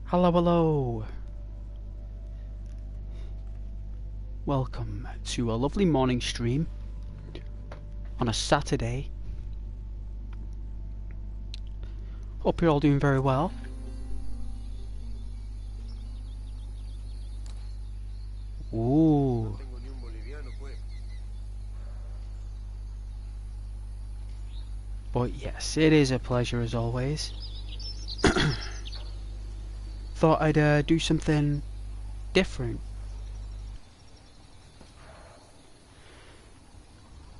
Hello, hello. Welcome to a lovely morning stream on a Saturday. Hope you're all doing very well. Ooh. But yes, it is a pleasure as always. Thought I'd do something different.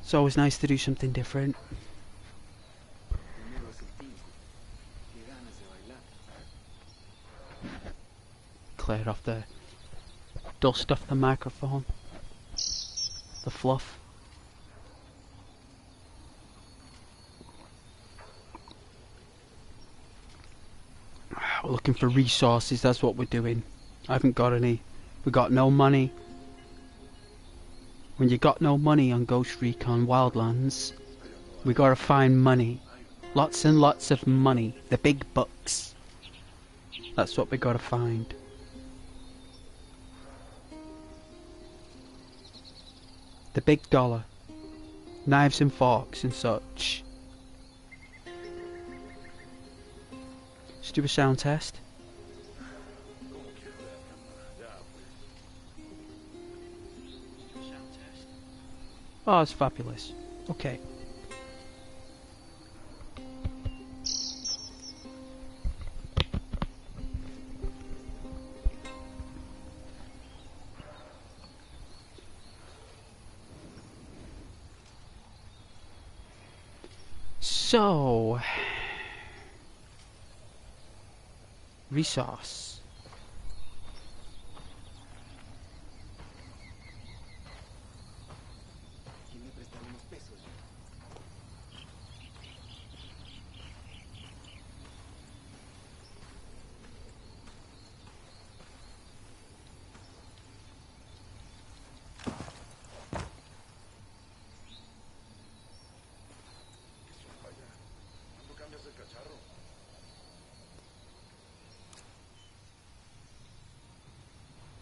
It's always nice to do something different. Cleared off the dust off the microphone. The fluff. We're looking for resources, that's what we're doing. I haven't got any. We got no money. When you got no money on Ghost Recon Wildlands, we gotta find money. Lots and lots of money. The big bucks. That's what we gotta find. The big dollar. Knives and forks and such. Let's do a sound test. Oh, it's fabulous. Okay. So, resource.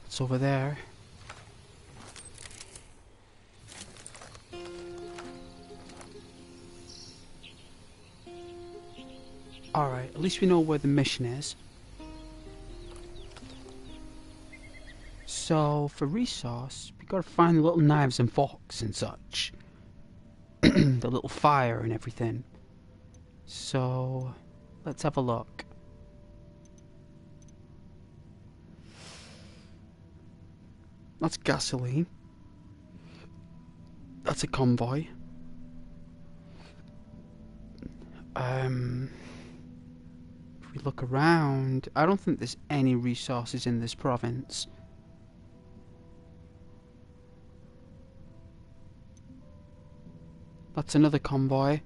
It's over there. Alright, at least we know where the mission is. So, for resource, we gotta find the little knives and forks and such. The little fire and everything. So, let's have a look. That's gasoline. That's a convoy. If we look around, I don't think there's any resources in this province. That's another convoy.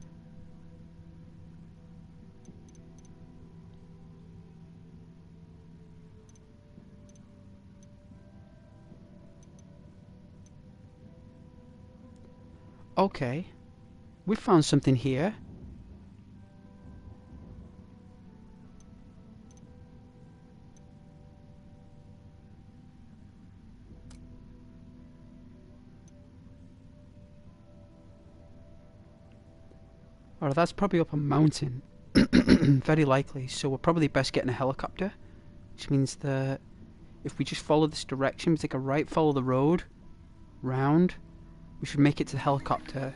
Okay, we found something here. Alright, that's probably up a mountain. Very likely, so we're probably best getting a helicopter. Which means that if we just follow this direction, we take a right, follow the road, round, we should make it to the helicopter.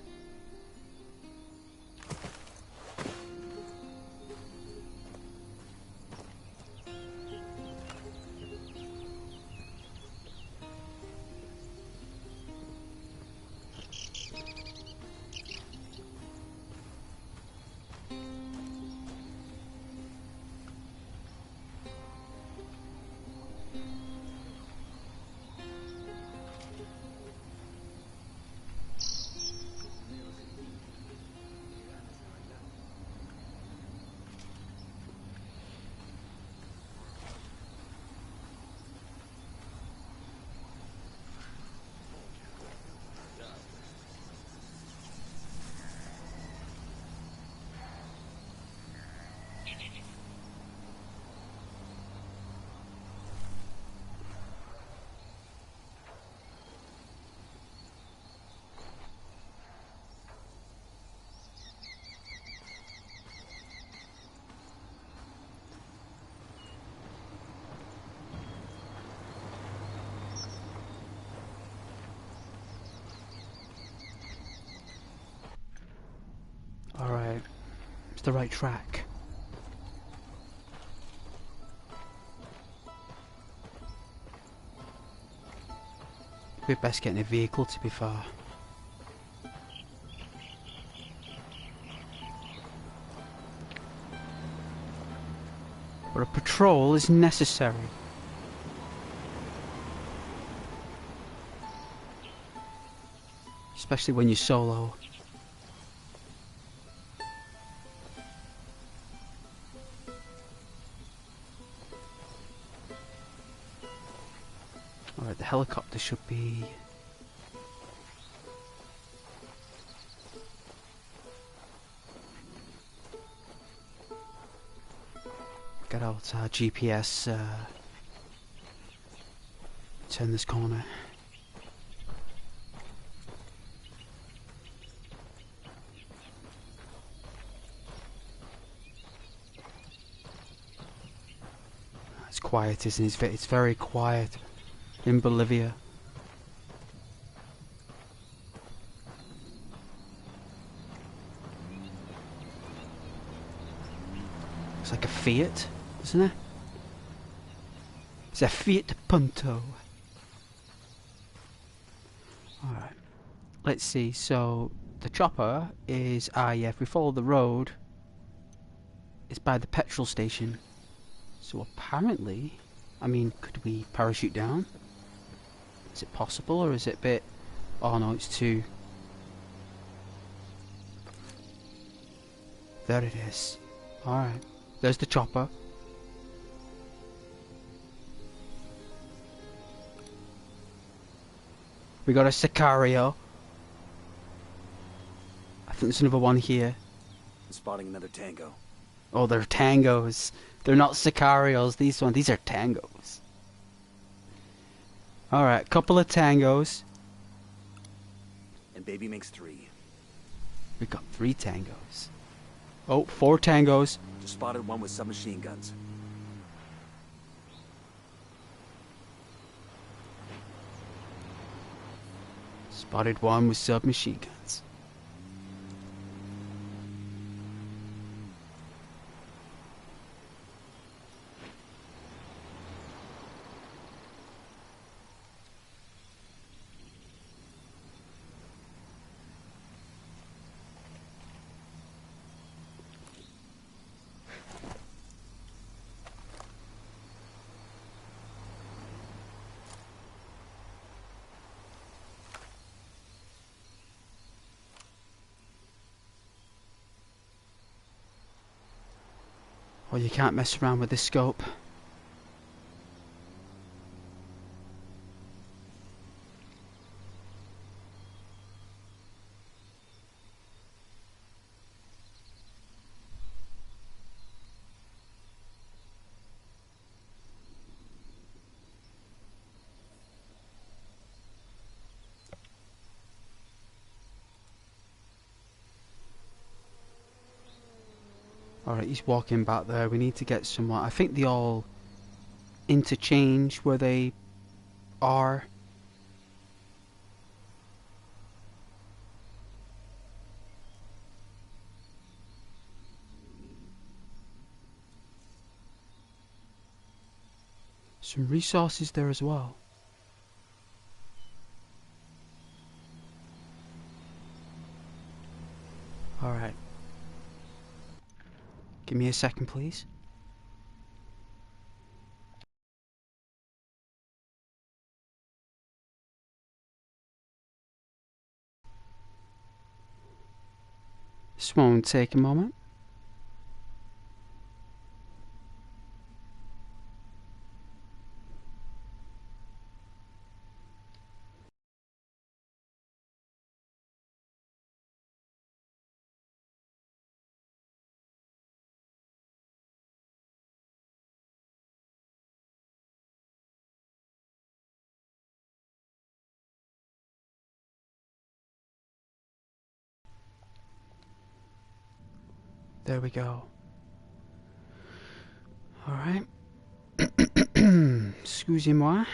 It's the right track. We're best getting a vehicle, to be fair. But a patrol is necessary. Especially when you're solo. Alright, the helicopter should be... Get out our GPS, turn this corner. It's quiet, isn't it? It's very quiet in Bolivia. It's like a Fiat, isn't it? It's a Fiat Punto. Alright. Let's see, so the chopper is, yeah, if we follow the road, it's by the petrol station. So apparently, I mean, could we parachute down? Is it possible, or is it a bit... Oh no, it's too... There it is. Alright. There's the chopper. We got a Sicario. I think there's another one here. I'm spotting another tango. Oh, they're tangos. They're not Sicarios. These are tangos. Alright, couple of tangos. And baby makes 3. We got 3 tangos. Oh, 4 tangos. Just spotted one with submachine guns. Spotted one with submachine guns. Oh, you can't mess around with this scope. Alright, he's walking back there. We need to get someone. I think they all interchange where they are. Some resources there as well. Alright. Give me a second, please. This won't take a moment. There we go. Alright. Excusez-moi.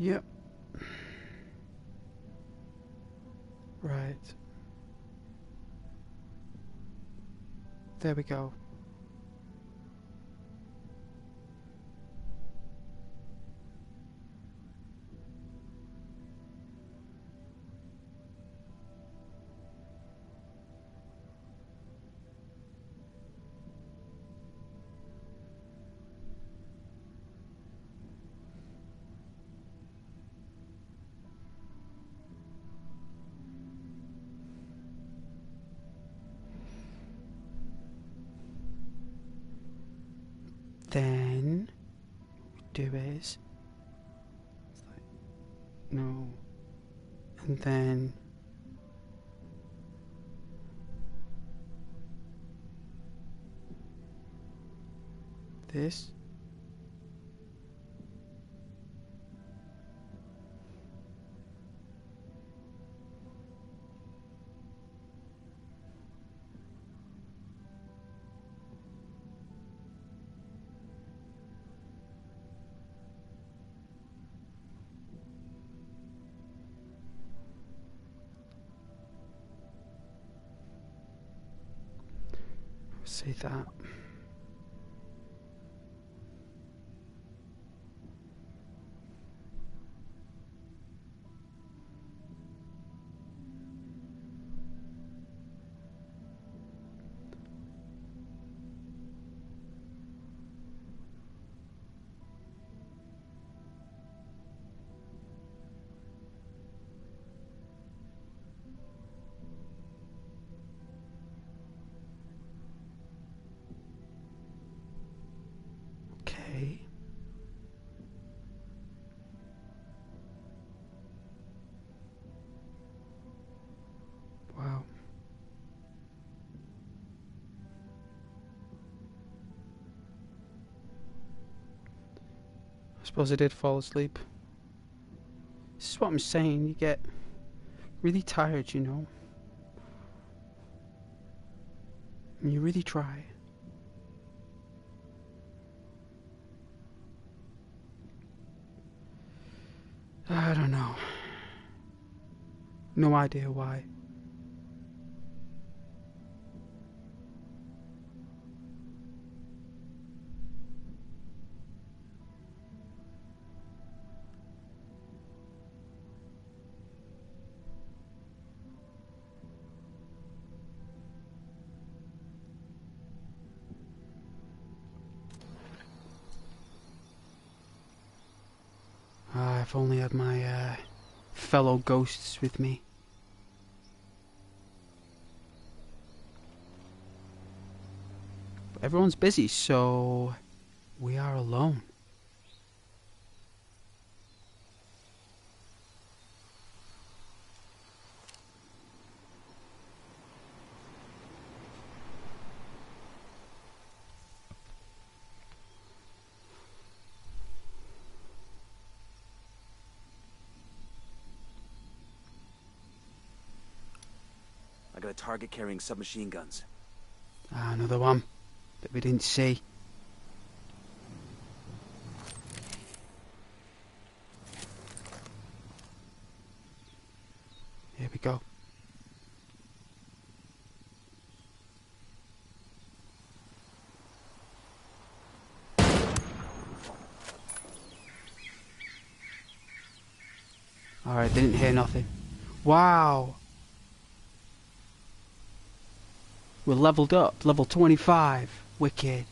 Yep. Right. There we go. Then do is no, and then this. See that. Okay. Wow. I suppose I did fall asleep. This is what I'm saying, you get really tired, you know. And you really try. I don't know. No idea why. If only had my fellow ghosts with me. But everyone's busy, so we are alone. I got a target carrying submachine guns. Ah, another one that we didn't see. Here we go. Alright, didn't hear nothing. Wow! We're leveled up, level 25. Wicked.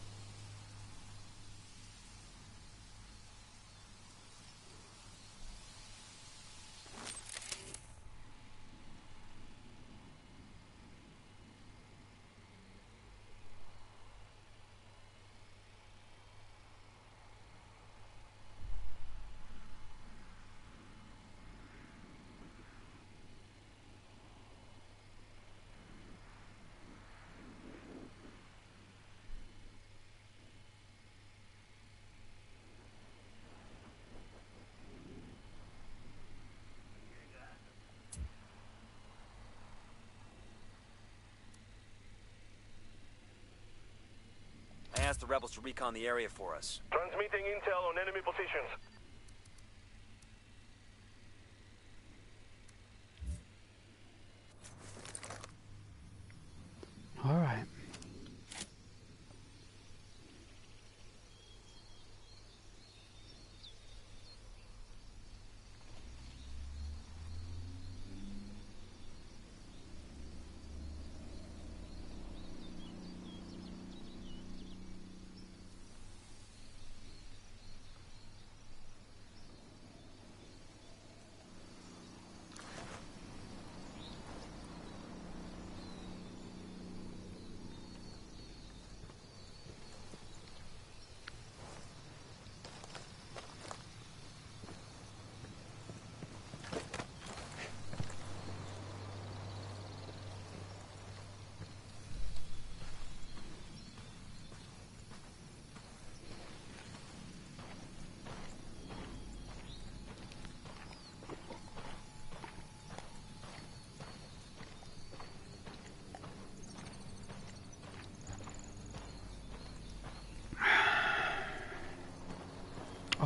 I asked the rebels to recon the area for us. Transmitting intel on enemy positions.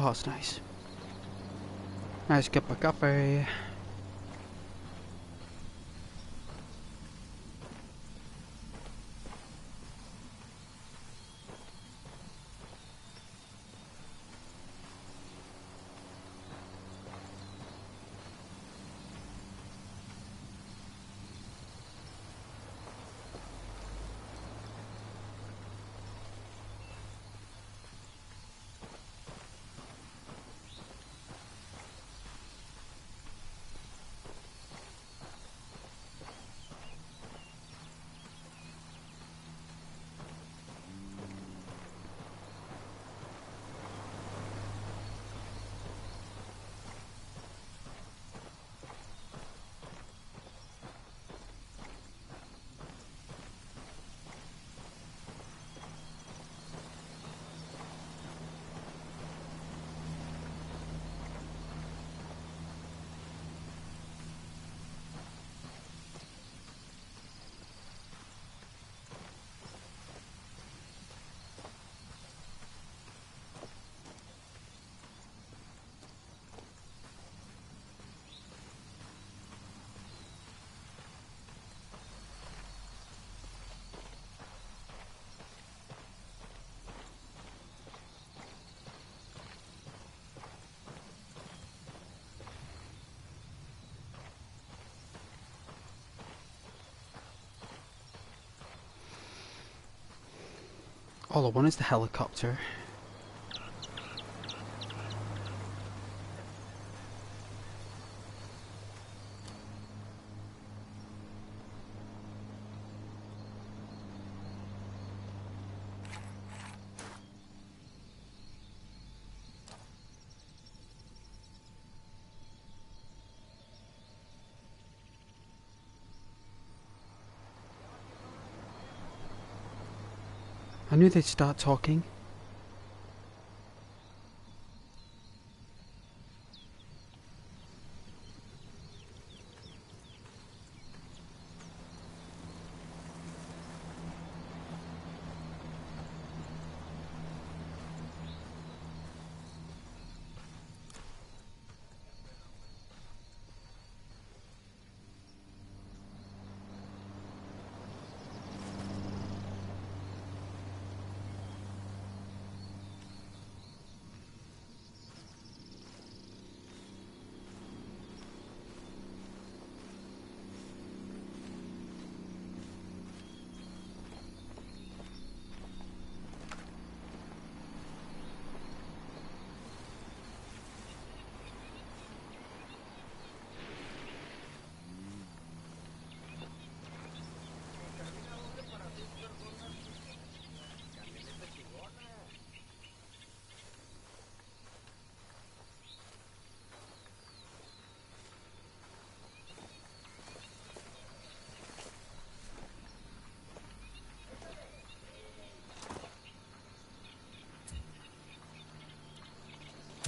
Oh, it's nice. Nice cup of coffee. All I want is the helicopter. I knew they'd start talking.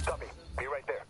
Copy. Be right there.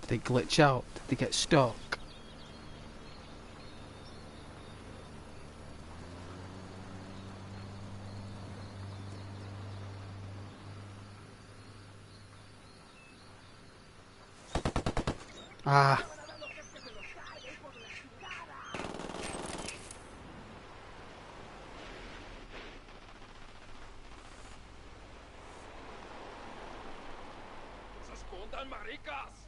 Did they glitch out? Did they get stuck? Ah. ¡Se escondan, maricas!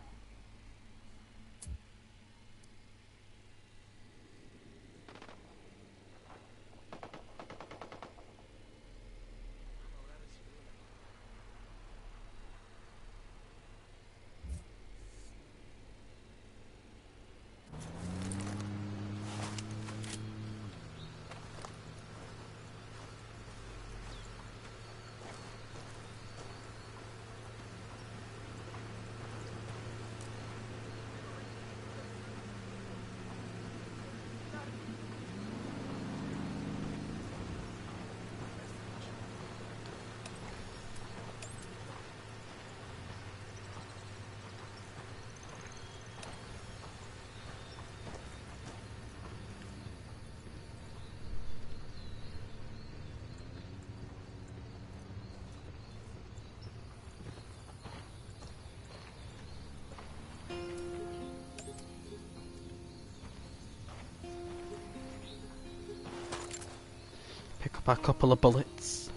Pick up a couple of bullets.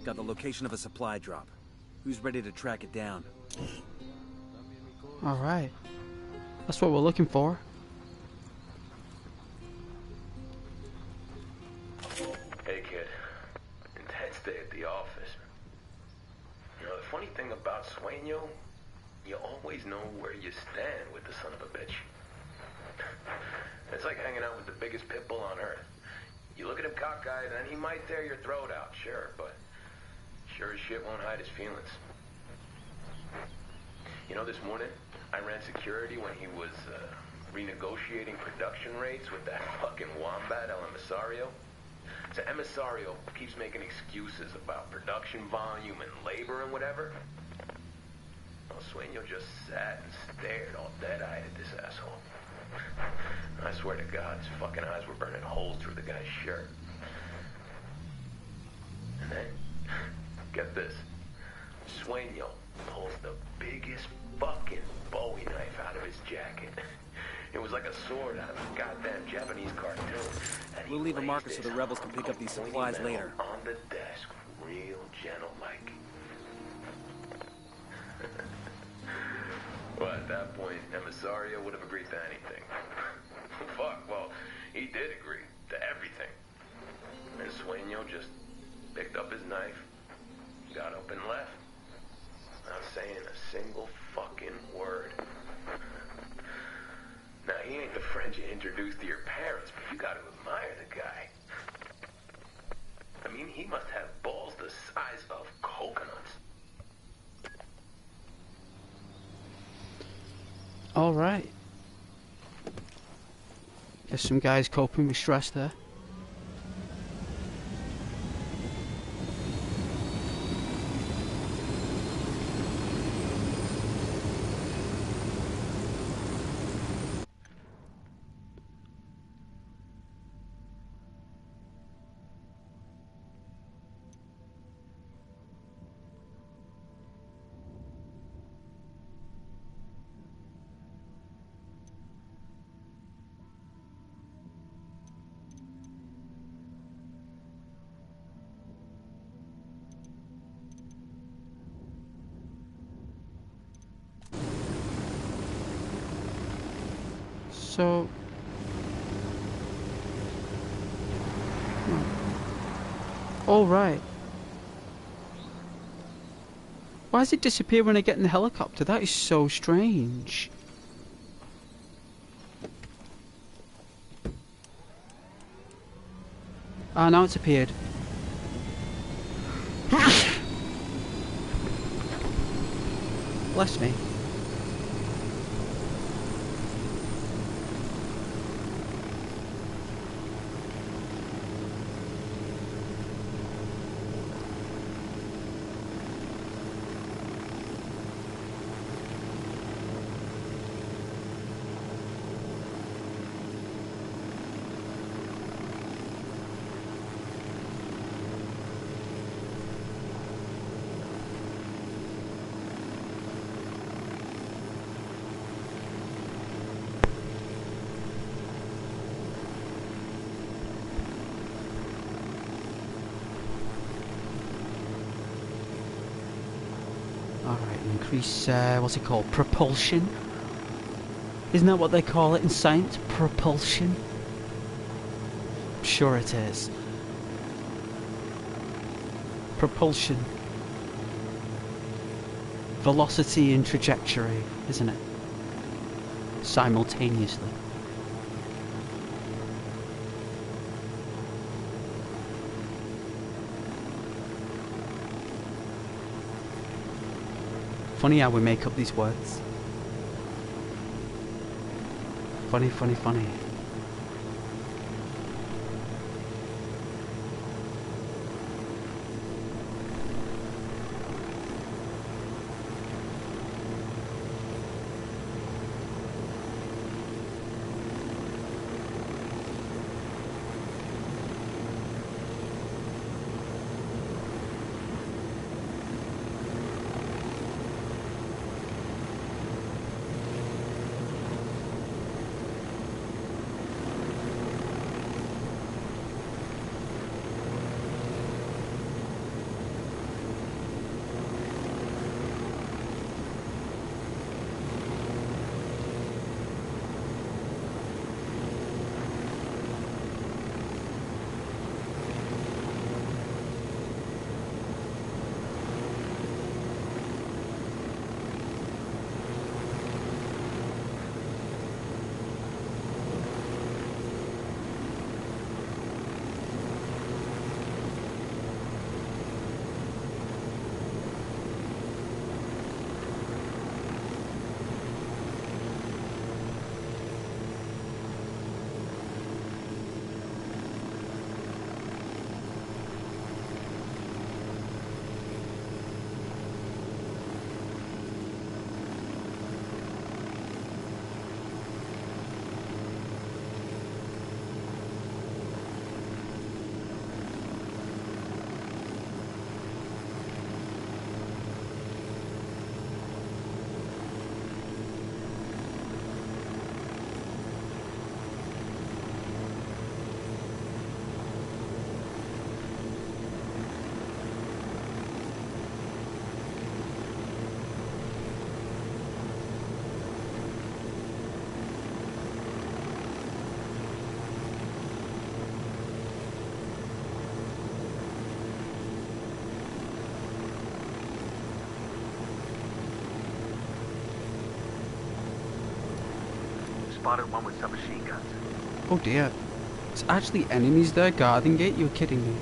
Got the location of a supply drop. Who's ready to track it down? Alright. That's what we're looking for. Hey kid, intense day at the office. You know, the funny thing about Sueño, you always know where you stand with the son of a bitch. It's like hanging out with the biggest pit bull on earth. You look at him cockeyed and he might tear your throat out, sure, but sure as shit won't hide his feelings. You know, this morning, I ran security when he was renegotiating production rates with that fucking wombat, El Emisario. So Emisario keeps making excuses about production volume and labor and whatever. Well, Sueño just sat and stared all dead-eyed at this asshole. I swear to God, his fucking eyes were burning holes through the guy's shirt. And then, get this, Sueño pulls the biggest fucking Bowie knife out of his jacket. It was like a sword out of a goddamn Japanese cartoon. And We'll leave a marker so the rebels can pick up these supplies later. On the desk, real gentle-like. Well, at that point, Emisario would have agreed to anything. Fuck, well, he did agree to everything. And Sueño just picked up his knife, got up and left. Not saying a single fucking word. Now, he ain't the friend you introduced to your parents, but you gotta admire the guy. I mean, he must have balls the size of coconuts. Alright. Guess some guys coping with stress there. So... All right. Why does it disappear when I get in the helicopter? That is so strange. Ah, now it's appeared. Bless me. increase, what's it called? Propulsion? Isn't that what they call it in science? Propulsion? I'm sure it is. Propulsion. Velocity and trajectory, isn't it? Simultaneously. Funny how we make up these words. Funny, funny, funny. Spotted one with submachine guns. Oh dear. There's actually enemies there guarding it? You're kidding me.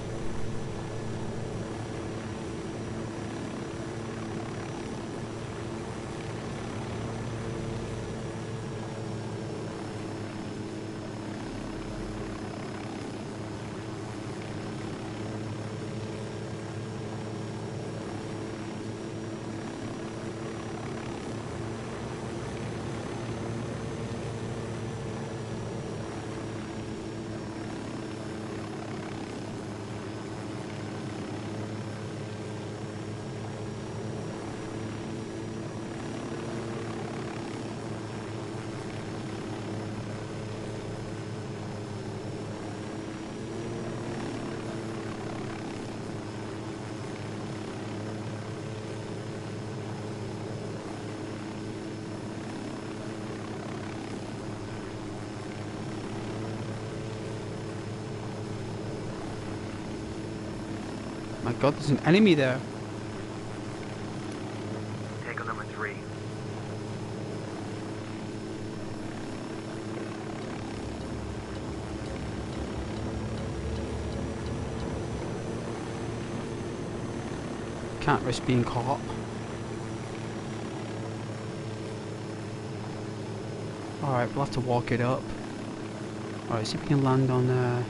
My god, there's an enemy there. Tango number 3. Can't risk being caught. Alright, we'll have to walk it up. Alright, see if we can land on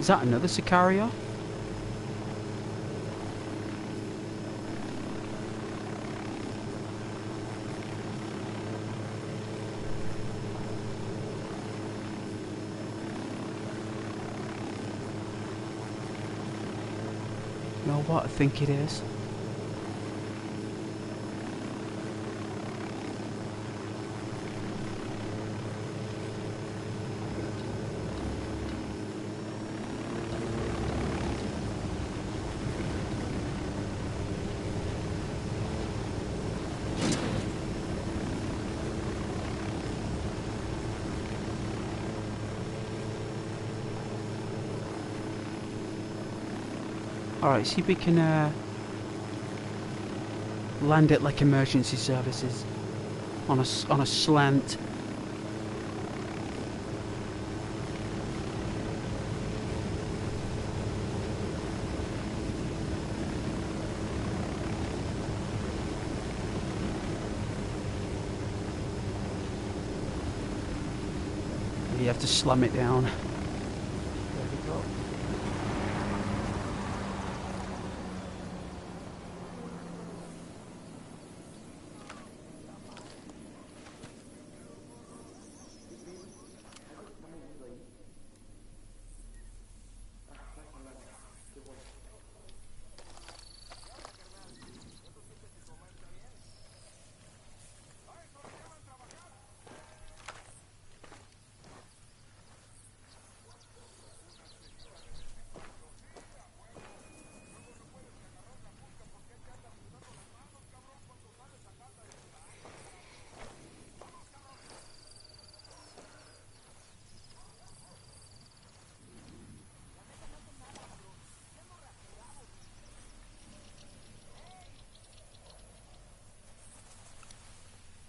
is that another Sicario? You know what? I think it is. Alright, see if we can land it like emergency services on a slant. You have to slam it down. There we go.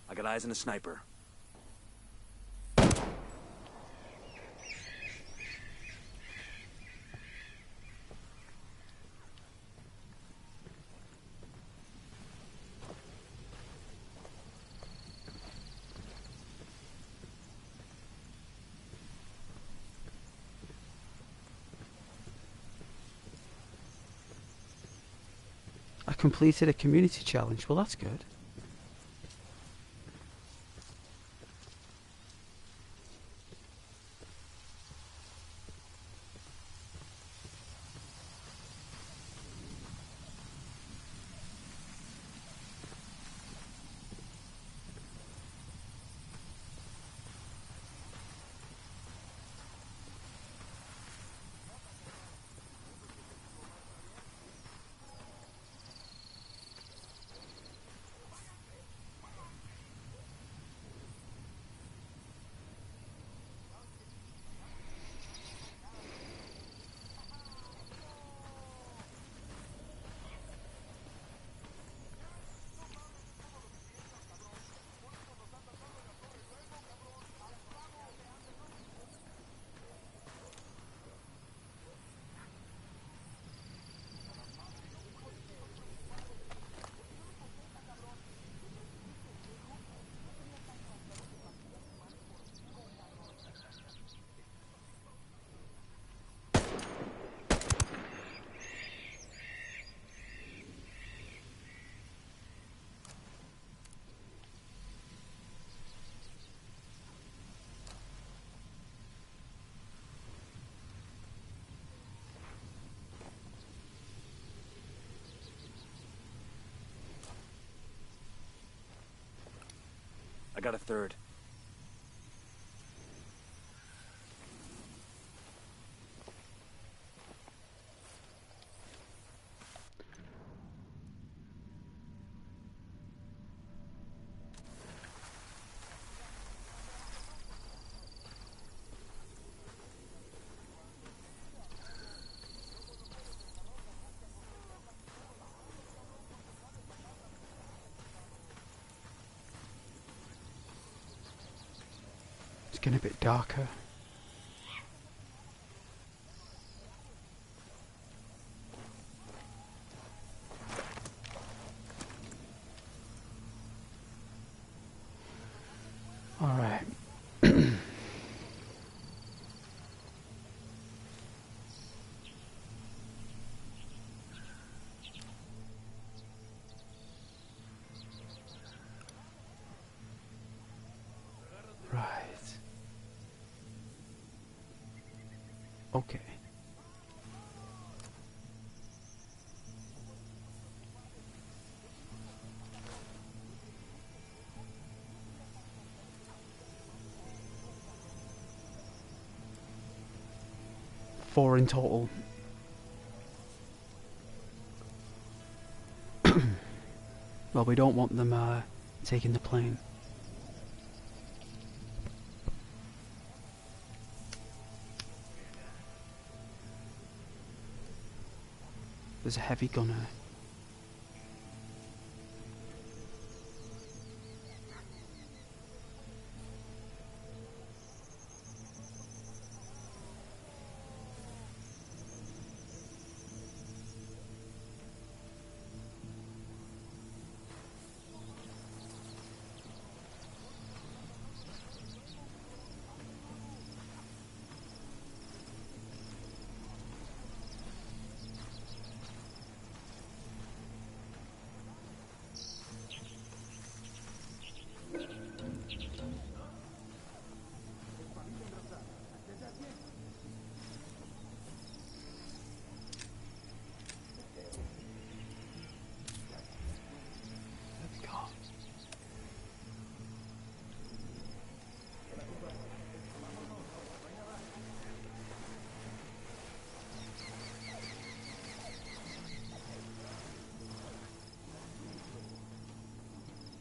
I got eyes on a sniper. I completed a community challenge. Well, that's good. I got a third. It's getting a bit darker. All right. Right. Okay. Four in total. Well, we don't want them taking the plane. There's a heavy gunner.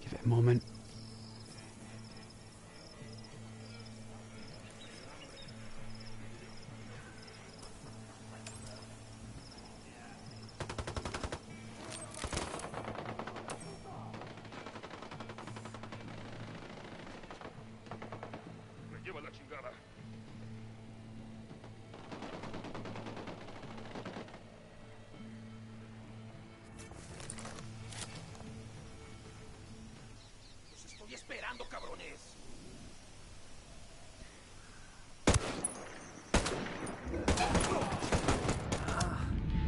Give it a moment.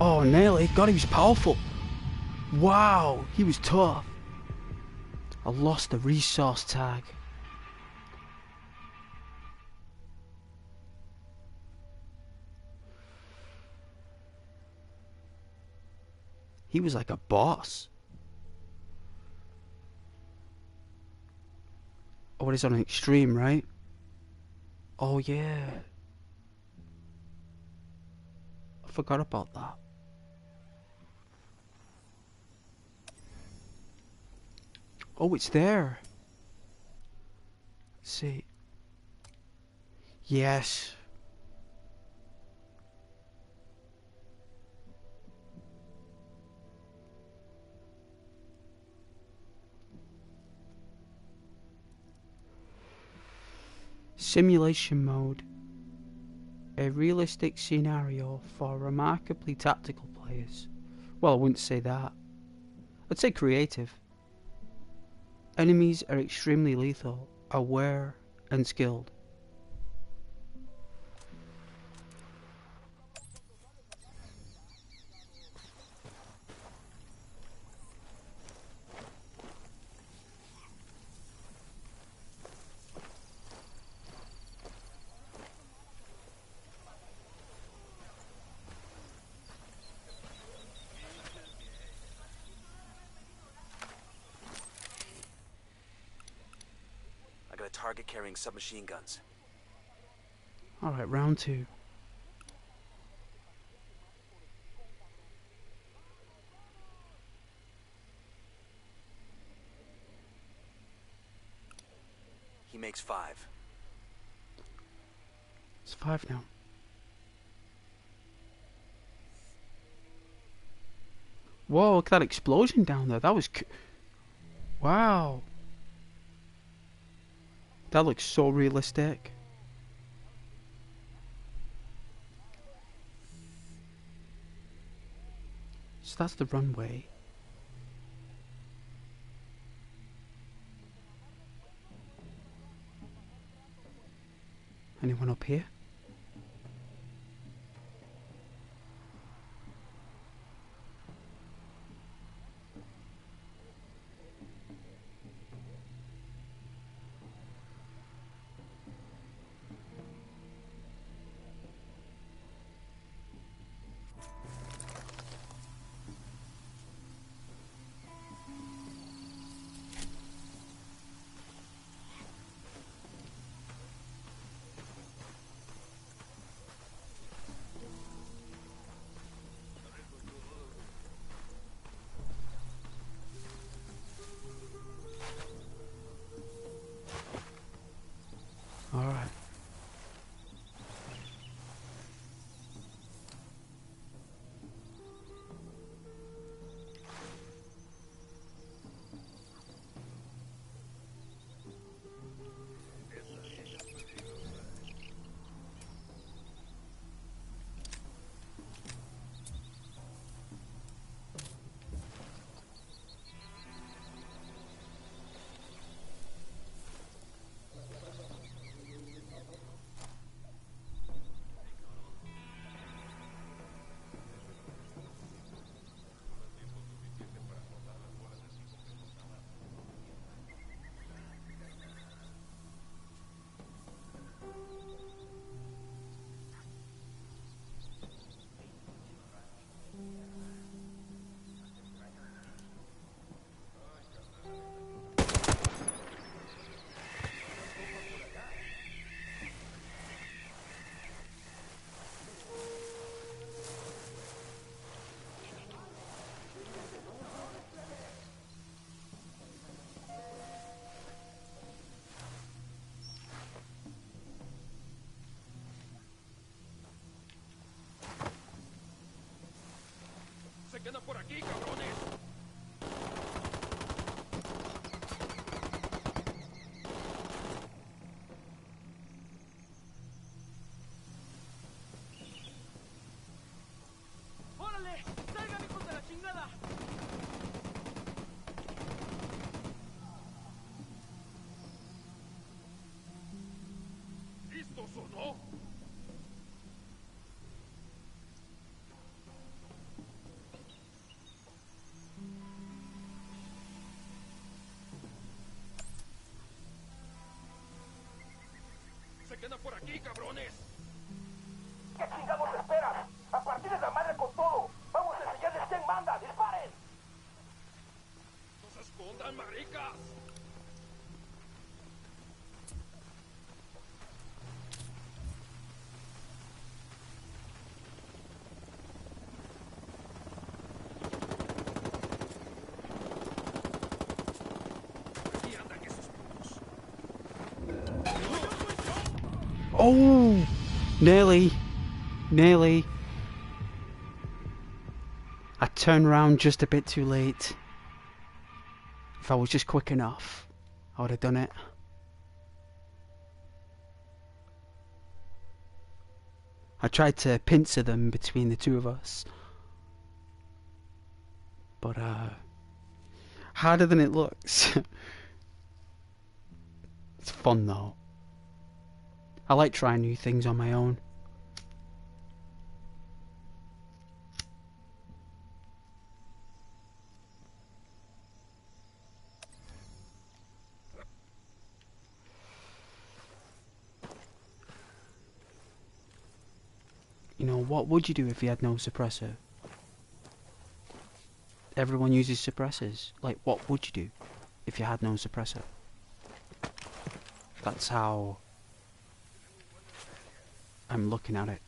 Oh, nearly. God, he was powerful. Wow, he was tough. I lost the resource tag. He was like a boss. Oh, it is on an extreme, right? Oh, yeah. I forgot about that. Oh, it's there. Let's see. Yes. Simulation mode. A realistic scenario for remarkably tactical players. Well, I wouldn't say that. I'd say creative. Enemies are extremely lethal, aware, and skilled. I got a target carrying submachine guns. Alright, round two. He makes 5. It's 5 now. Whoa, look at that explosion down there. That was... Wow. That looks so realistic. So that's the runway. Anyone up here? ¿Qué chingados esperas? A partir de la madre con todo. Vamos a enseñarles quién manda. ¡Disparen! ¡No se escondan, maricas! Oh! Nearly. Nearly. I turned around just a bit too late. If I was just quick enough, I would have done it. I tried to pincer them between the two of us. But, harder than it looks. It's fun though. I like trying new things on my own. You know, what would you do if you had no suppressor? Everyone uses suppressors. Like, what would you do if you had no suppressor? That's how I'm looking at it.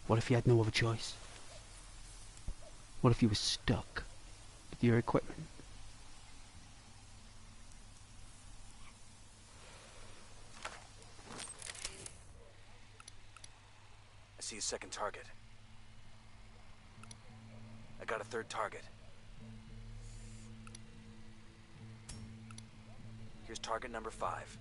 What if you had no other choice? What if you were stuck with your equipment? I see a second target. I got a third target. Here's target number 5.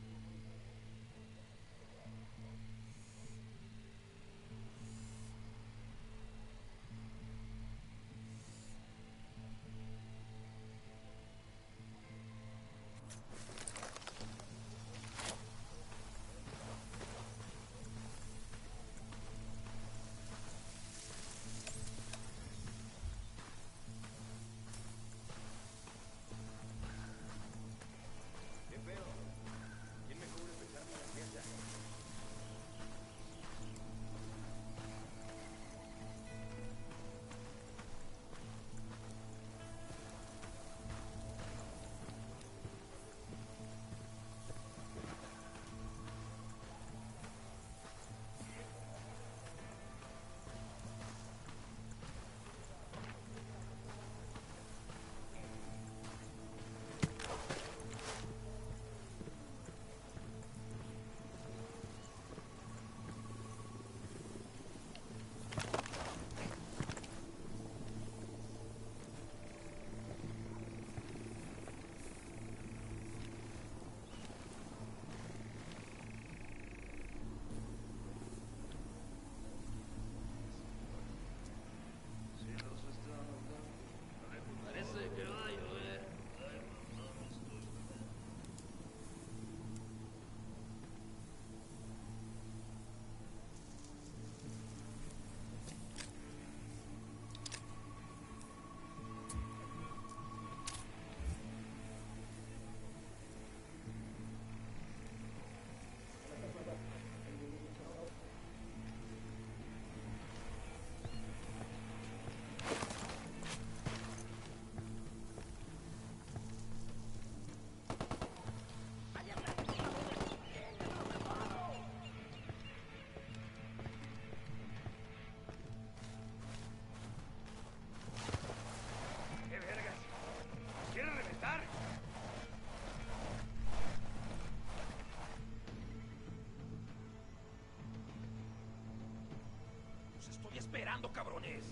esperando, cabrones?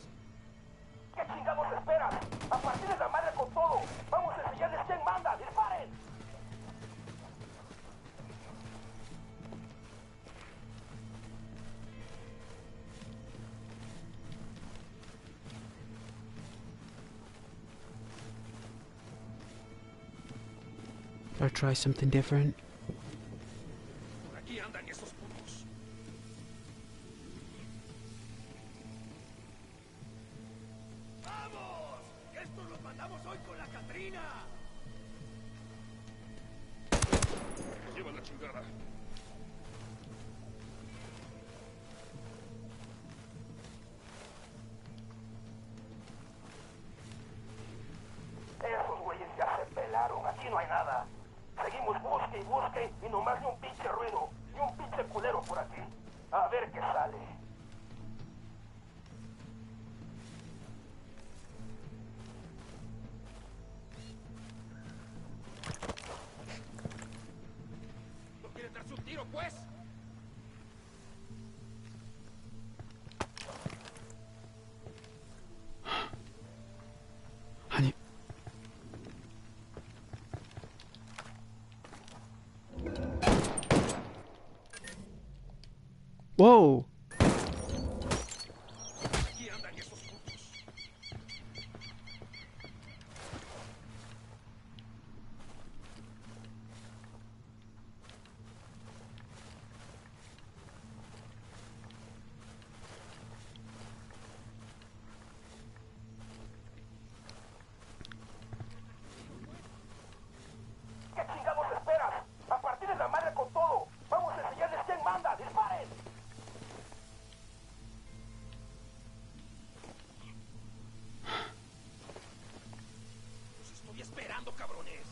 ¿Qué chingados esperas? A partir de la madre con todo. Vamos a enseñarles quién manda. ¡Disparen! Gotta try something different. Por aquí andan esos putos. ¡Vamos! ¡Estos los mandamos hoy con la Catrina! Lleva la chingada. Esos güeyes ya se pelaron. Aquí no hay nada. Seguimos busque y busque y nomás ni un pinche ruido. Ni un pinche culero por aquí. A ver qué sale. ¿No quieren darse un tiro, pues? Honey. Whoa! Aquí andan esos putos. ¿Qué chingados esperas? A partir de la madre con todo. Vamos a enseñarles quién manda. ¡Disparen! Los estoy esperando, cabrones.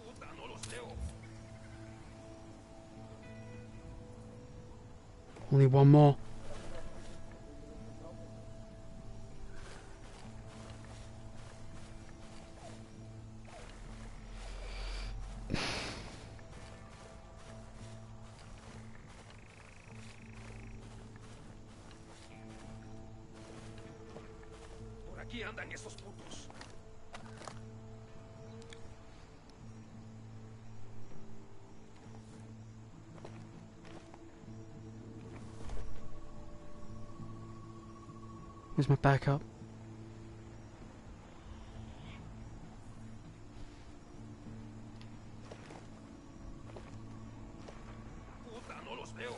Puta, no los veo. Only one more. Por aquí andan esos putos. Where's my backup? Puta, no los veo.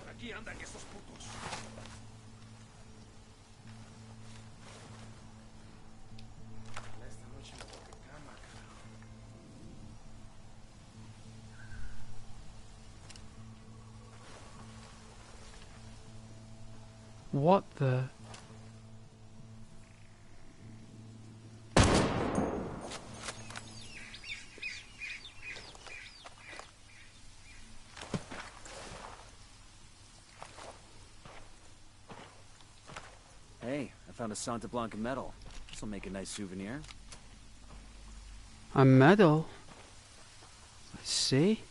Por aquí andan esos putos. Esta noche me toca cama, cabrón. What the? Hey, I found a Santa Blanca medal. This'll make a nice souvenir. A medal? Let's see.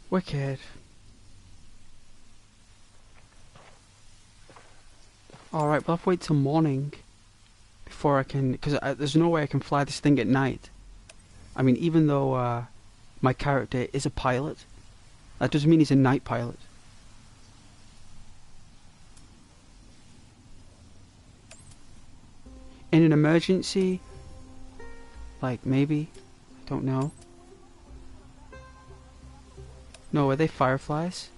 Wicked. Alright, we'll have to wait till morning before I can, because there's no way I can fly this thing at night. I mean, even though my character is a pilot, that doesn't mean he's a night pilot. In an emergency, like maybe, I don't know. No, are they fireflies?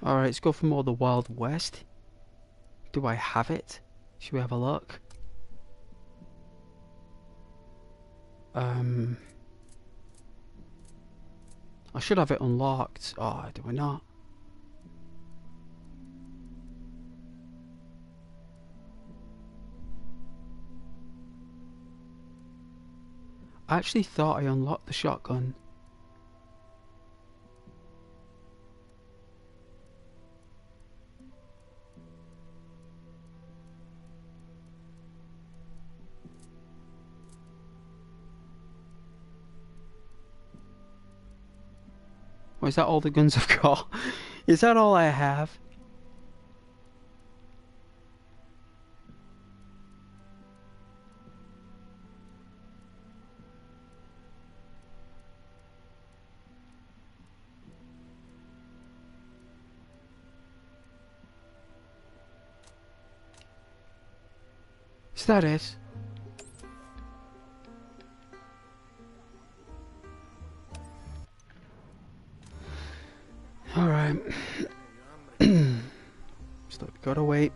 Alright, let's go for more the Wild West. Do I have it? Should we have a look? I should have it unlocked. Oh, do I not? I actually thought I unlocked the shotgun. Or is that all the guns I've got? Is that all I have? Is that it? Alright. Still gotta wait.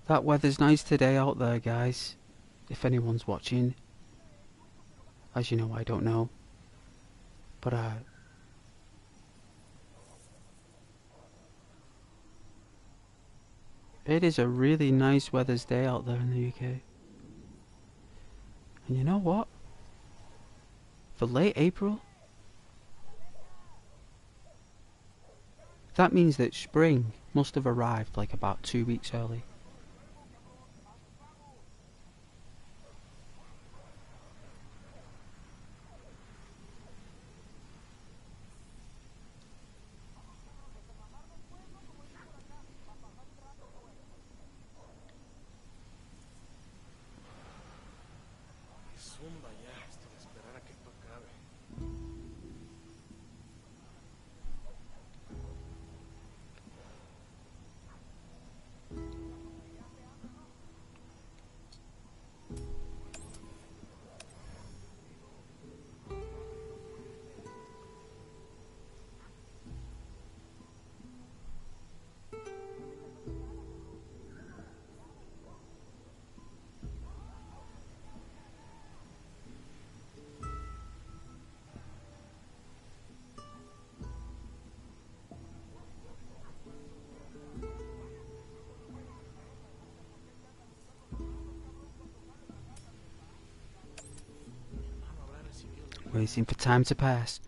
That weather's nice today out there, guys. If anyone's watching. As you know, I don't know. But, it is a really nice weather's day out there in the UK. And you know what? For late April, that means that spring must have arrived like about 2 weeks early. Waiting for time to pass.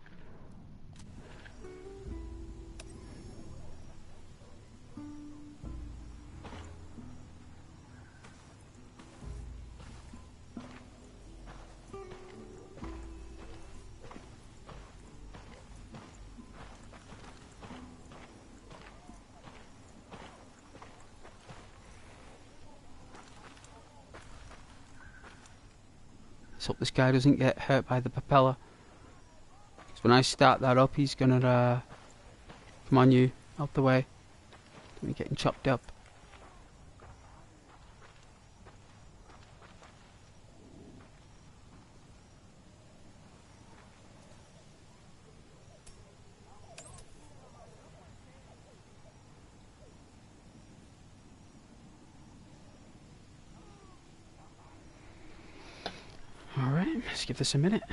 Let's hope this guy doesn't get hurt by the propeller. Because when I start that up, he's gonna, come on you, out the way. Don't be getting chopped up. Let's give this a minute.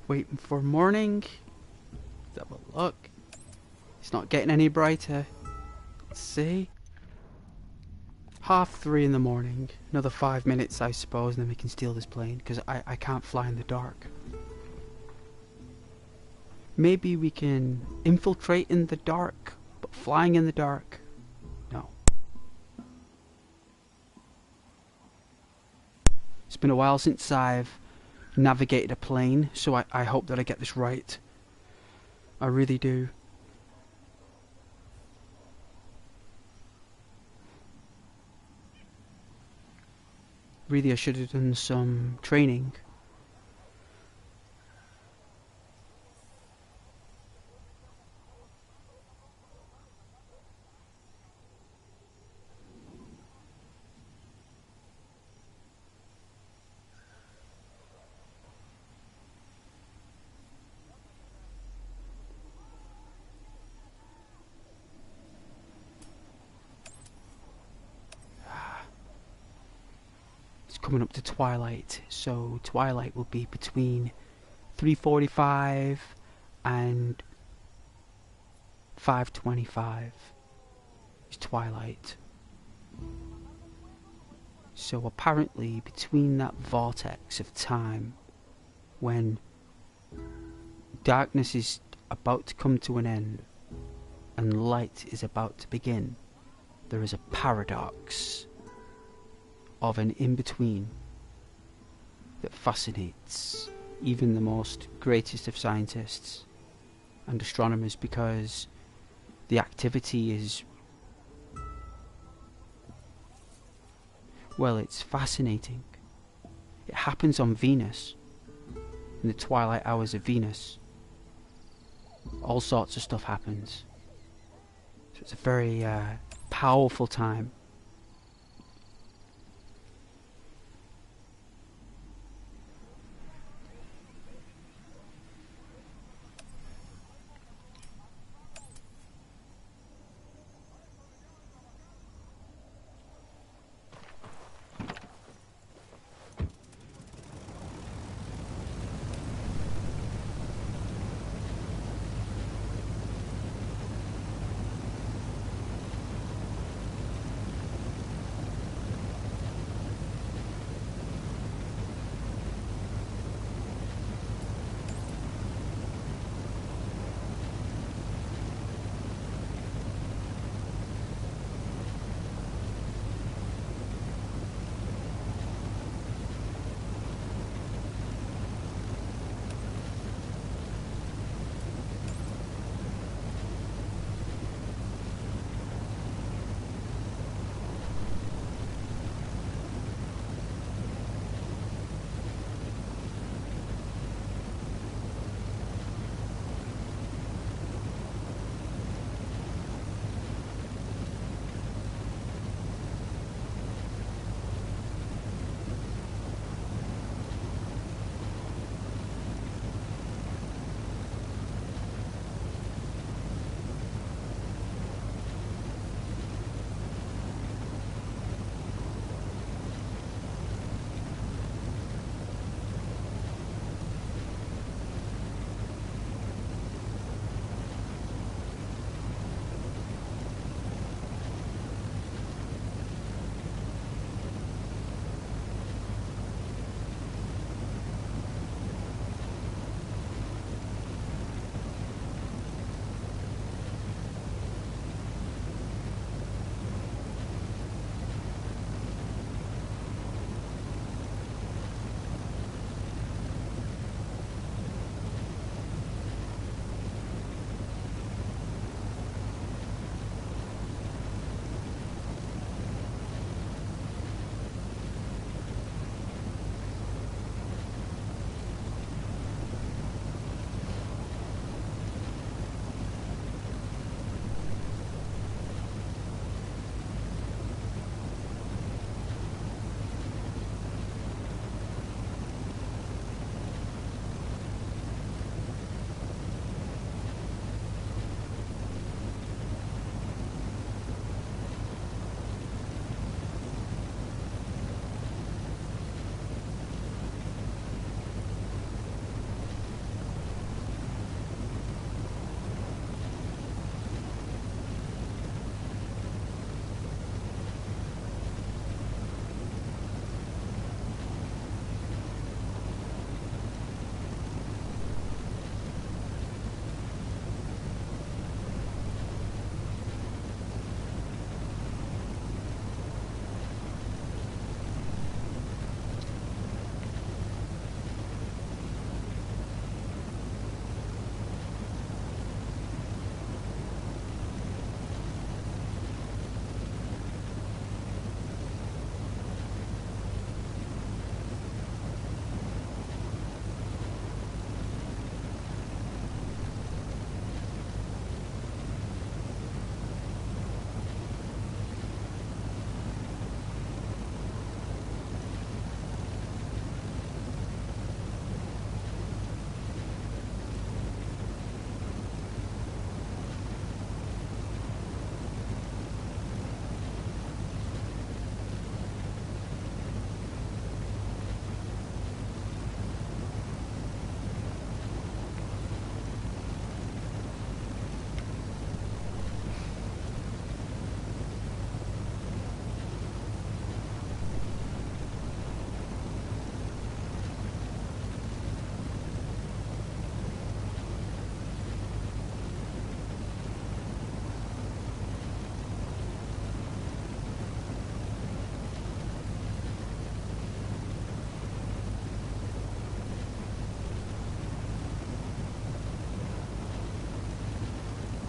Waiting for morning. Let's have a look. It's not getting any brighter. Let's see. 3:30 in the morning. Another 5 minutes, I suppose, and then we can steal this plane, because I can't fly in the dark. Maybe we can infiltrate in the dark, but flying in the dark? No. It's been a while since I've navigated a plane, so I hope that I get this right. I really do. Really, I should have done some training. Coming up to twilight, so twilight will be between 3:45 and 5:25 is twilight. So apparently between that vortex of time when darkness is about to come to an end and light is about to begin, there is a paradox of an in-between that fascinates even the most greatest of scientists and astronomers, because the activity is, well, it's fascinating. It happens on Venus, in the twilight hours of Venus. All sorts of stuff happens. So it's a very powerful time.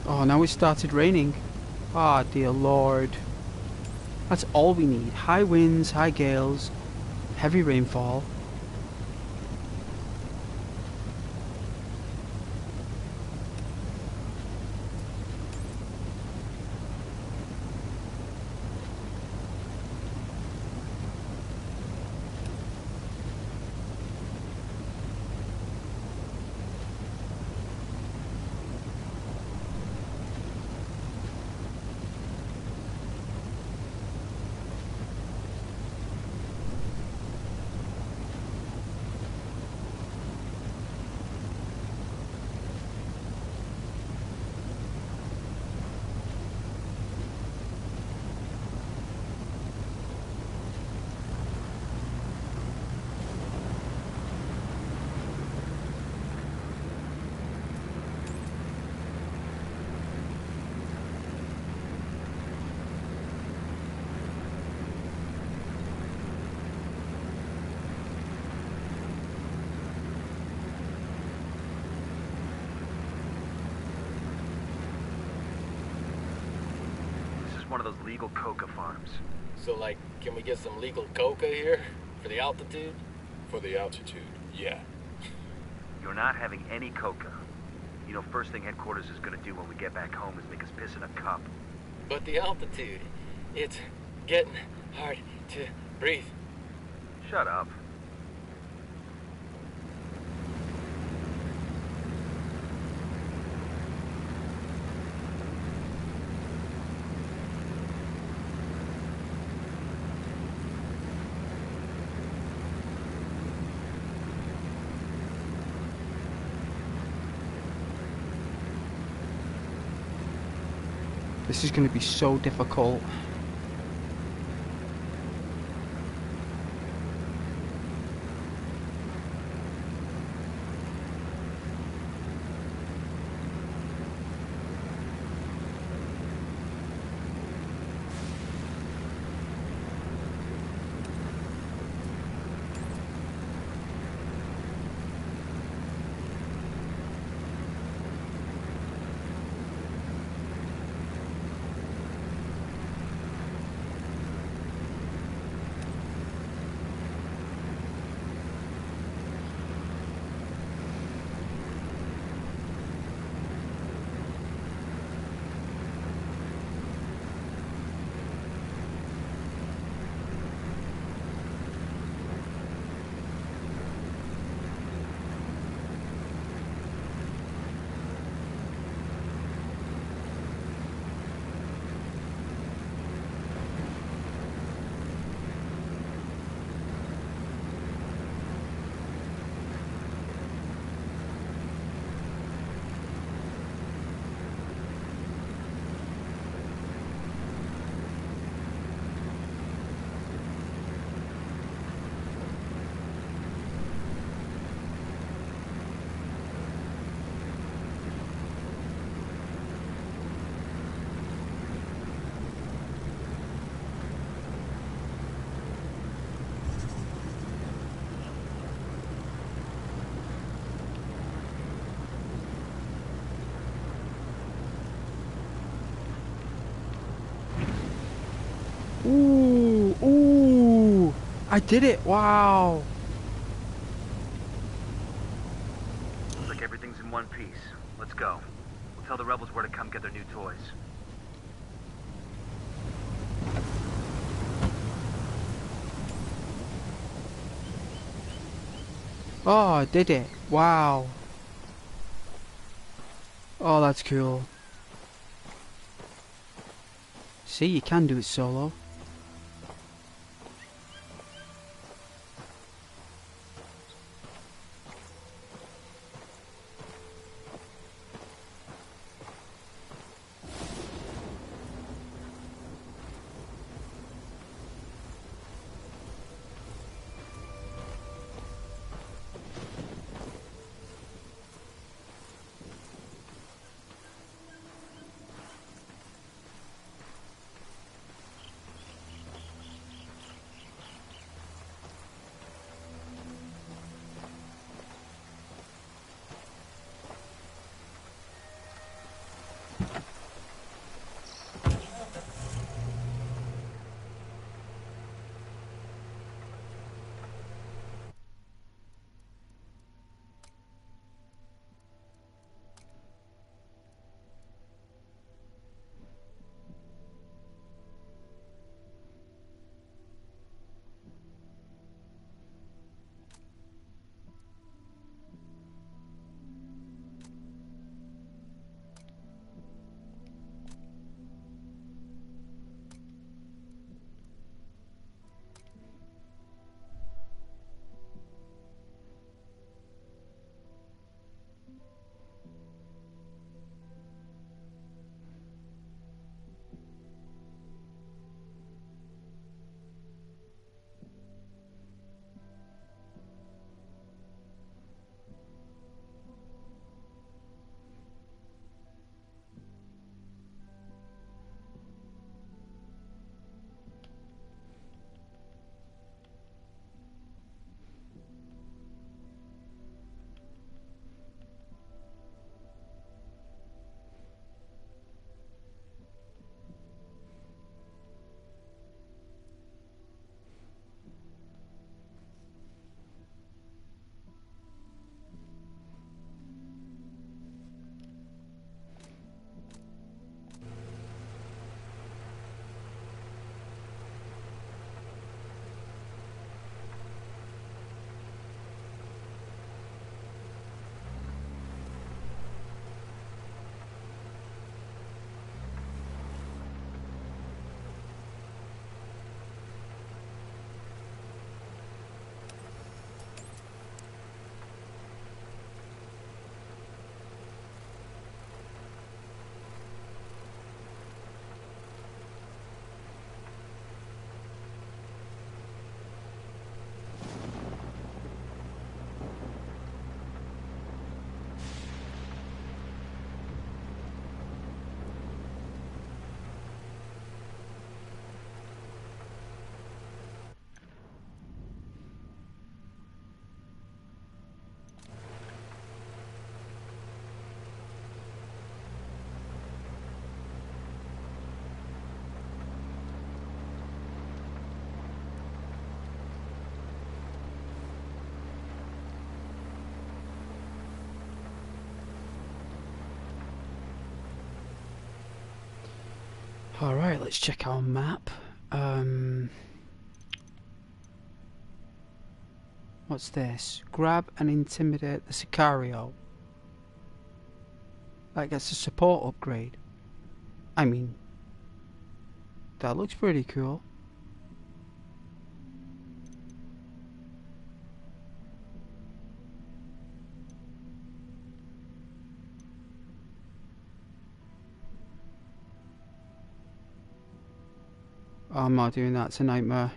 Oh, now it started raining. Ah, dear lord. That's all we need. High winds, high gales, heavy rainfall. This is one of those legal coca farms. So, like, can we get some legal coca here? For the altitude? For the altitude, yeah. You're not having any coca. You know, first thing headquarters is gonna do when we get back home is make us piss in a cup. But the altitude, it's getting hard to breathe. Shut up. This is going to be so difficult. Ooh, ooh, I did it, wow. Looks like everything's in one piece. Let's go. We'll tell the rebels where to come get their new toys. Oh, I did it, wow. Oh, that's cool. See, you can do it solo. Alright, let's check our map. What's this? Grab and intimidate the Sicario. That gets a support upgrade. I mean, that looks pretty cool. Oh, I'm not doing that, it's a nightmare.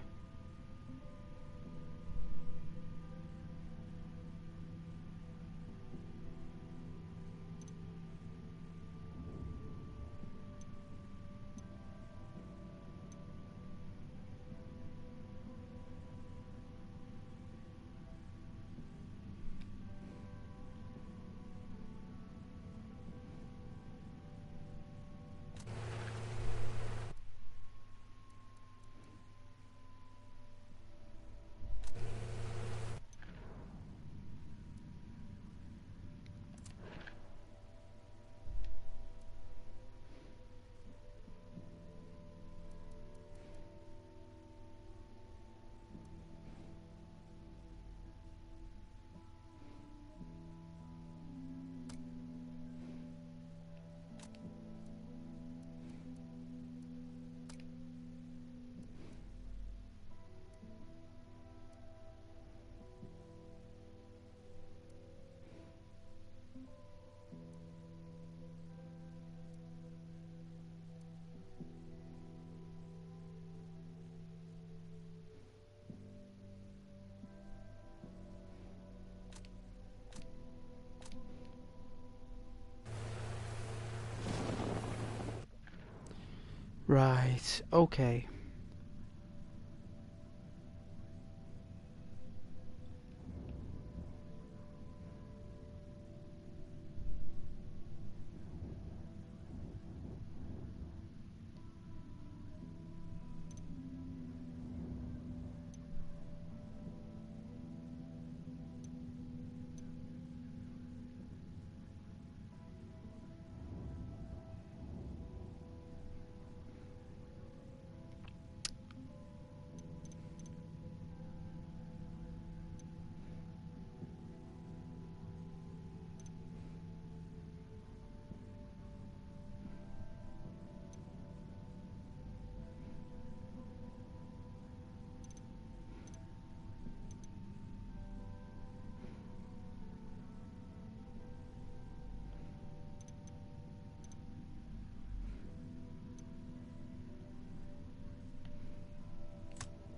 Right, okay.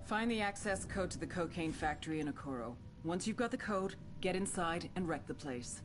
Find the access code to the cocaine factory in Okoro. Once you've got the code, get inside and wreck the place.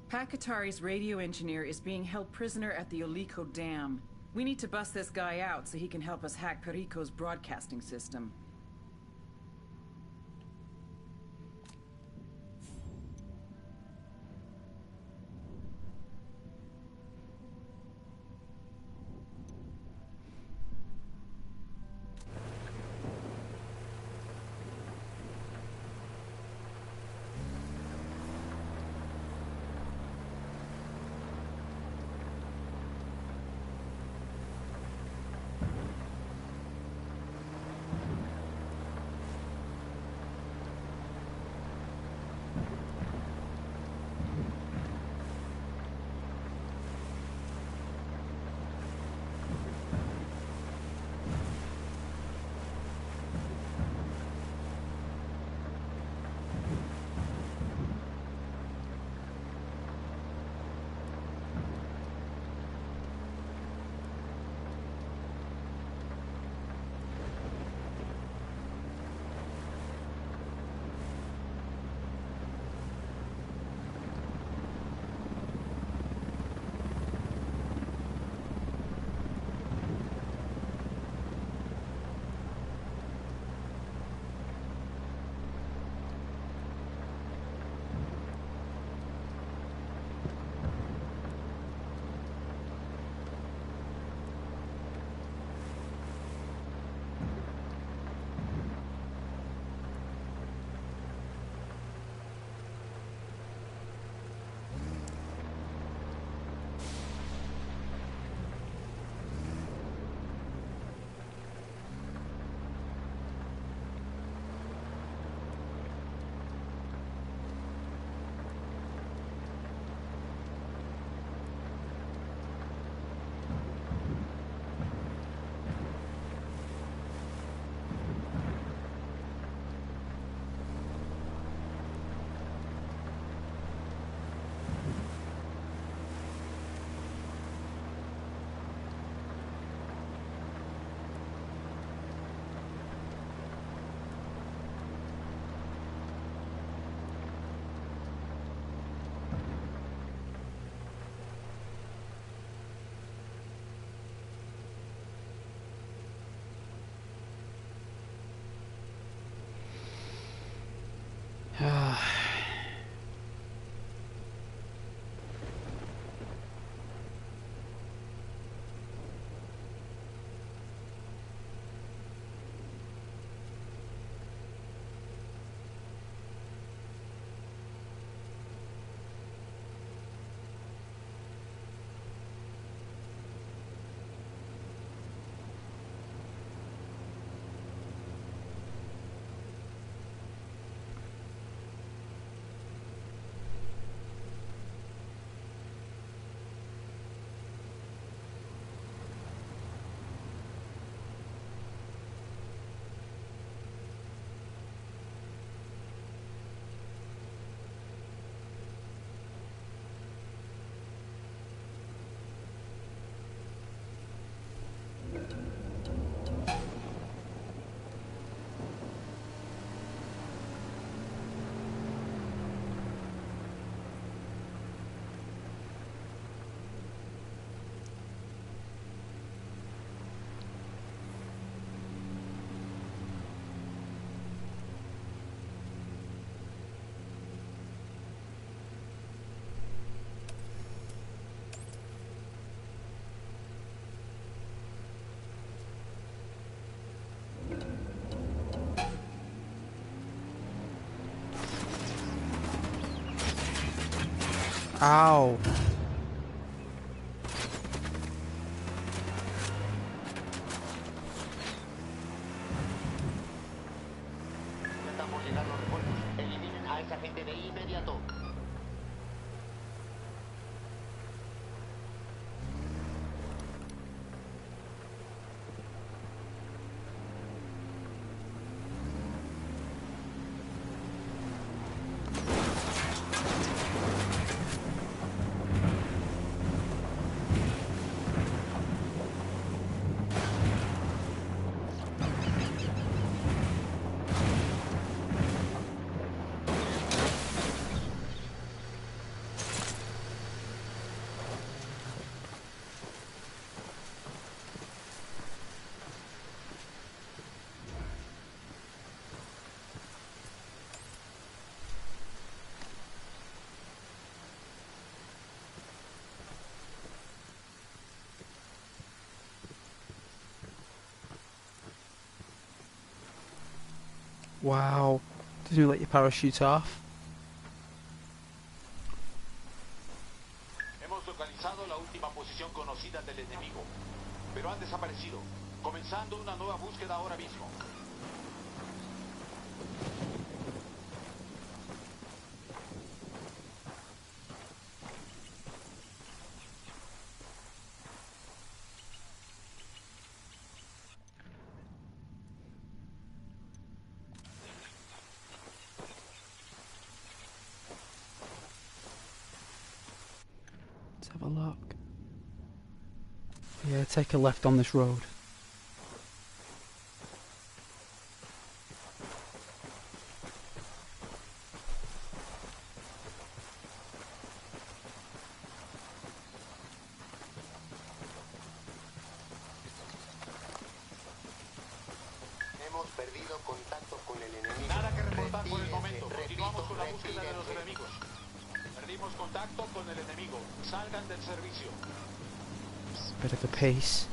Pakatari's radio engineer is being held prisoner at the Oliko Dam. We need to bust this guy out so he can help us hack Perico's broadcasting system. Ow. Estamos llegando a refuerzos. Eliminen a esa gente de inmediato. Wow. Doesn't it let your parachute off? Hemos localizado la última posición conocida del enemigo, pero han desaparecido, comenzando una nueva búsqueda ahora mismo. Let's have a look. Yeah, take a left on this road. Hemos perdido contacto con el enemigo. Nada que reportar por el momento. Retírese, Continuamos con la repito, búsqueda de los retírese. enemigos. Perdimos contacto con el enemigo. Salgan del servicio. It's a bit of a pace.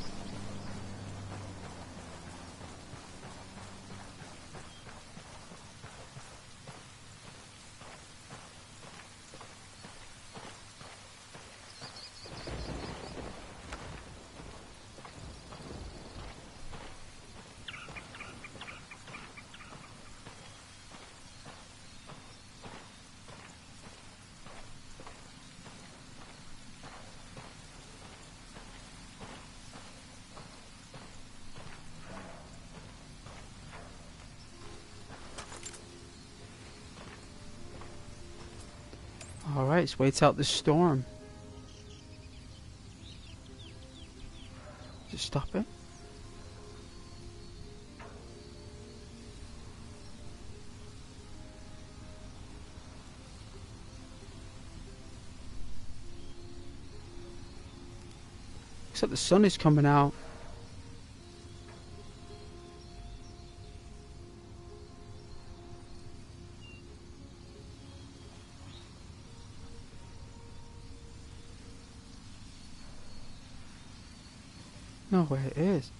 Alright, let's wait out the storm. Just stop it. Looks like the sun is coming out. No way it is.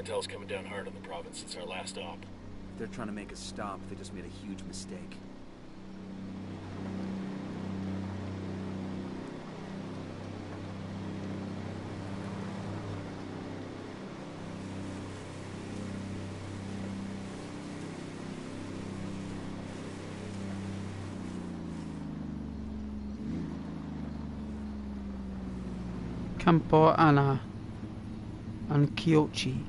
cartel's coming down hard on the province since our last op. If they're trying to make us stop, they just made a huge mistake. Campo Ana and Kyochi.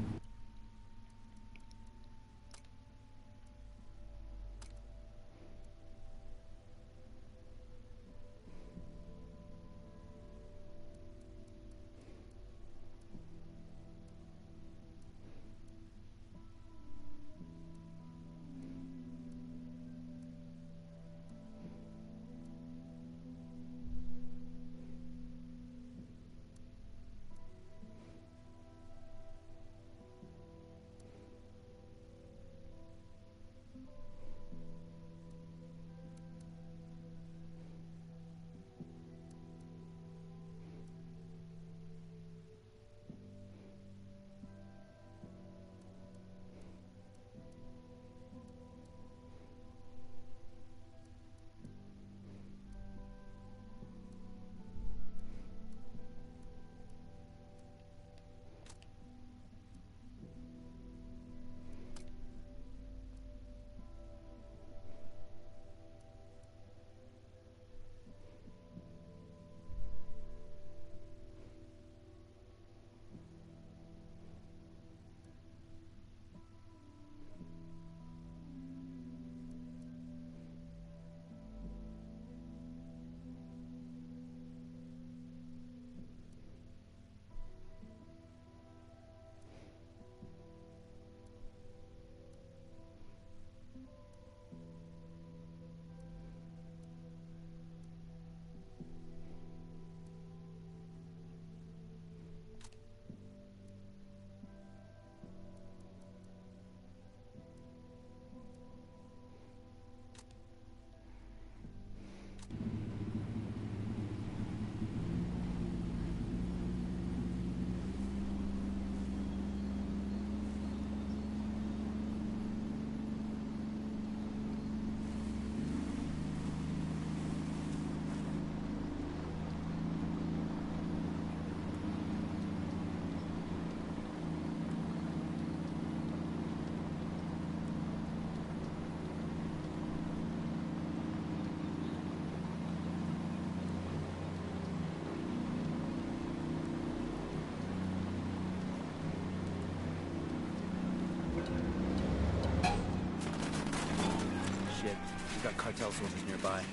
We've got cartel soldiers nearby.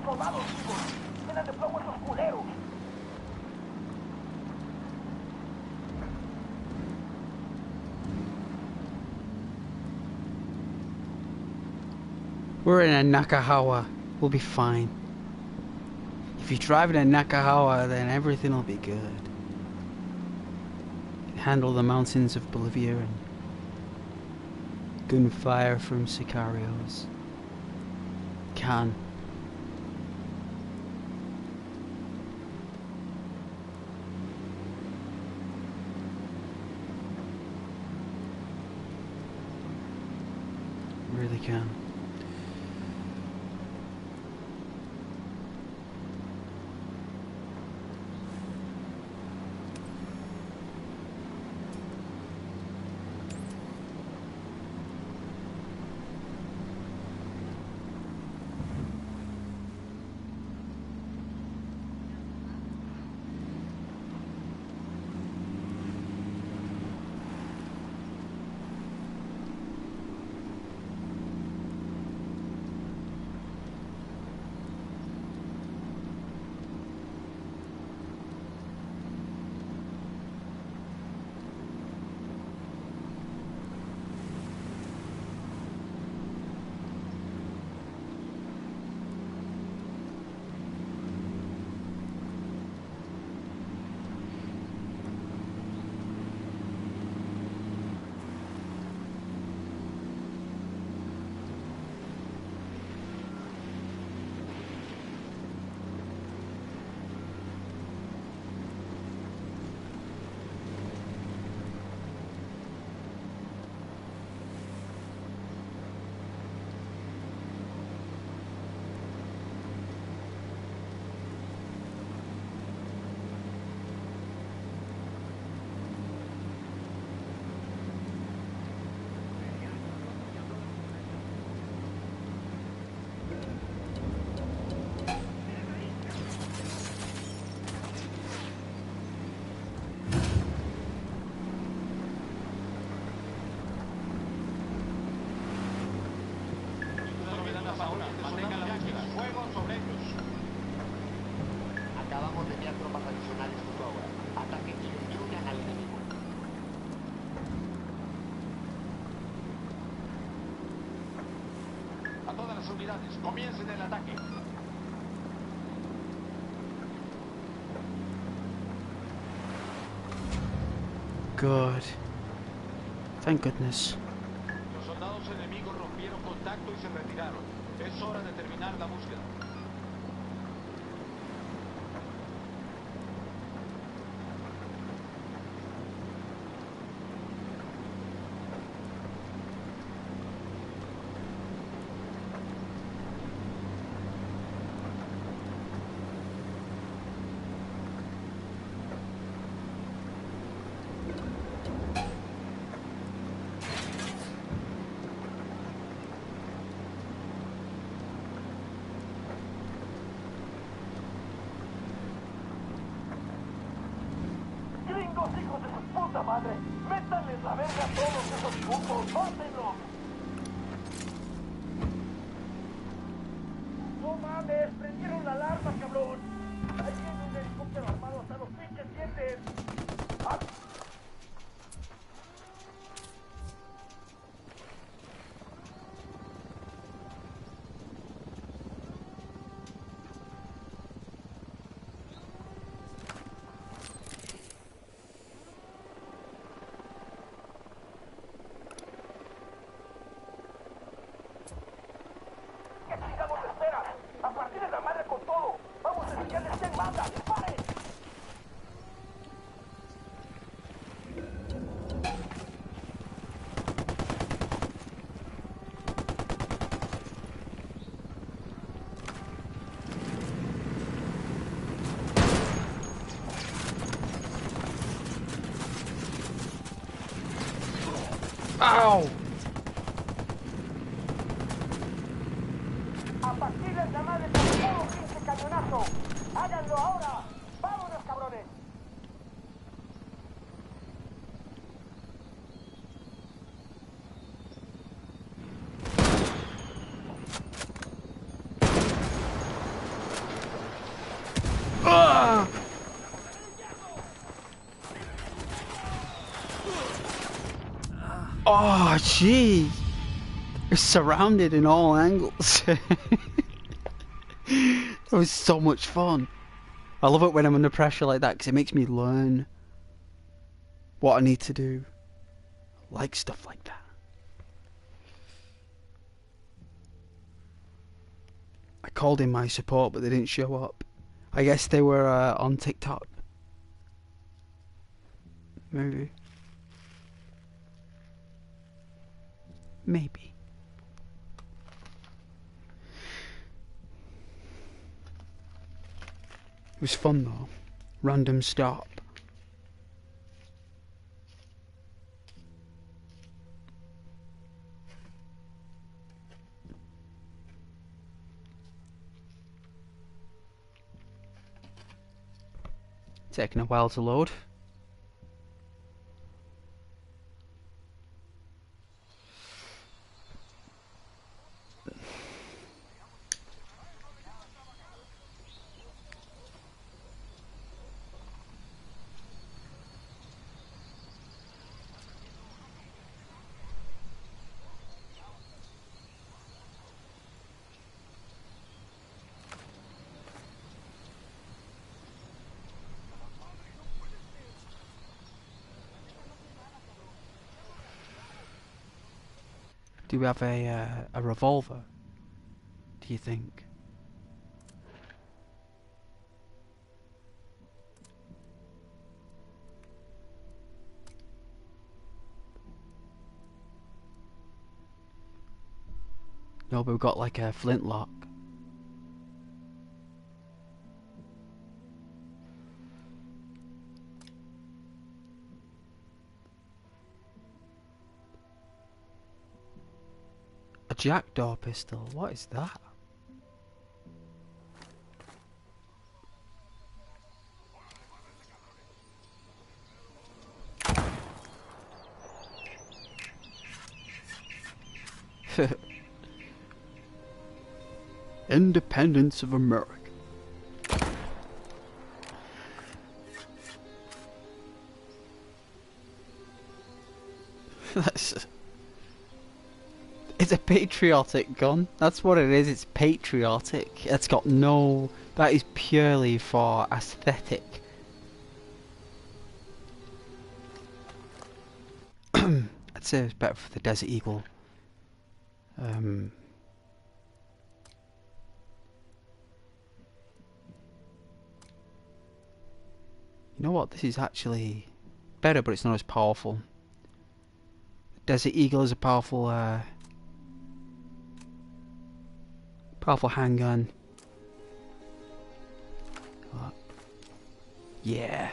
Soldados, chicos. Tienen de fuego esos culeros. We're in a Nakahawa. We'll be fine. If you drive in a Nakahawa, then everything will be good. Handle the mountains of Bolivia and gunfire from Sicarios. Can. Really can. las unidades. Comiencen el ataque. Good. Thank goodness. Los soldados enemigos rompieron contacto y se retiraron. Es hora de terminar la búsqueda. Gringos, hijos de su puta madre. Métanles la verga a todos esos putos. ¡Mátenlos! No mames, prendieron la alarma, cabrón. Ahí viene un helicóptero armado hasta los pinches dientes. ¡Ah! ¿Qué chingados esperas? A partir de la madre con todo. Vamos a enseñarles quién manda. ¡Disparen! Ow! A partir de la madre con todo pinche cañonazo. ¡Háganlo ahora! ¡Vámonos, cabrones! Ah! Oh, jeez. We're surrounded in all angles. That was so much fun. I love it when I'm under pressure like that because it makes me learn what I need to do. I like stuff like that. I called in my support, but they didn't show up. I guess they were on TikTok. Maybe. Maybe. It was fun though. Random stop. Taking a while to load. Do we have a revolver? Do you think? No, but we've got like a flintlock. A jackdaw pistol, what is that? Independence of America. a patriotic gun. That's what it is. It's patriotic. It's got no... That is purely for aesthetic. I'd say it's better for the Desert Eagle. You know what? This is actually better, but it's not as powerful. Desert Eagle is a powerful handgun. Yeah.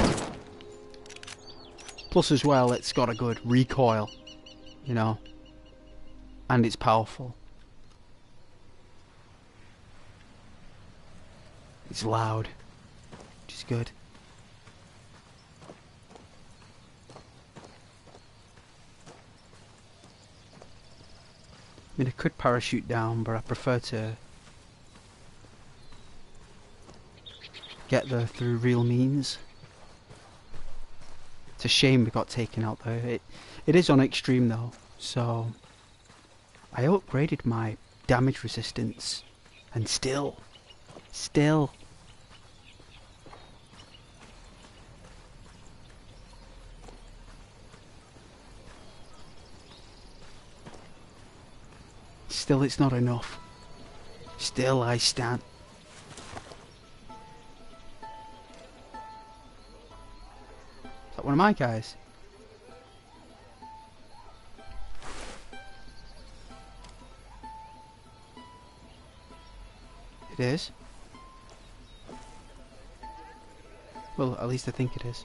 Plus as well, it's got a good recoil, you know, and it's powerful. It's loud, which is good. I mean, I could parachute down, but I prefer to get there through real means. It's a shame we got taken out there. It is on extreme though, so I upgraded my damage resistance, and still. Still it's not enough. Still I stand. Is that one of my guys? It is. Well, at least I think it is.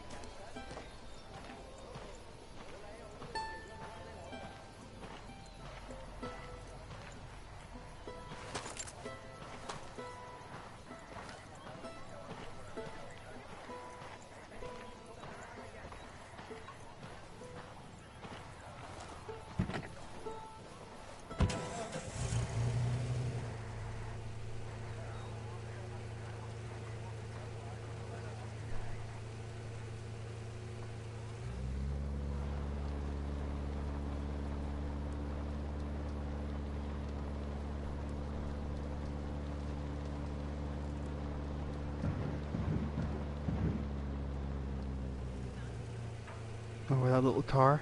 Oh, with that little car.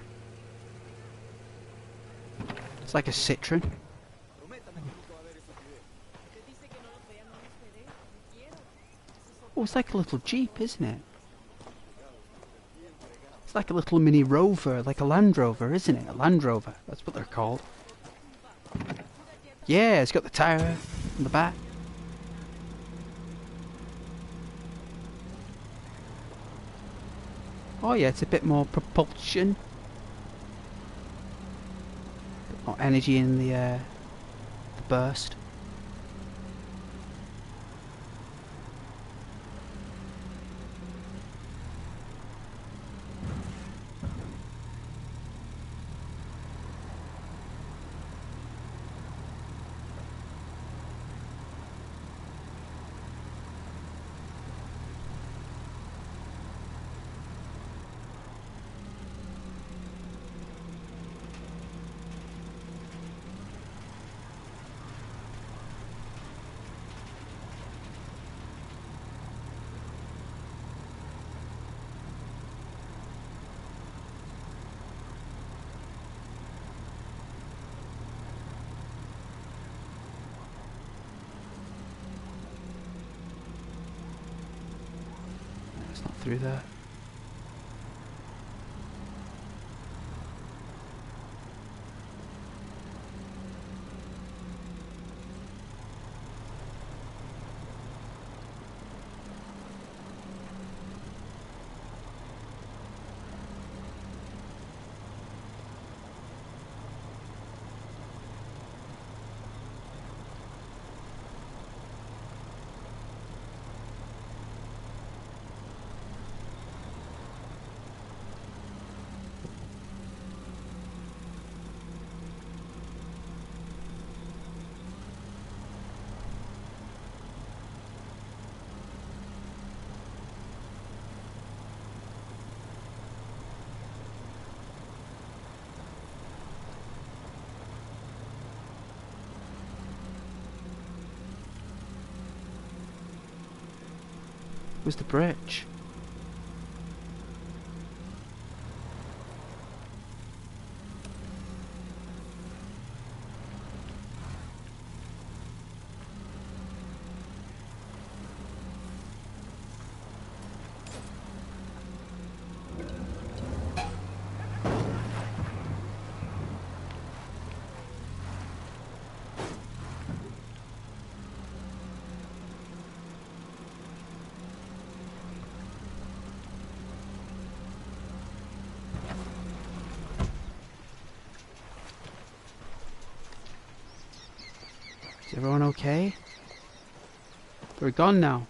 It's like a Citroen. Oh, it's like a little Jeep, isn't it? It's like a little mini Rover, like a Land Rover, isn't it? A Land Rover, that's what they're called. Yeah, it's got the tyre on the back. Oh yeah, it's a bit more propulsion. A bit more energy in the burst. It's not through there. Where's the bridge? Is everyone okay? They're gone now.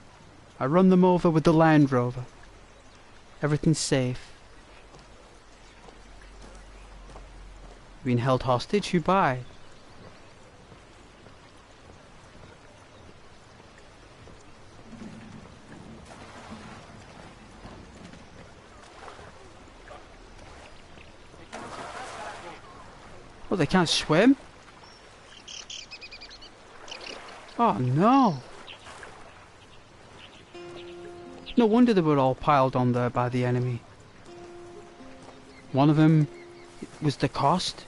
I run them over with the Land Rover. Everything's safe. Being held hostage? Who by? Oh, they can't swim? Oh no! No wonder they were all piled on there by the enemy. One of them was the cost.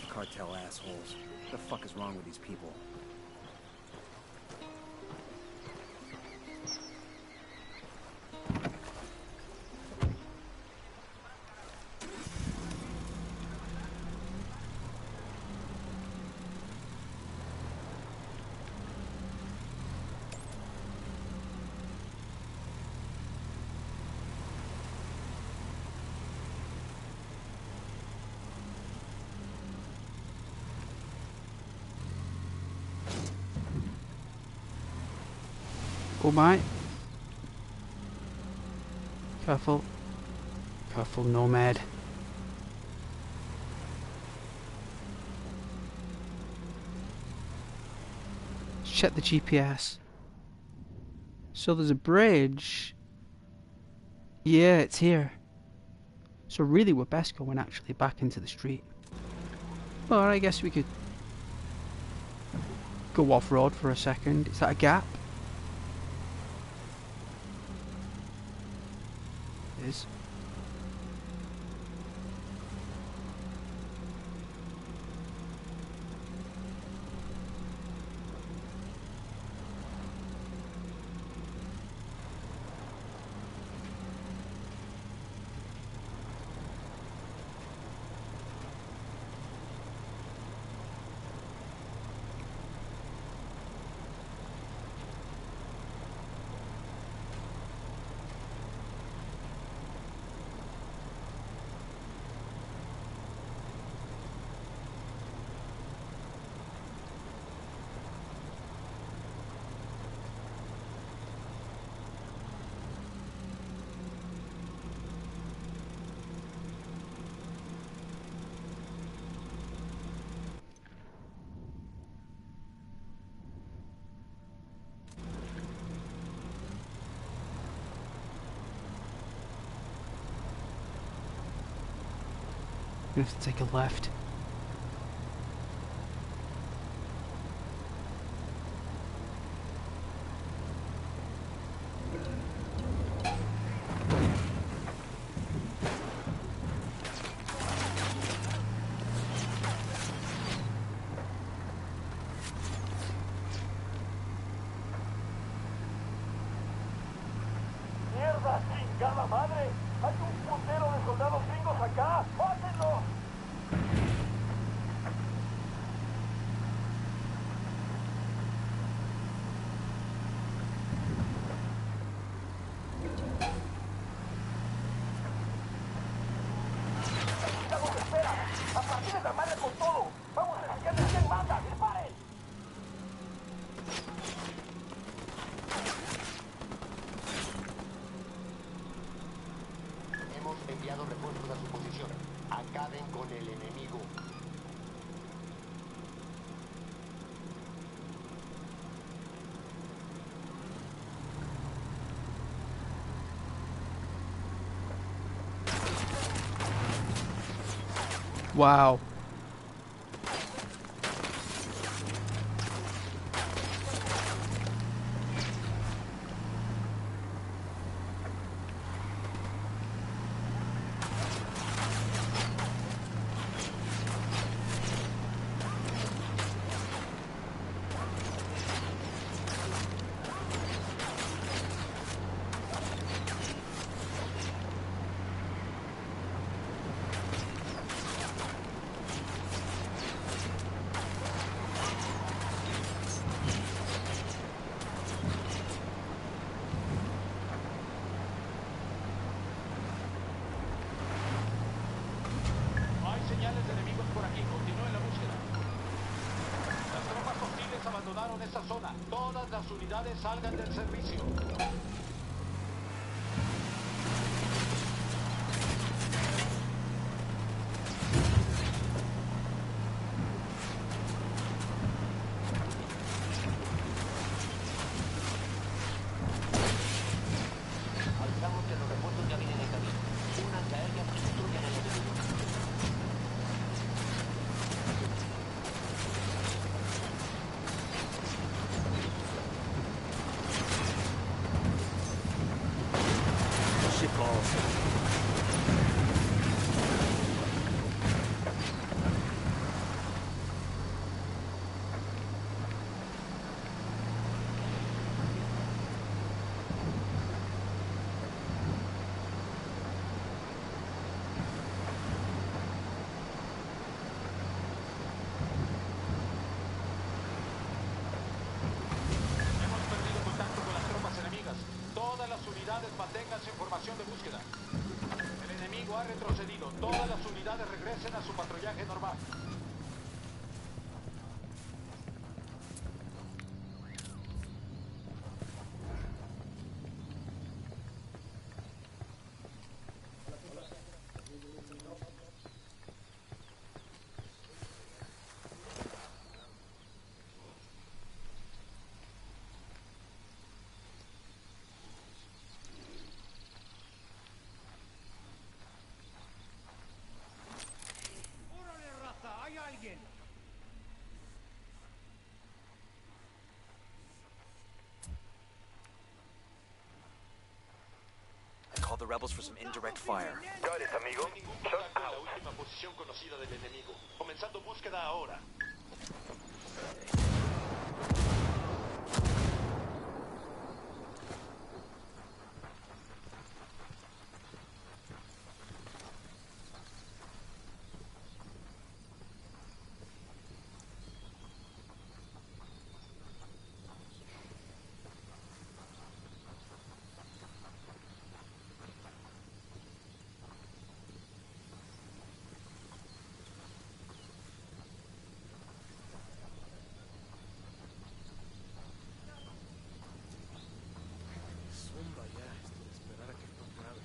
Cartel assholes. What the fuck is wrong with these people? Oh my. Careful. Careful, Nomad. Check the GPS. So there's a bridge. Yeah, it's here. So really we're best going actually back into the street. Well, I guess we could go off-road for a second. Is that a gap? It is. We have to take a left. ¡Mierda, chingada madre! ¡Hay un putero de soldados gringos acá! ¡Pásenlo! ¡Ya nos espera! ¡A partir de la madre con todo! ¡Vamos a enseñarles quién manda! ¡Disparen! Hemos enviado refuerzos a su posición. Acaben con el enemigo. Wow. Hay señales de enemigos por aquí. Continúen la búsqueda. Las tropas hostiles abandonaron esta zona. Todas las unidades salgan del servicio. Avisamos que los repuestos ya vienen en camino. Únanse a ellas y destruyan el enemigo. Shit balls. Hemos perdido contacto con las tropas enemigas. Todas las unidades manténganse en formación de búsqueda. El enemigo ha retrocedido. Todas las unidades regresen a su patrullaje normal. I called the rebels for some indirect fire. Got it, amigo. No hay ningún contacto en la última posición conocida del enemigo. Comenzando búsqueda ahora. Zumba ya, esto de esperar a que no acabe.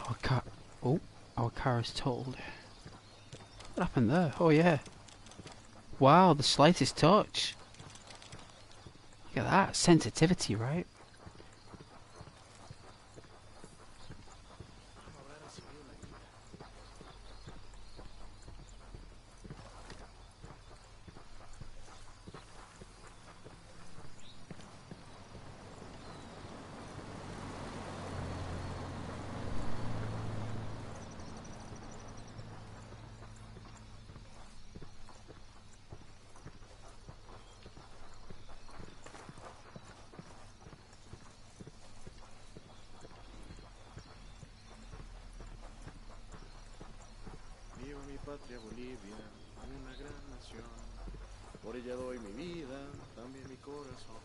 Our car. Oh, our car is totaled. What happened there? Oh yeah. Wow, the slightest touch. Look at that sensitivity, right? Habrá recibido la ayuda. Viva mi patria Bolivia, una gran nación. Por ella doy mi vida, también mi corazón.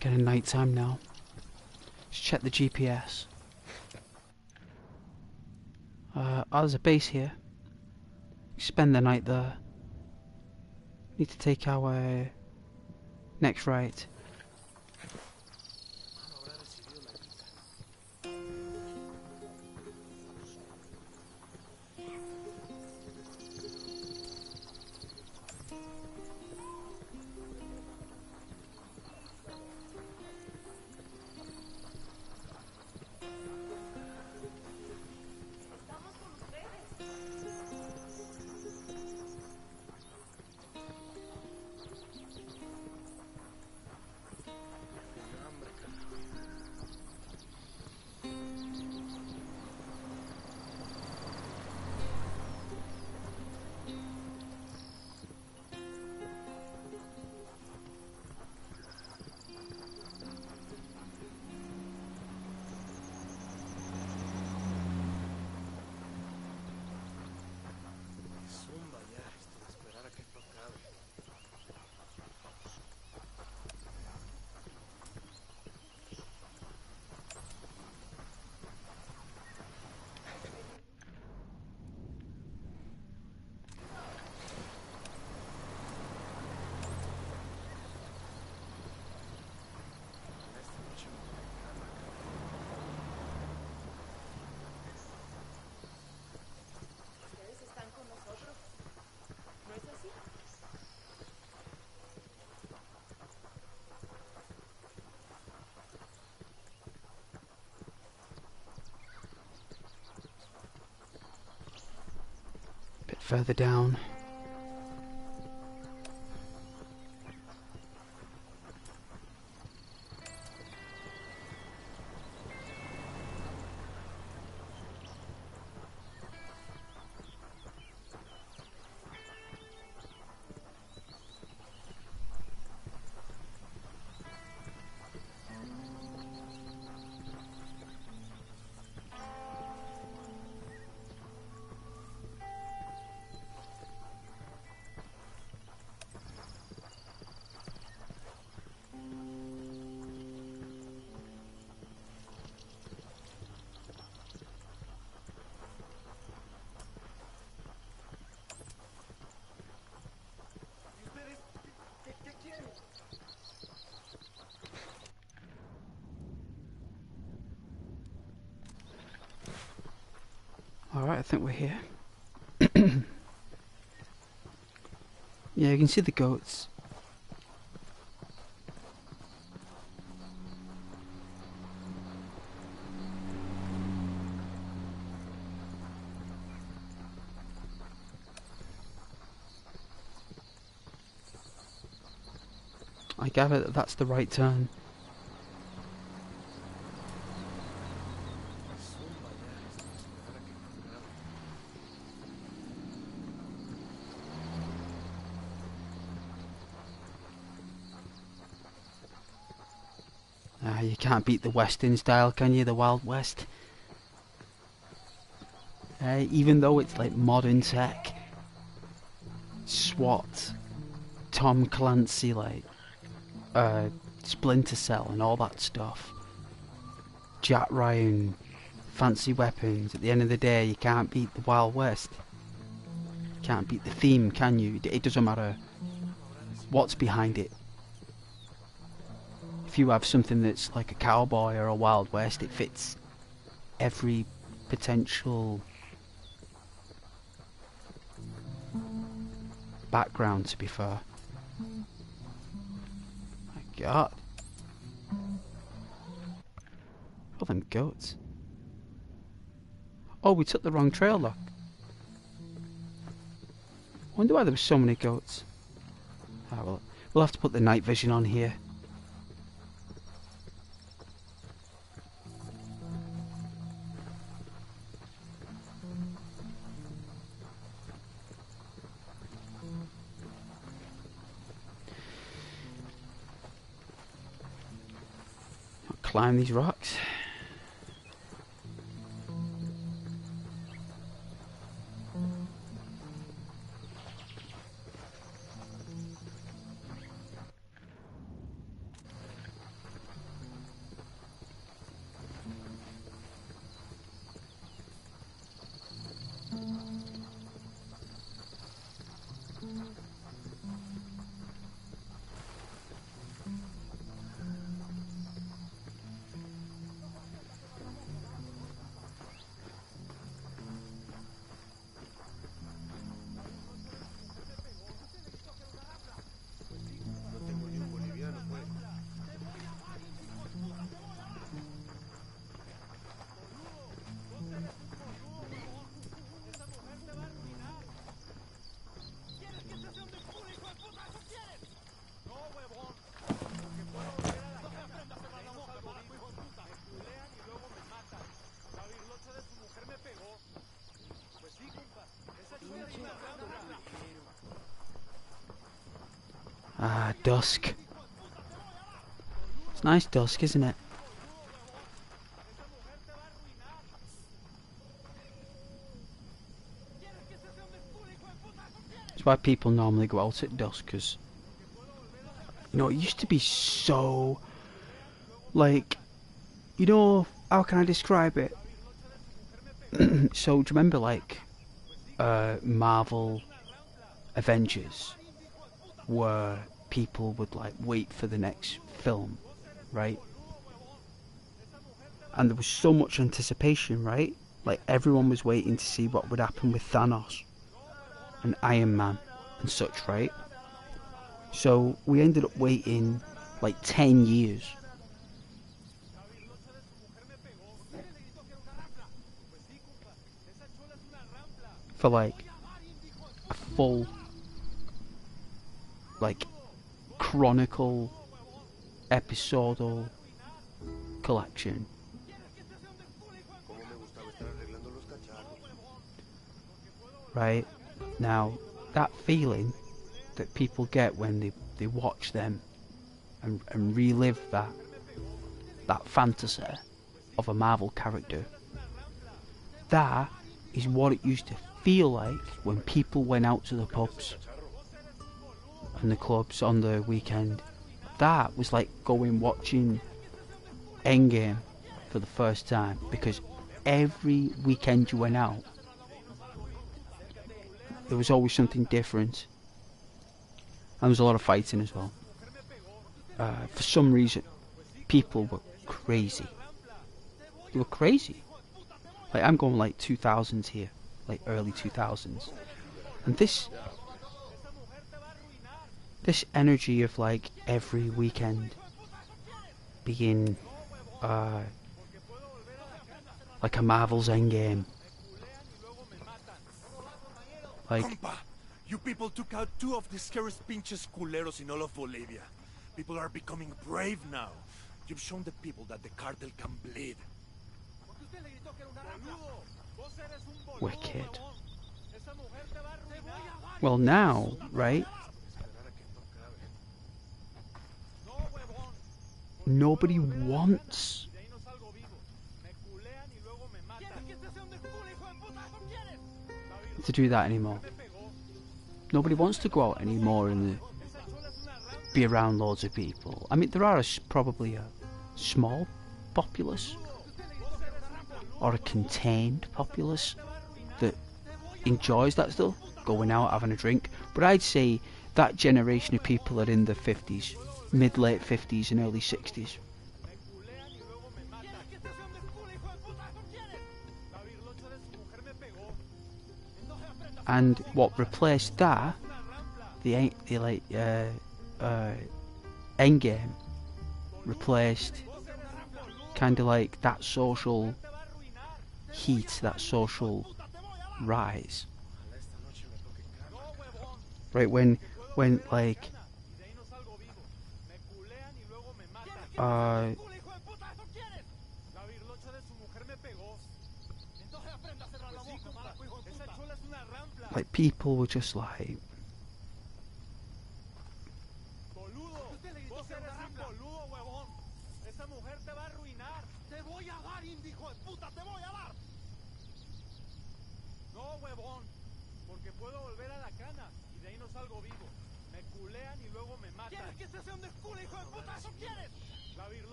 getting night time now. Let's check the GPS. Oh, there's a base here. Spend the night there. Need to take our next right. Further down. Alright, I think we're here. Yeah, you can see the goats. I gather that that's the right turn. You can't beat the Western style, can you? The Wild West. Even though it's like modern tech, SWAT, Tom Clancy, like Splinter Cell and all that stuff. Jack Ryan, fancy weapons. At the end of the day, you can't beat the Wild West. You can't beat the theme, can you? It doesn't matter what's behind it. If you have something that's like a cowboy or a Wild West, it fits every potential background, to be fair. My God. All them goats. Oh, we took the wrong trail, look. Wonder why there were so many goats. Ah, well, we'll have to put the night vision on here. Climb these rocks. Ah, dusk. It's nice dusk, isn't it? That's why people normally go out at dusk, because, you know, it used to be so, like, you know, how can I describe it? So, do you remember, like, Marvel Avengers, where people would, like, wait for the next film, right? And there was so much anticipation, right? Like, everyone was waiting to see what would happen with Thanos and Iron Man and such, right? So we ended up waiting like 10 years for like a full, like, chronicle episodal collection. Right? Now, that feeling that people get when they watch them and relive that fantasy of a Marvel character, that is what it used to feel like when people went out to the pubs and the clubs on the weekend. That was like going watching Endgame for the first time, because every weekend you went out, there was always something different, and there was a lot of fighting as well. For some reason, people were crazy. They were crazy. Like, I'm going like 2000s here, like early 2000s, and this energy of like every weekend being like a Marvel's Endgame. Like, Compa, you people took out 2 of the scariest pinches culeros in all of Bolivia. People are becoming brave now. You've shown the people that the cartel can bleed. wicked. Well, now, right? Nobody wants to do that anymore. Nobody wants to go out anymore and be around loads of people. I mean, there are probably a small populace or a contained populace that enjoys that stuff, going out, having a drink. But I'd say that generation of people are in the 50s, mid-late 50s and early 60s. And what replaced that, the Endgame, replaced kind of like that social heat, that social rise. Right, when like people were just like,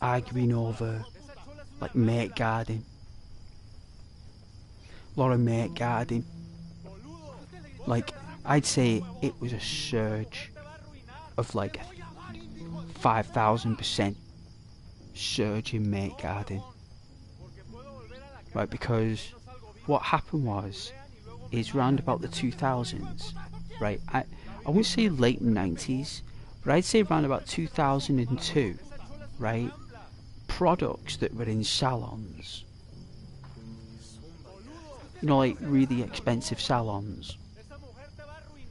arguing over like mate guarding. A lot of mate guarding. Like, I'd say it was a surge of like 5,000% surge in mate guarding. Right, because what happened is round about the 2000s, right? I wouldn't say late 90s, but I'd say around about 2002, right? Products that were in salons, you know, like really expensive salons,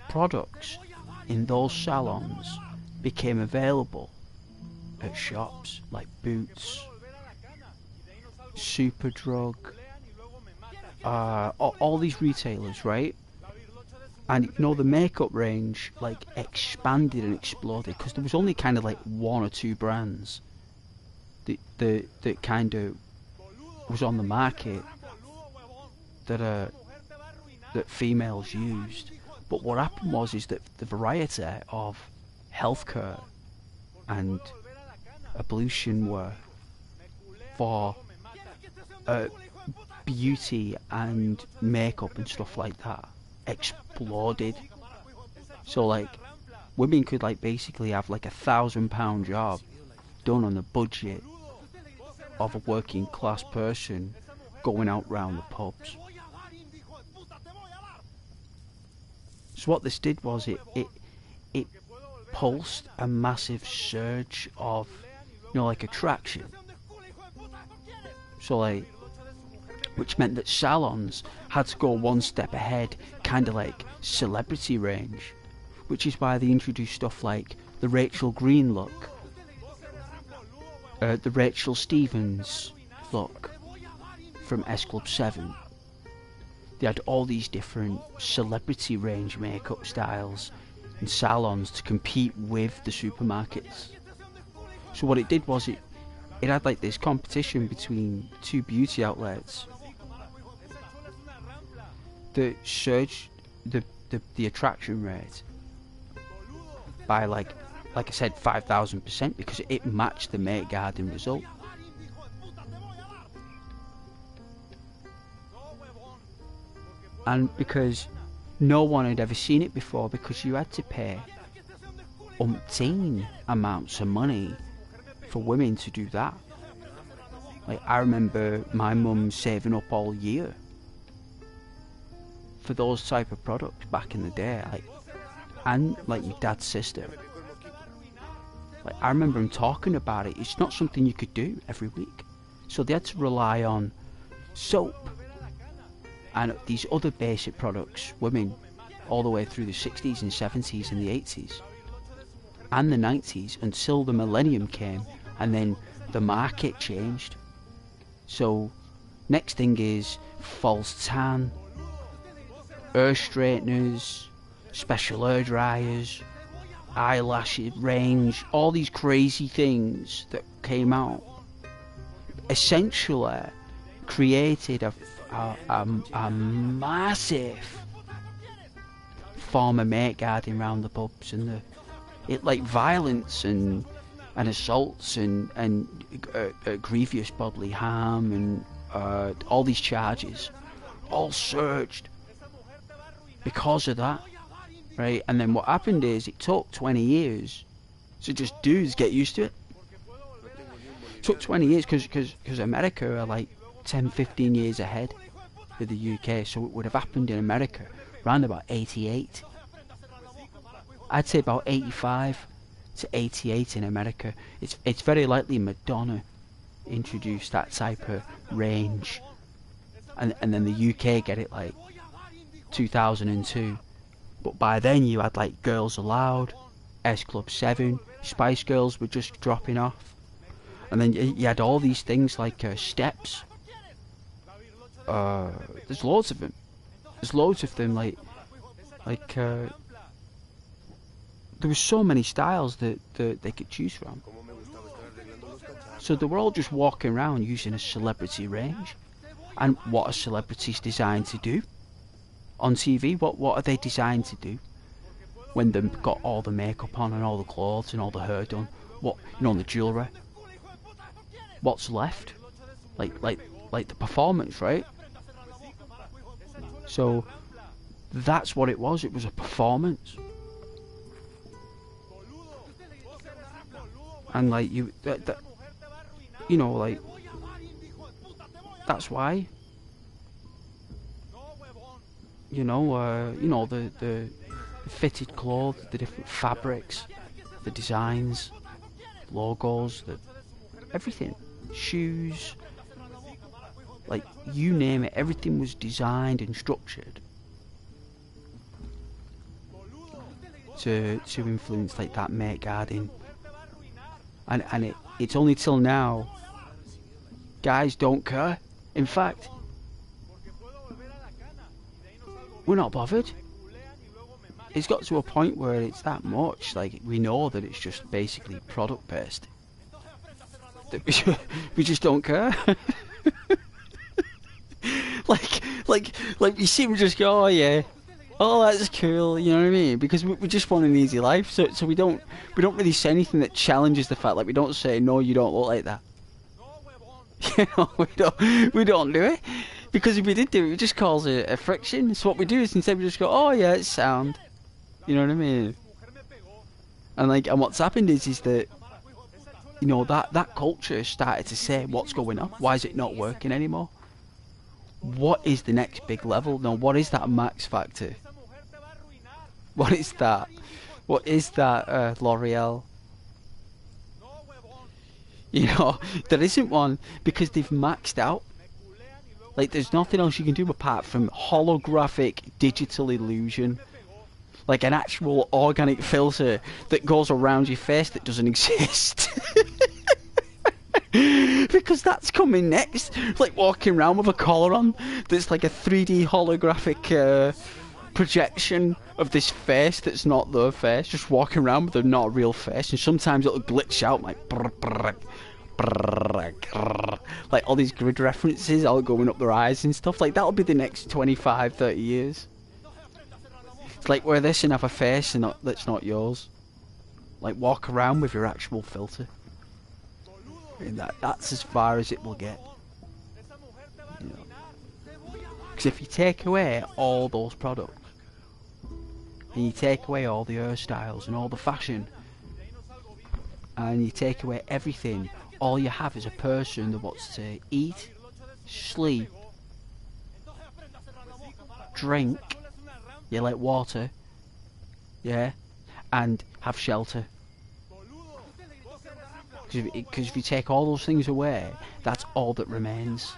products in those salons became available at shops like Boots, Superdrug, all these retailers, right? And the makeup range like expanded and exploded because there was only kind of like one or two brands that kind of was on the market that females used. But what happened is that the variety of healthcare and ablution were for beauty and makeup and stuff like that exploded. So like women could like basically have like £1,000 job done on the budget of a working class person going out round the pubs. So what this did was it pulsed a massive surge of like attraction. So like, which meant that salons had to go one step ahead, kind of like celebrity range, which is why they introduced stuff like the Rachel Green look, the Rachel Stevens look from S Club 7. They had all these different celebrity range makeup styles and salons to compete with the supermarkets. So what it did was it had like this competition between two beauty outlets that surged the attraction rate by like I said 5,000% because it matched the Met Garden result. And because no one had ever seen it before, because you had to pay umpteen amounts of money for women to do that. Like I remember my mum saving up all year for those type of products back in the day, and like my dad's sister. Like I remember him talking about it. It's not something you could do every week, so they had to rely on soap and these other basic products, women, all the way through the 60s and 70s and the 80s and the 90s until the millennium came, and then the market changed. So next thing is false tan, hair straighteners, special hair dryers, eyelash range, all these crazy things that came out essentially created a massive form of mate guarding around the pubs, and like violence and assaults and grievous bodily harm and all these charges all surged because of that, right? And then what happened is it took 20 years to just dudes get used to it. It took 20 years because America are like 10-15 years ahead of the UK, so it would have happened in America around about 88. I'd say about 85 to 88 in America. It's very likely Madonna introduced that type of range, and then the UK get it like 2002. But by then you had like Girls Aloud, S Club 7, Spice Girls were just dropping off, and then you had all these things like steps. There's loads of them. Like there were so many styles that they could choose from. So they were all just walking around using a celebrity range. And what are celebrities designed to do on TV? What are they designed to do when they've got all the makeup on and all the clothes and all the hair done? What, the jewellery? What's left? Like the performance, right? So that's what it was. It was a performance. And like that's why. The fitted clothes, the different fabrics, the designs, logos, everything, shoes, like you name it, everything was designed and structured to influence like that mate guarding. And it's only till now guys don't care. In fact, we're not bothered. it's got to a point where it's that much. Like, we know that it's just basically product based. That we just don't care. like you see, we just go, oh yeah, oh that's cool, you know what I mean? Because we just want an easy life, so we don't really say anything that challenges the fact. Like, we don't say, no, you don't look like that. You know, we don't do it, because if we did do it, it just cause a friction. So what we do is instead we just go, oh yeah, it's sound. You know what I mean? And what's happened is that, you know, that culture started to say, what's going on? Why is it not working anymore? What is the next big level? No, what is that max factor? What is that? What is that, L'Oreal? You know, there isn't one, because they've maxed out. Like, there's nothing else you can do apart from holographic digital illusion. Like an actual organic filter that goes around your face that doesn't exist. Because that's coming next. Like walking around with a collar on that's like a 3D holographic projection of this face that's not their face. Just walking around with a not a real face, and sometimes it'll glitch out like brr, brr, brr, brr, like all these grid references all going up their eyes and stuff. Like, that'll be the next 25, 30 years. It's like wear this and have a face and that's not yours. Like, walk around with your actual filter. And that's as far as it will get. You know? Because if you take away all those products, and you take away all the hairstyles and all the fashion, and you take away everything, all you have is a person that wants to eat, sleep, drink, yeah, like water, yeah, and have shelter. Because if you take all those things away, that's all that remains.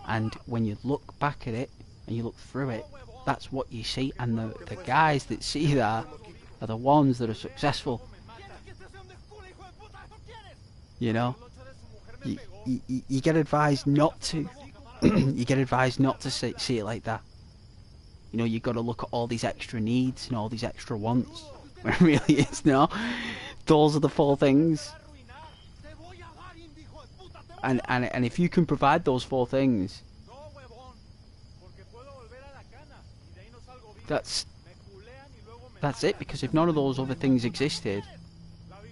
And when you look back at it and you look through it, that's what you see. And the guys that see that are the ones that are successful. You know, you get advised not to. You get advised not to see it like that. You know, you got to look at all these extra needs and all these extra wants. When it really is, no. Those are the 4 things. And if you can provide those 4 things, that's it. Because if none of those other things existed,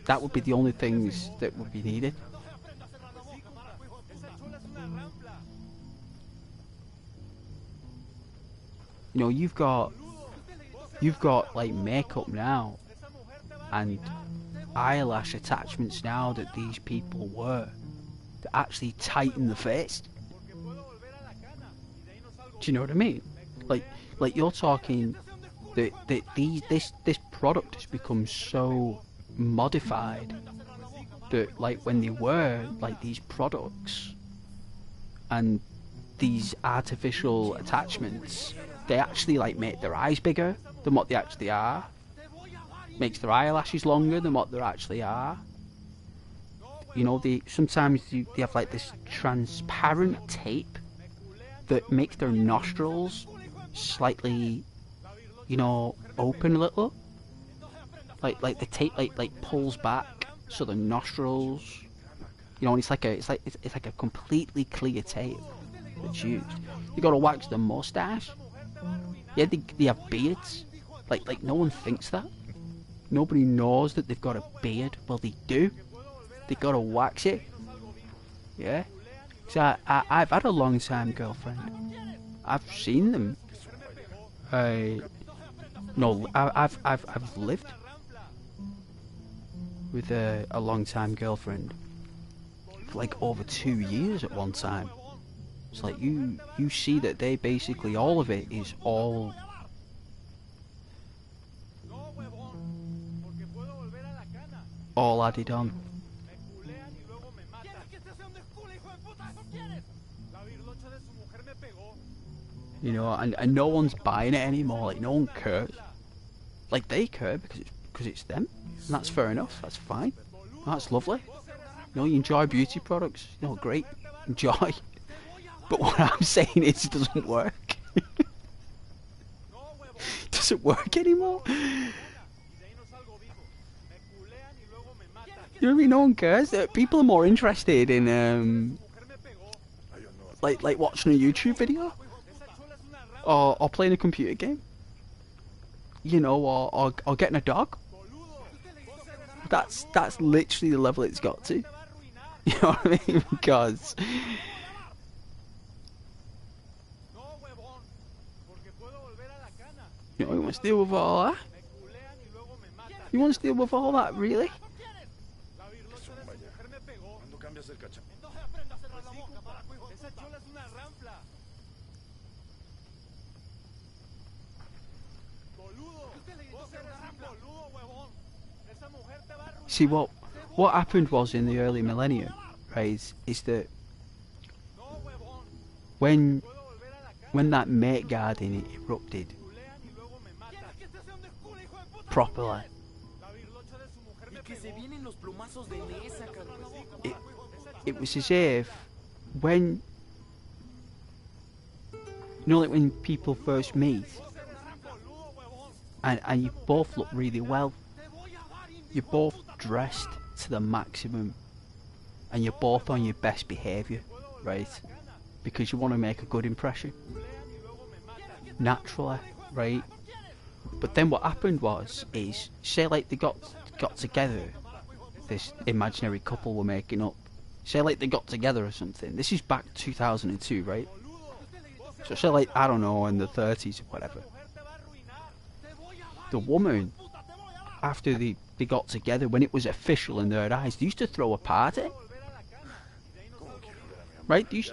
that would be the only things that would be needed. You know, you've got like makeup now and eyelash attachments now that these people wear to actually tighten the face. Do you know what I mean? Like you're talking that this product has become so modified that, like, when they wear like these products and these artificial attachments, they actually like make their eyes bigger than what they actually are. Makes their eyelashes longer than what they actually are. You know, sometimes they have like this transparent tape that makes their nostrils slightly, you know, open a little. Like the tape like pulls back so the nostrils, you know, and it's like a completely clear tape that's used. You gotta wax the mustache. Yeah, they have beards. Like no one thinks that. Nobody knows that they've got a beard. Well, they do. They gotta wax it. Yeah. So I've had a long time girlfriend. I've seen them. No, I've lived with a long time girlfriend for like over 2 years at one time. It's like you see that they basically, all of it is all added on. You know, and no one's buying it anymore. Like, no one cares. Like, they care because it's them, and that's fair enough. That's fine. That's lovely. You know, you enjoy beauty products. You know, great, enjoy. But what I'm saying is, it doesn't work. It doesn't work anymore. You know what I mean? No one cares. People are more interested in like watching a YouTube video or playing a computer game. You know, or getting a dog. That's literally the level it's got to. You know what I mean? Because you know, you want to deal with all that? You want to deal with all that, really? See, what happened was in the early millennium, right, is that when that mate garden erupted properly, it was as if when, you know, like when people first meet and you both look really well, you're both dressed to the maximum and you're both on your best behaviour, right? Because you want to make a good impression naturally, right? But then what happened is say like they got together, this imaginary couple were making up, say like they got together or something. This is back 2002, right? So say like, I don't know, in the 30s or whatever, the woman, after they got together, when it was official in their eyes, they used to throw a party, right? They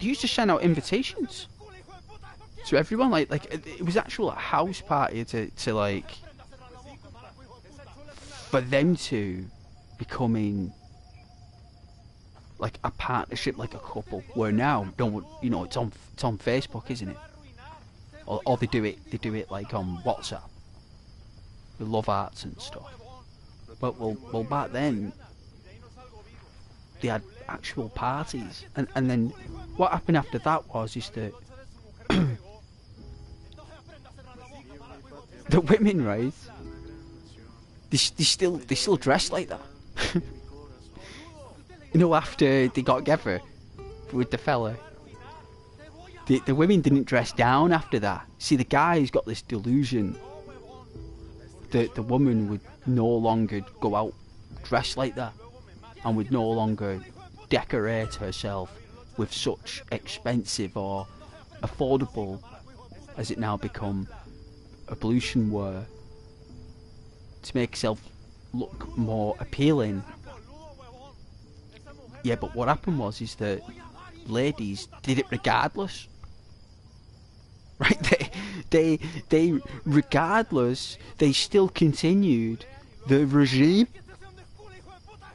used to send out invitations to everyone, like it was actual a house party to like, for them to becoming like a partnership, like a couple. Where now, you know, it's on Facebook, isn't it? Or they do it like on WhatsApp, with love arts and stuff. But well, back then they had actual parties, and then what happened after that is that the women, right? They still dress like that. You know, after they got together with the fella, the women didn't dress down after that. See, the guy's got this delusion that the woman would no longer go out dressed like that and would no longer decorate herself with such expensive or affordable, as it now become, ablution wear to make herself look more appealing. Yeah, but what happened is that ladies did it regardless. Right? They regardless, they still continued the regime.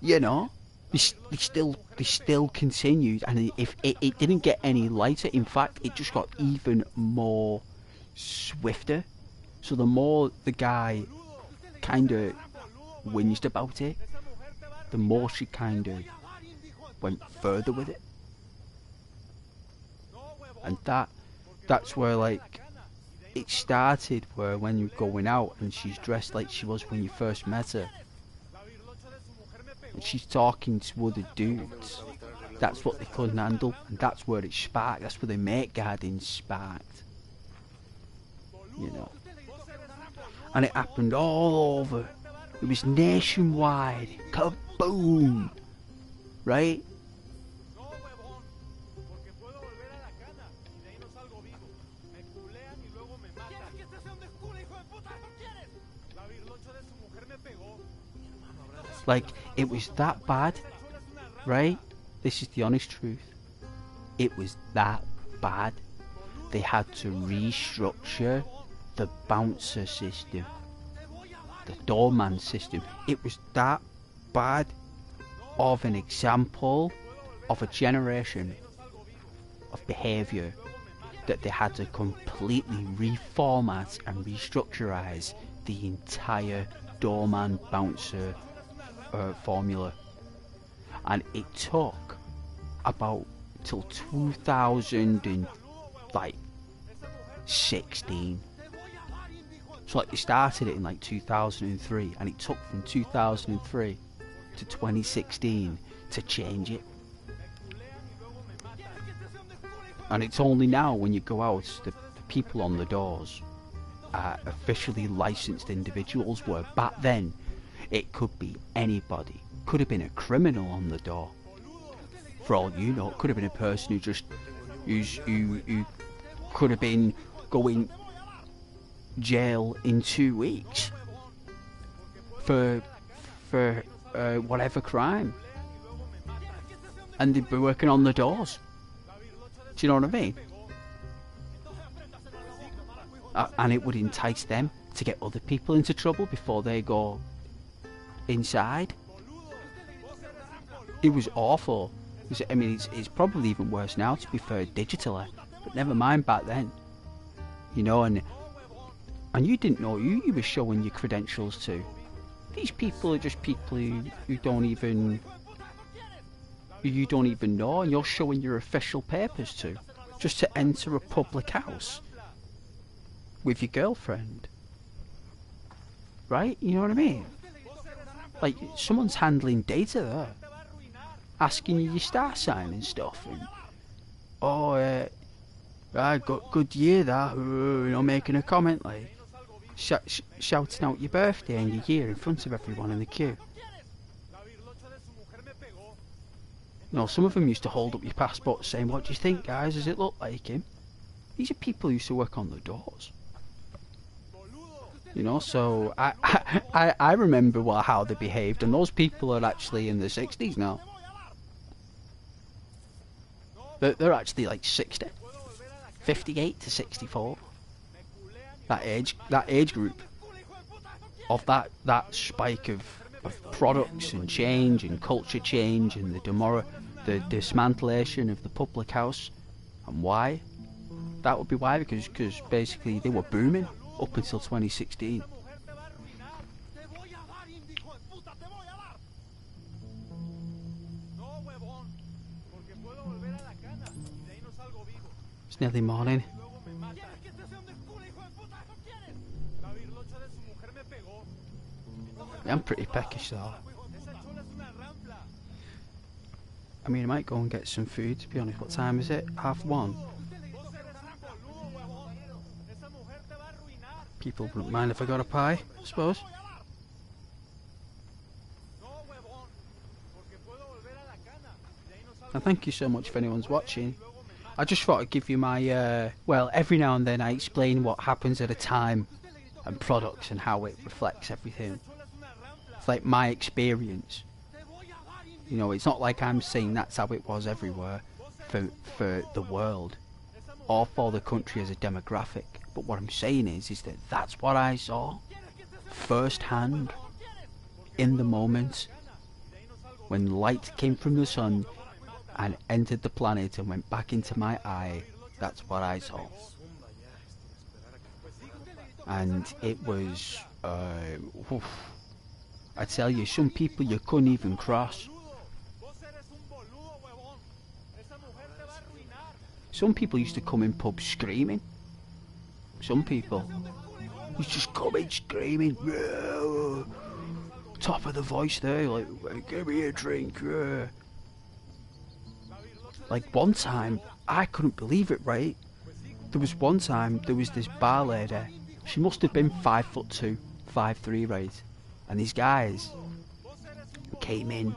You know, they still continued, and if it didn't get any lighter, in fact, it just got even more swifter. So the more the guy kind of whinged about it, the more she kind of went further with it. And that's where, like, it started, where when you're going out and she's dressed like she was when you first met her, and she's talking to other dudes, that's what they couldn't handle, and that's where it sparked. That's where the mate garden sparked, you know. And it happened all over. It was nationwide. Kaboom! Right? Like, it was that bad, right? This is the honest truth. It was that bad. They had to restructure the bouncer system, the doorman system. It was that bad of an example of a generation of behaviour that they had to completely reformat and restructurise the entire doorman bouncer formula. And it took about till 2016 So like they started it in like 2003, and it took from 2003 to 2016 to change it. And it's only now when you go out, the people on the doors are officially licensed individuals, where back then it could be anybody. Could have been a criminal on the door. For all you know, it could have been a person who could have been going jail in 2 weeks for whatever crime, and they'd be working on the doors. Do you know what I mean? And it would entice them to get other people into trouble before they go inside. It was awful. I mean, it's probably even worse now, to be fair, digitally. But never mind back then. You know, and you didn't know you were showing your credentials to. These people are just people who don't even... you don't even know, and you're showing your official papers to, just to enter a public house with your girlfriend. Right? You know what I mean? Like, someone's handling data there, asking you your star sign and stuff, and I got good year that, you know, making a comment like shouting out your birthday and your year in front of everyone in the queue. You know, some of them used to hold up your passport saying, "What do you think, guys? Does it look like him?" These are people who used to work on the doors. You know, so I remember how they behaved, and those people are actually in their 60s now. They're actually like 60, 58 to 64. That age group of that spike of products and change and culture change and the dismantlation of the public house. And why? That would be why, because basically they were booming up until 2016. It's nearly morning. I'm pretty peckish though. I mean, I might go and get some food, to be honest. What time is it? 1:30? People wouldn't mind if I got a pie, I suppose. And thank you so much if anyone's watching. I just thought I'd give you my, well, every now and then I explain what happens at a time and products and how it reflects everything. It's like my experience. You know, it's not like I'm saying that's how it was everywhere for the world or for the country as a demographic. But what I'm saying is that that's what I saw firsthand in the moment when light came from the sun and entered the planet and went back into my eye. That's what I saw. And it was, I tell you, some people you couldn't even cross. Some people used to come in pubs screaming. Some people used to just come in screaming, top of the voice there, like, give me a drink. Like one time, I couldn't believe it, right? There was one time, there was this bar lady. She must have been 5'2", 5'3", right? And these guys came in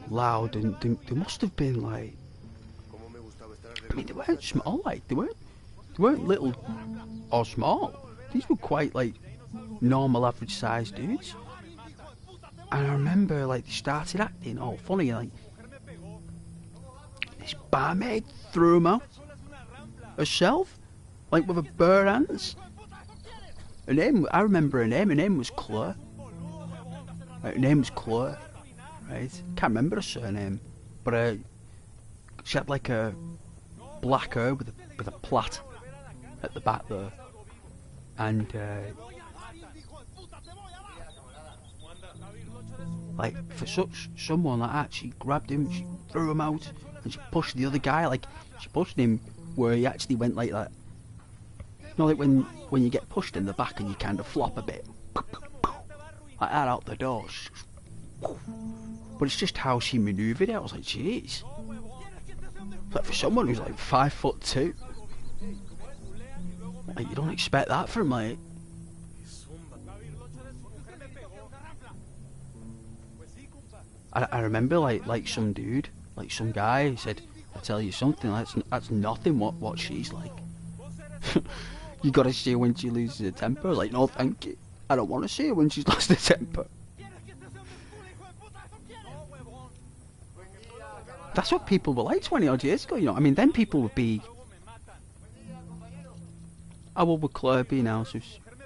loud, and they must have been like, I mean, they weren't small, like, they weren't little or small. These were quite, like, normal average sized dudes. And I remember, like, they started acting all funny, like, this barmaid threw him out herself, like, with her bare hands. Her name, I remember her name was Claire. Her name was Claire, right? Can't remember her surname, but she had like a black hair with a plait at the back there, and like for someone like that, she grabbed him, she threw him out, and she pushed the other guy, like she pushed him where he actually went like that. know, like when you get pushed in the back and you kind of flop a bit, like that out the doors. But it's just how she manoeuvred it. I was like, jeez. Like for someone who's like 5'2", like you don't expect that from like. I remember like some dude, like some guy said, I tell you something, that's nothing what she's like. You gotta see her when she loses her temper. I was like, no thank you. I don't want to see her when she's lost her temper. That's what people were like 20 odd years ago, you know. I mean, then people would be. How old would Claire be now? So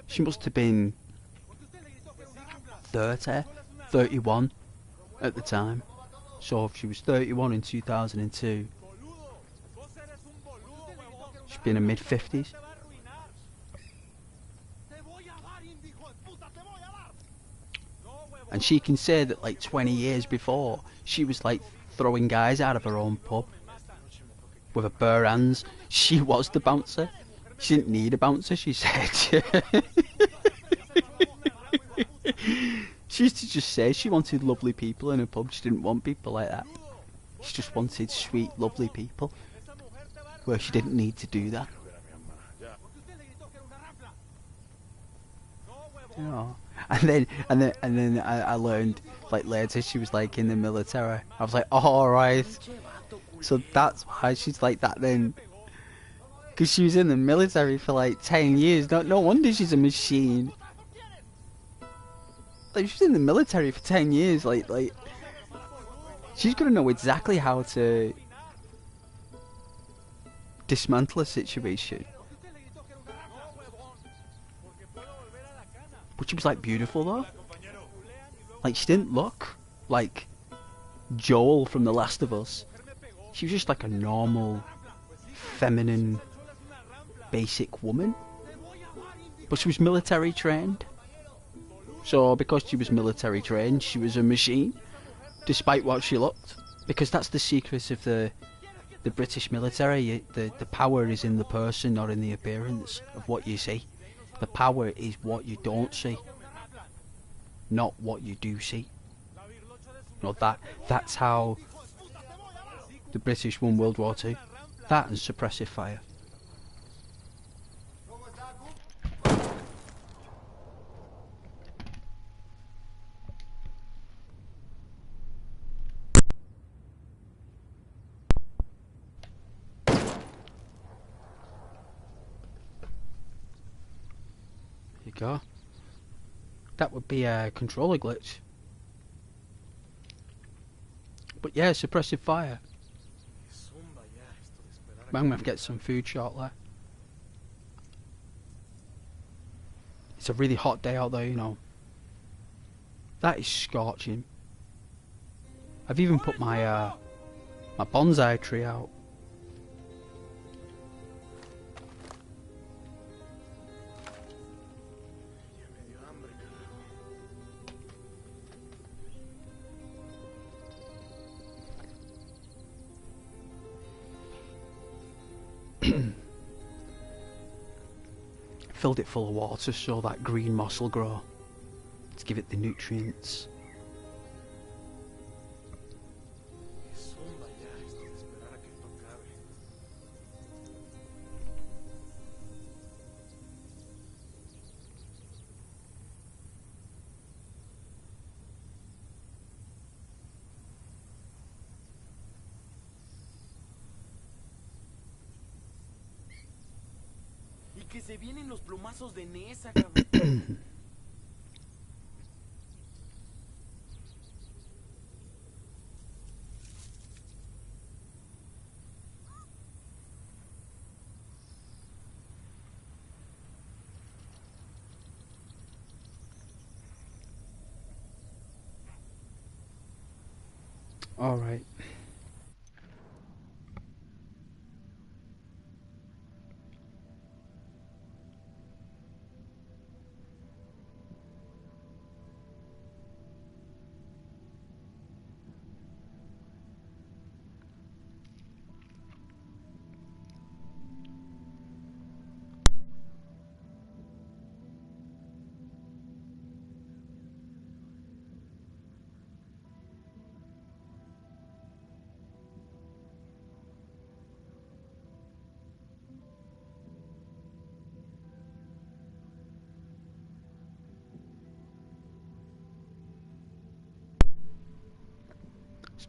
she must have been 30, 31 at the time. So if she was 31 in 2002, she'd be in her mid-50s. And she can say that like 20 years before, she was like throwing guys out of her own pub with her bare hands. She was the bouncer. She didn't need a bouncer, she said. She used to just say she wanted lovely people in her pub. She didn't want people like that. She just wanted sweet, lovely people. Where she didn't need to do that. You know. And then I learned like later she was like in the military. I was like, oh, alright. So that's why she's like that then. Because she was in the military for like 10 years. No wonder she's a machine. Like, she's in the military for 10 years. Like she's gonna know exactly how to dismantle a situation. But she was like beautiful though. Like she didn't look like Joel from The Last of Us. She was just like a normal, feminine, basic woman. But she was military trained. So because she was military trained, she was a machine, despite what she looked. Because that's the secret of the British military. The power is in the person, not in the appearance of what you see. The power is what you don't see, not what you do see. You know, that's how the British won World War II. That and suppressive fire. There you go. That would be a controller glitch. But yeah, suppressive fire. I'm gonna have to get some food shortly. It's a really hot day out there, you know. That is scorching. I've even put my my bonsai tree out. Filled it full of water so that green moss will grow to give it the nutrients. Que se vienen los plomazos de Nesa, cabrón. All right.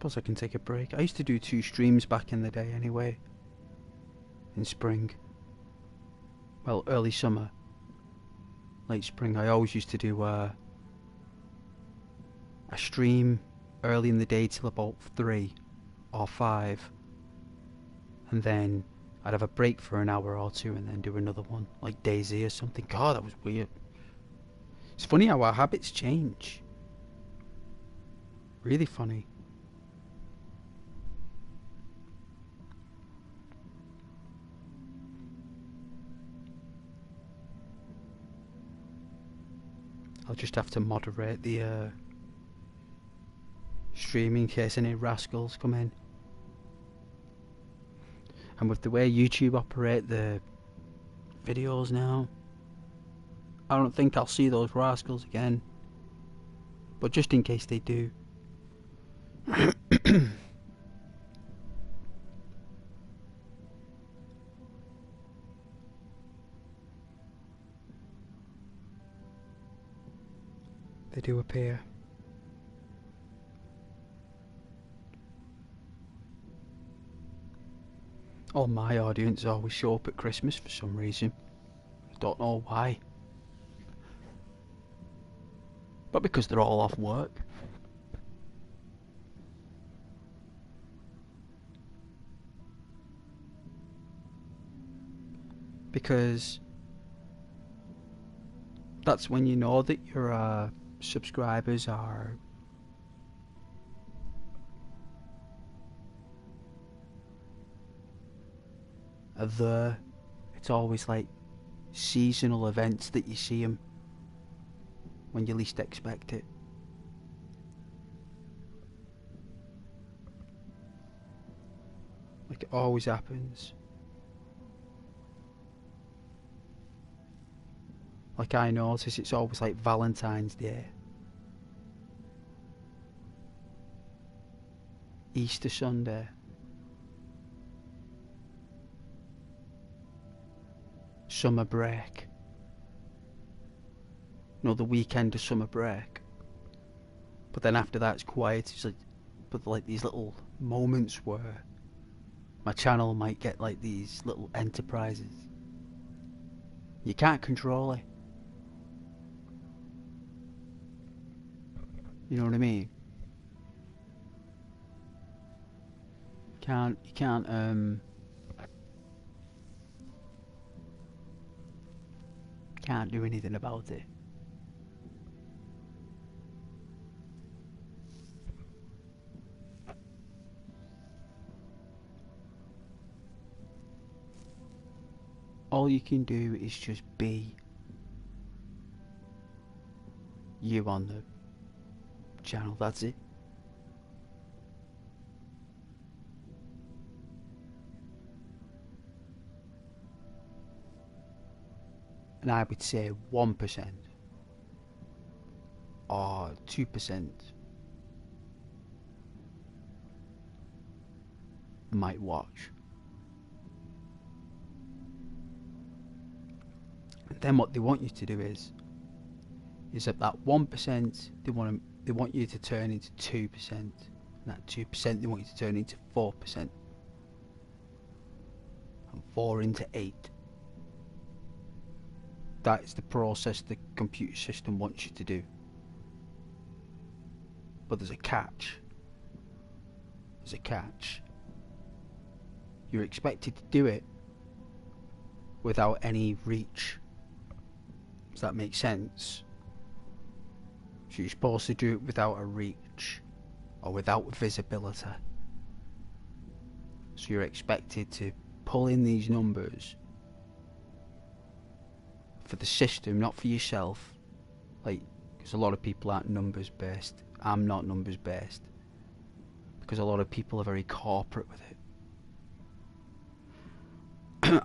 suppose I can take a break. I used to do 2 streams back in the day anyway. In spring. Well, early summer. Late spring. I always used to do a stream early in the day till about 3 or 5. And then I'd have a break for an hour or 2 and then do another one. Like DayZ or something. God, that was weird. It's funny how our habits change. Really funny. I'll just have to moderate the streaming in case any rascals come in. And with the way YouTube operate the videos now, I don't think I'll see those rascals again. But just in case they do. They do appear. All my audience always show up at Christmas for some reason. I don't know why. But because they're all off work. Because that's when you know that your subscribers are there. It's always like seasonal events that you see them when you least expect it. Like it always happens. Like I notice it's always like Valentine's Day, Easter Sunday, summer break. You know, the weekend of summer break. But then after that it's quiet. It's like, but like these little moments where my channel might get like these little enterprises. You can't control it. You know what I mean? You can't do anything about it. All you can do is just be you on the channel, that's it. And I would say 1% or 2% might watch. And then what they want you to do is that 1% they want you to turn into 2%, and that 2% they want you to turn into 4%, and 4 into 8. That is the process the computer system wants you to do. But there's a catch. There's a catch. You're expected to do it without any reach. Does that make sense? So you're supposed to do it without a reach, or without visibility. So you're expected to pull in these numbers for the system, not for yourself. Like, because a lot of people aren't numbers based. I'm not numbers based. Because a lot of people are very corporate with it.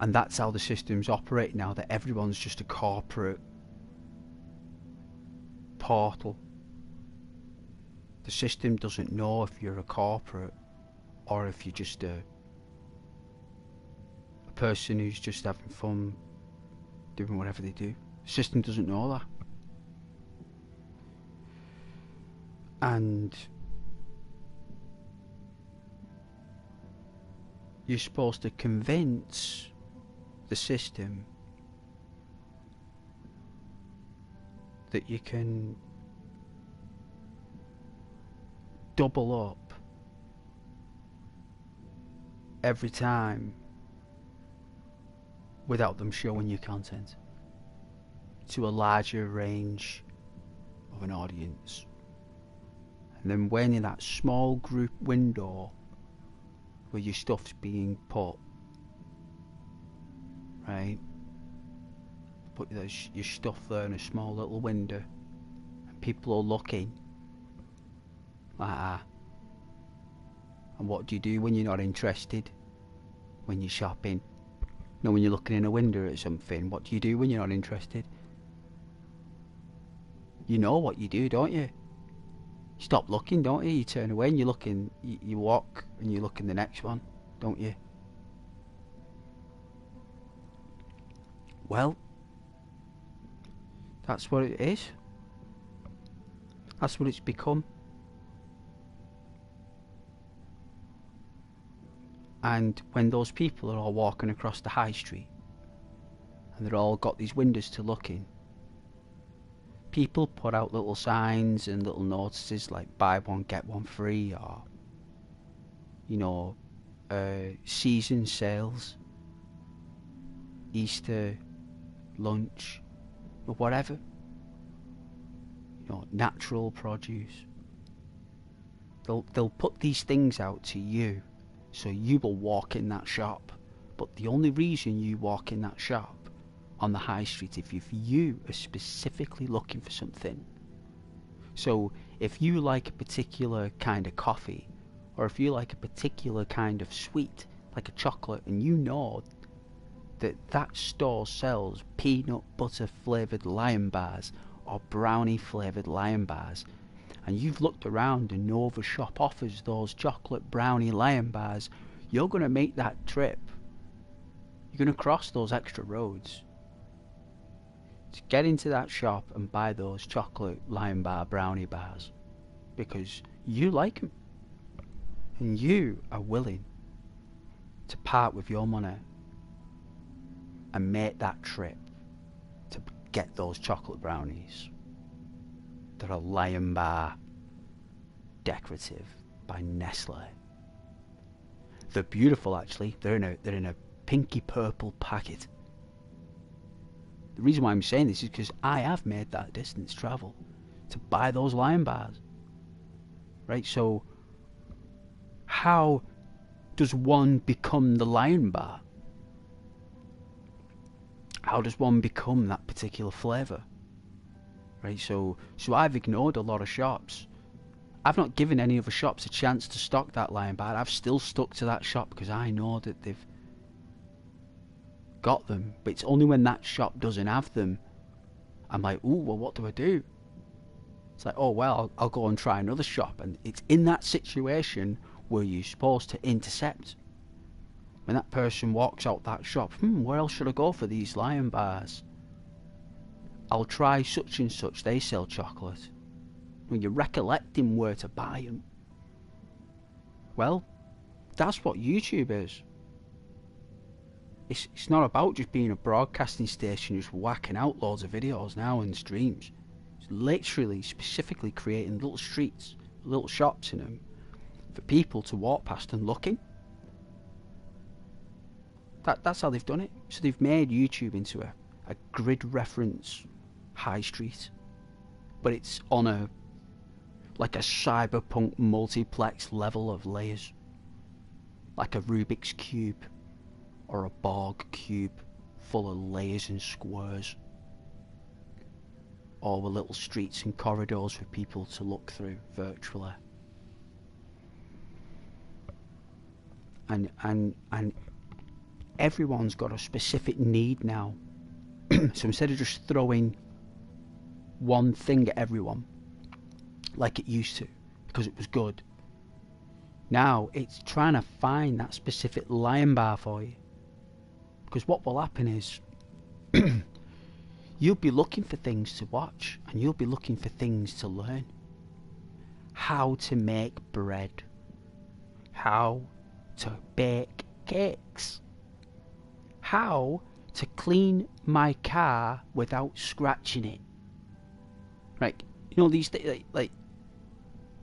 And that's how the system's operating now, that everyone's just a corporate portal. The system doesn't know if you're a corporate or if you're just a person who's just having fun doing whatever they do. The system doesn't know that. And you're supposed to convince the system that you can double up every time without them showing you content to a larger range of an audience. And then when in that small group window where your stuff's being put, right, put your stuff there in a small little window and people are looking like that. And what do you do when you're not interested? When you're shopping? No, when you're looking in a window at something, what do you do when you're not interested? You know what you do, don't you? You stop looking, don't you? You turn away and you're looking, you walk and you look in the next one, don't you? Well, that's what it is. That's what it's become. And when those people are all walking across the high street and they're all got these windows to look in, people put out little signs and little notices like buy one get one free, or you know, season sales, Easter lunch, or whatever, you know, natural produce. They'll put these things out to you so you will walk in that shop. But the only reason you walk in that shop on the high street if you are specifically looking for something. So if you like a particular kind of coffee, or if you like a particular kind of sweet, like a chocolate, and you know that that store sells peanut butter flavoured Lion bars or brownie flavoured Lion bars, and you've looked around and no other shop offers those chocolate brownie Lion bars, you're going to make that trip. You're going to cross those extra roads to get into that shop and buy those chocolate Lion bar brownie bars because you like them and you are willing to part with your money and make that trip to get those chocolate brownies that are Lion bar decorative by Nestle. They're beautiful, actually. They're in a pinky purple packet. The reason why I'm saying this is because I have made that distance travel to buy those Lion bars. Right, so how does one become the Lion bar? How does one become that particular flavour? Right, so I've ignored a lot of shops. I've not given any other shops a chance to stock that Lion bar. I've still stuck to that shop because I know that they've got them. But it's only when that shop doesn't have them, I'm like, ooh, well, what do I do? It's like, oh, well, I'll go and try another shop. And it's in that situation where you're supposed to intercept. When that person walks out that shop, where else should I go for these Lion bars? I'll try such and such, they sell chocolate. When you're recollecting where to buy them. Well, that's what YouTube is. It's not about just being a broadcasting station just whacking out loads of videos now and streams. It's literally specifically creating little streets, little shops in them for people to walk past and look in. That's how they've done it. So they've made YouTube into a grid reference high street, but it's on a cyberpunk multiplex level of layers, like a Rubik's cube or a Borg cube full of layers and squares, all with little streets and corridors for people to look through virtually. And everyone's got a specific need now. So instead of just throwing one thing at everyone like it used to because it was good, now it's trying to find that specific Lion bar for you. Because what will happen is you'll be looking for things to watch and you'll be looking for things to learn. How to make bread, how to bake cakes. How to clean my car without scratching it. Right, you know, these like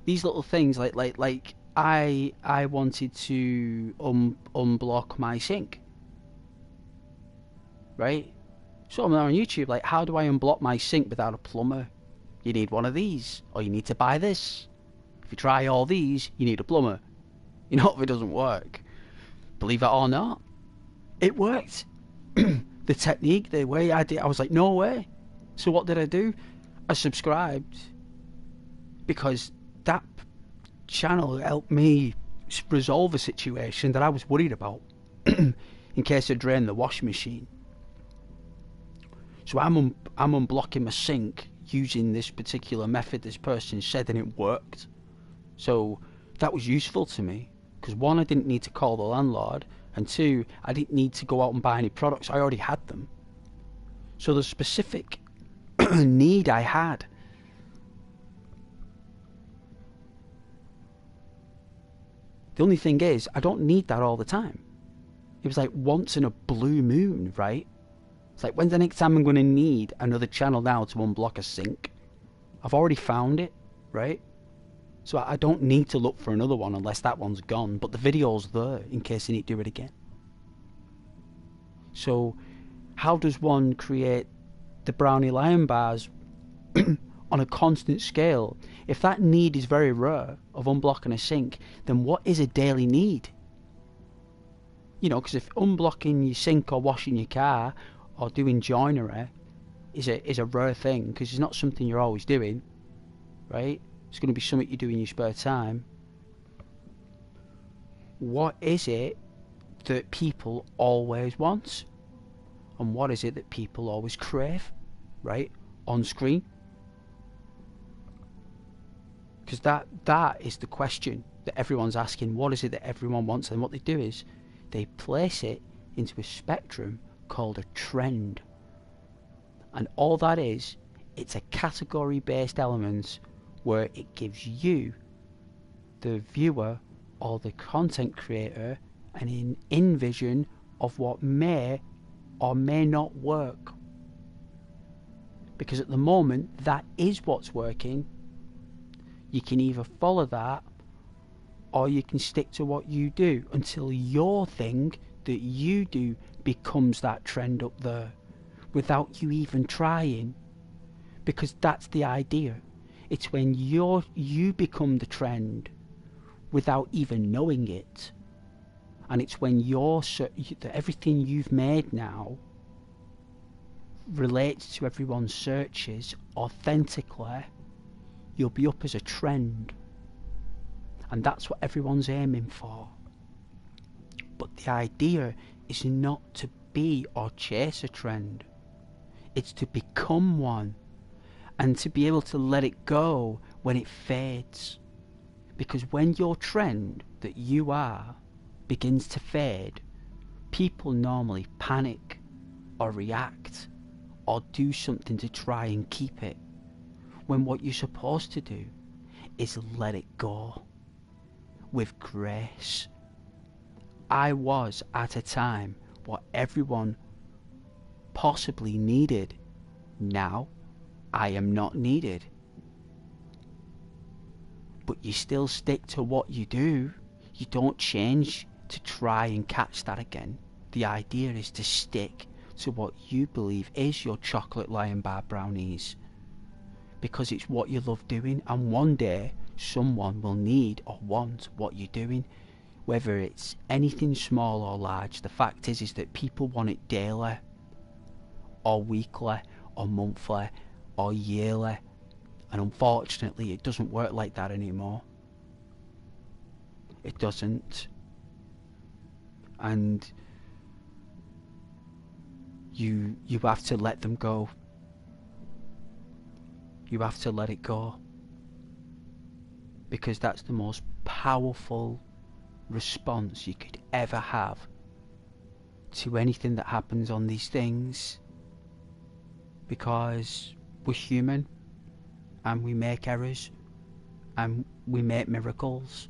these little things, like I wanted to unblock my sink, right? So I'm on YouTube, like, how do I unblock my sink without a plumber? You need one of these, or you need to buy this. If you try all these, you need a plumber. You know, if it doesn't work, believe it or not, it worked. The technique, the way I did, I was like, no way. So what did I do? I subscribed, because that channel helped me resolve a situation that I was worried about in case I drained the washing machine. So I'm unblocking my sink using this particular method this person said, and it worked. So that was useful to me, because one, I didn't need to call the landlord, and two, I didn't need to go out and buy any products. I already had them. So the specific need I had. The only thing is, I don't need that all the time. It was like once in a blue moon, right? It's like, when's the next time I'm going to need another channel now to unblock a sink? I've already found it, right? So I don't need to look for another one unless that one's gone. But the video's there in case I need to do it again. So how does one create the brownie lion bars on a constant scale? If that need is very rare of unblocking a sink, then what is a daily need? You know, because if unblocking your sink or washing your car or doing joinery is a rare thing, because it's not something you're always doing, right? It's going to be something you do in your spare time. What is it that people always want? And what is it that people always crave, right? On screen? Because that is the question that everyone's asking. What is it that everyone wants? And what they do is they place it into a spectrum called a trend. And all that is, it's a category based element where it gives you, the viewer or the content creator, an envision of what may or may not work. Because at the moment, that is what's working. You can either follow that, or you can stick to what you do until your thing that you do becomes that trend up there, without you even trying. Because that's the idea. It's when you become the trend without even knowing it. And it's when everything you've made now relates to everyone's searches authentically, you'll be up as a trend. And that's what everyone's aiming for. But the idea is not to be or chase a trend. It's to become one. And to be able to let it go when it fades. Because when your trend that you are begins to fade, people normally panic or react or do something to try and keep it. When what you're supposed to do is let it go with grace. I was at a time what everyone possibly needed. Now I am not needed. But you still stick to what you do. You don't change to try and catch that again. The idea is to stick to what you believe is your chocolate lion bar brownies, because it's what you love doing, and one day someone will need or want what you're doing, whether it's anything small or large. The fact is that people want it daily or weekly or monthly or yearly, and unfortunately it doesn't work like that anymore. It doesn't. And you have to let them go. You have to let it go, because that's the most powerful response you could ever have to anything that happens on these things, because we're human and we make errors and we make miracles.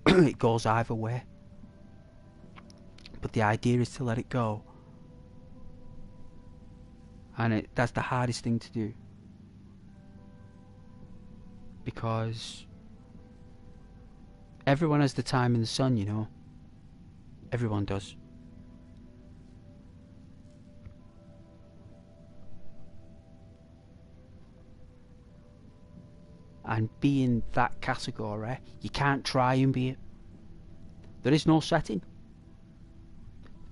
It goes either way. But the idea is to let it go. And that's the hardest thing to do. Because everyone has the time in the sun, you know. Everyone does. And being that category, you can't try and be it. There is no setting.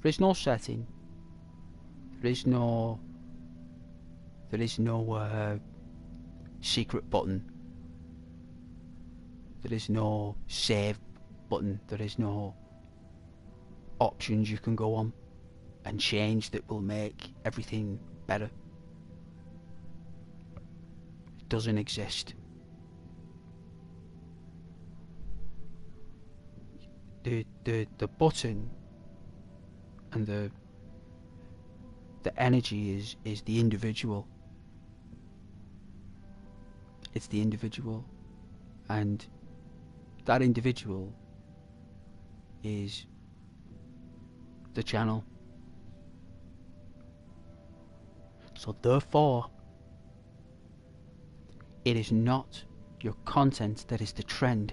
There is no setting. There is no secret button. There is no save button. There is no options you can go on and change that will make everything better. It doesn't exist. The button and the energy is the individual. It's the individual, and that individual is the channel. So therefore, it is not your content that is the trend.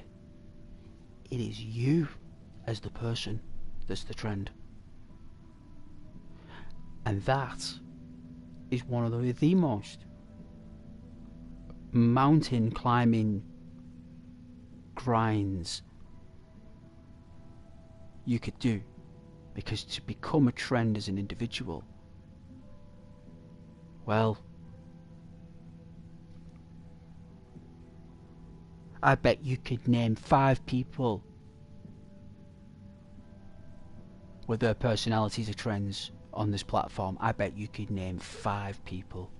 It is you as the person that's the trend. And that is one of the most mountain climbing grinds you could do. Because to become a trend as an individual, well, I bet you could name 5 people with their personalities or trends on this platform. I bet you could name 5 people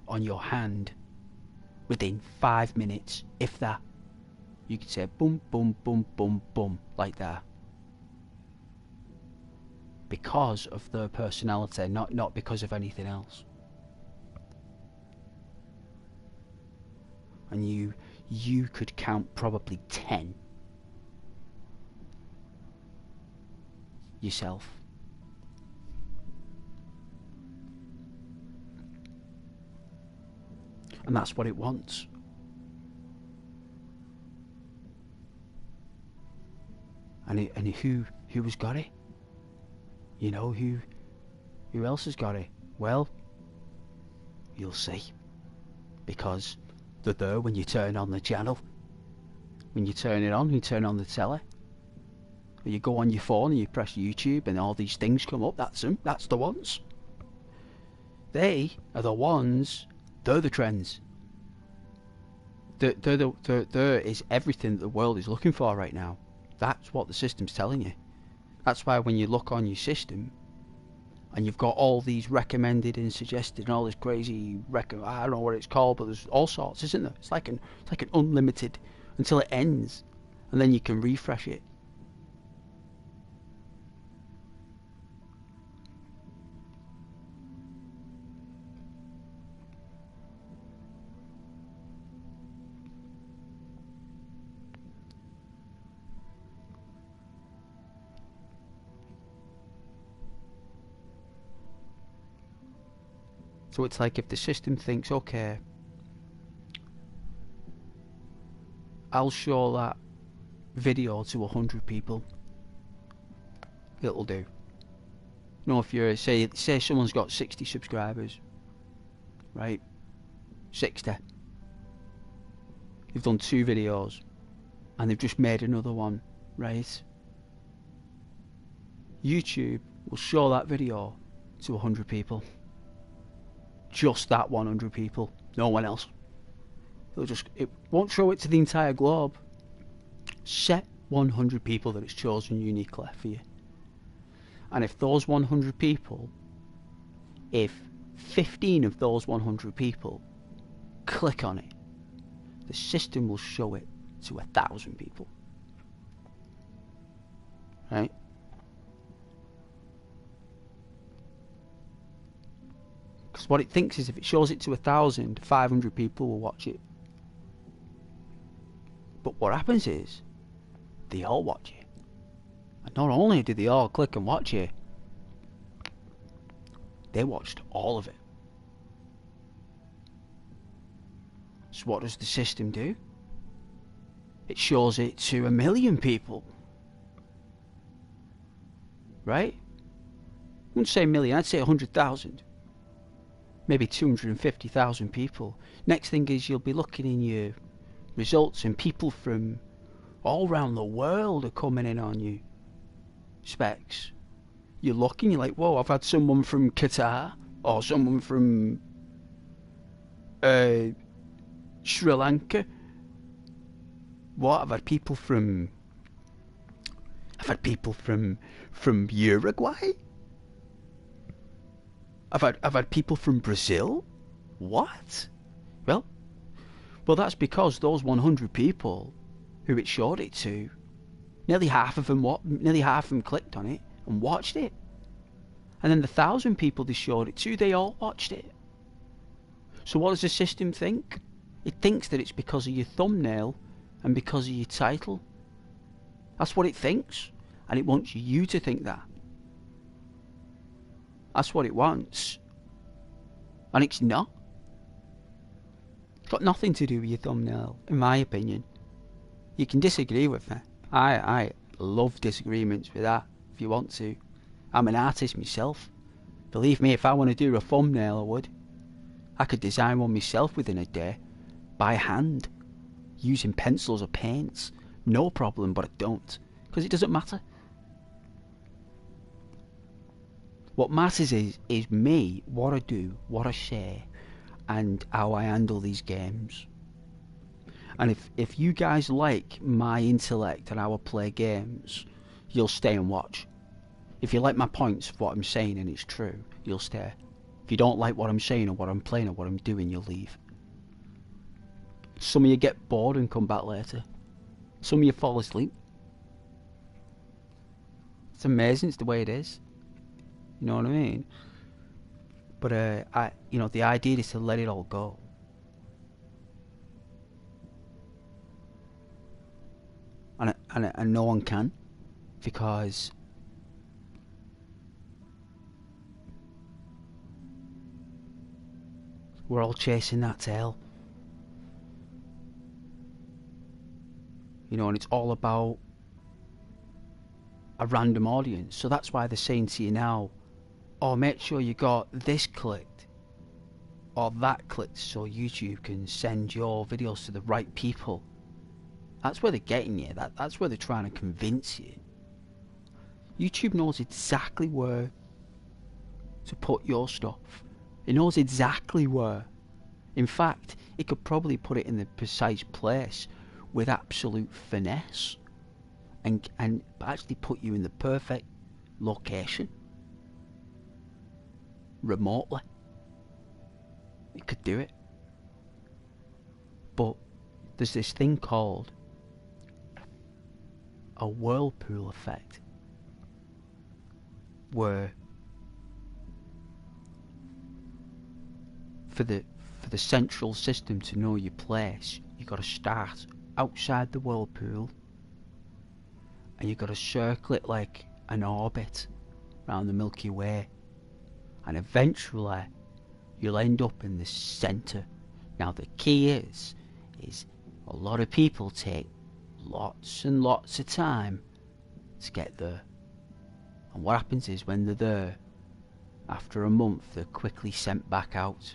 on your hand within 5 minutes, if that. You could say boom, boom, boom, boom, boom, like that. Because of their personality, not because of anything else. And you could count probably 10 yourself. And that's what it wants. And who has got it? You know, who else has got it? Well, you'll see. Because they're there when you turn on the channel. When you turn it on, you turn on the telly. Or you go on your phone and you press YouTube and all these things come up. That's them. That's the ones. They are the ones. They're the trends. There is everything that the world is looking for right now. That's what the system's telling you. That's why when you look on your system and you've got all these recommended and suggested and all this crazy I don't know what it's called, but there's all sorts, isn't there? It's like an unlimited until it ends, and then you can refresh it. So it's like if the system thinks, okay, I'll show that video to 100 people, it'll do. You know, if you're, say someone's got 60 subscribers, right? 60. They've done 2 videos, and they've just made another one, right? YouTube will show that video to 100 people. Just that 100 people, no one else. It won't show it to the entire globe. Set 100 people that it's chosen uniquely for you. And if those 100 people, if 15 of those 100 people click on it, the system will show it to 1,000 people. Right? Because what it thinks is if it shows it to 1,000, 500 people will watch it. But what happens is, they all watch it. And not only do they all click and watch it, They watched all of it. So what does the system do? It shows it to 1 million people. Right? I wouldn't say 1 million, I'd say 100,000. Maybe 250,000 people. Next thing is you'll be looking in your results and people from all around the world are coming in on you. Specs. You're looking, you're like, whoa, I've had someone from Qatar or someone from Sri Lanka. What? I've had people from Uruguay. I've had people from Brazil. What? Well, that's because those 100 people who it showed it to, nearly half of them clicked on it and watched it. And then the 1,000 people they showed it to, they all watched it. So what does the system think? It thinks that it's because of your thumbnail and because of your title. That's what it thinks. And it wants you to think that. That's what it wants. And it's not. It's got nothing to do with your thumbnail, in my opinion. You can disagree with me. I love disagreements with that, if you want to. I'm an artist myself. Believe me, if I want to do a thumbnail, I would. I could design one myself within a day, by hand, using pencils or paints. No problem, but I don't, because it doesn't matter. What matters is me, what I do, what I say, and how I handle these games. And if you guys like my intellect and how I play games, you'll stay and watch. If you like my points of what I'm saying and it's true, you'll stay. If you don't like what I'm saying or what I'm playing or what I'm doing, you'll leave. Some of you get bored and come back later. Some of you fall asleep. It's amazing, it's the way it is. You know what I mean? But the idea is to let it all go. And no one can, because we're all chasing that tail. You know, and it's all about a random audience. So that's why they're saying to you now, oh, make sure you got this clicked or that clicked so YouTube can send your videos to the right people. That's where they're getting you. That's where they're trying to convince you. YouTube knows exactly where to put your stuff. It knows exactly where. In fact, it could probably put it in the precise place with absolute finesse and actually put you in the perfect location remotely. It could do it. But there's this thing called a whirlpool effect, where for the central system to know your place, you got to start outside the whirlpool and you got to circle it like an orbit around the Milky Way, and eventually you'll end up in the centre. Now the key is a lot of people take lots and lots of time to get there, and what happens is when they're there, after a month they're quickly sent back out,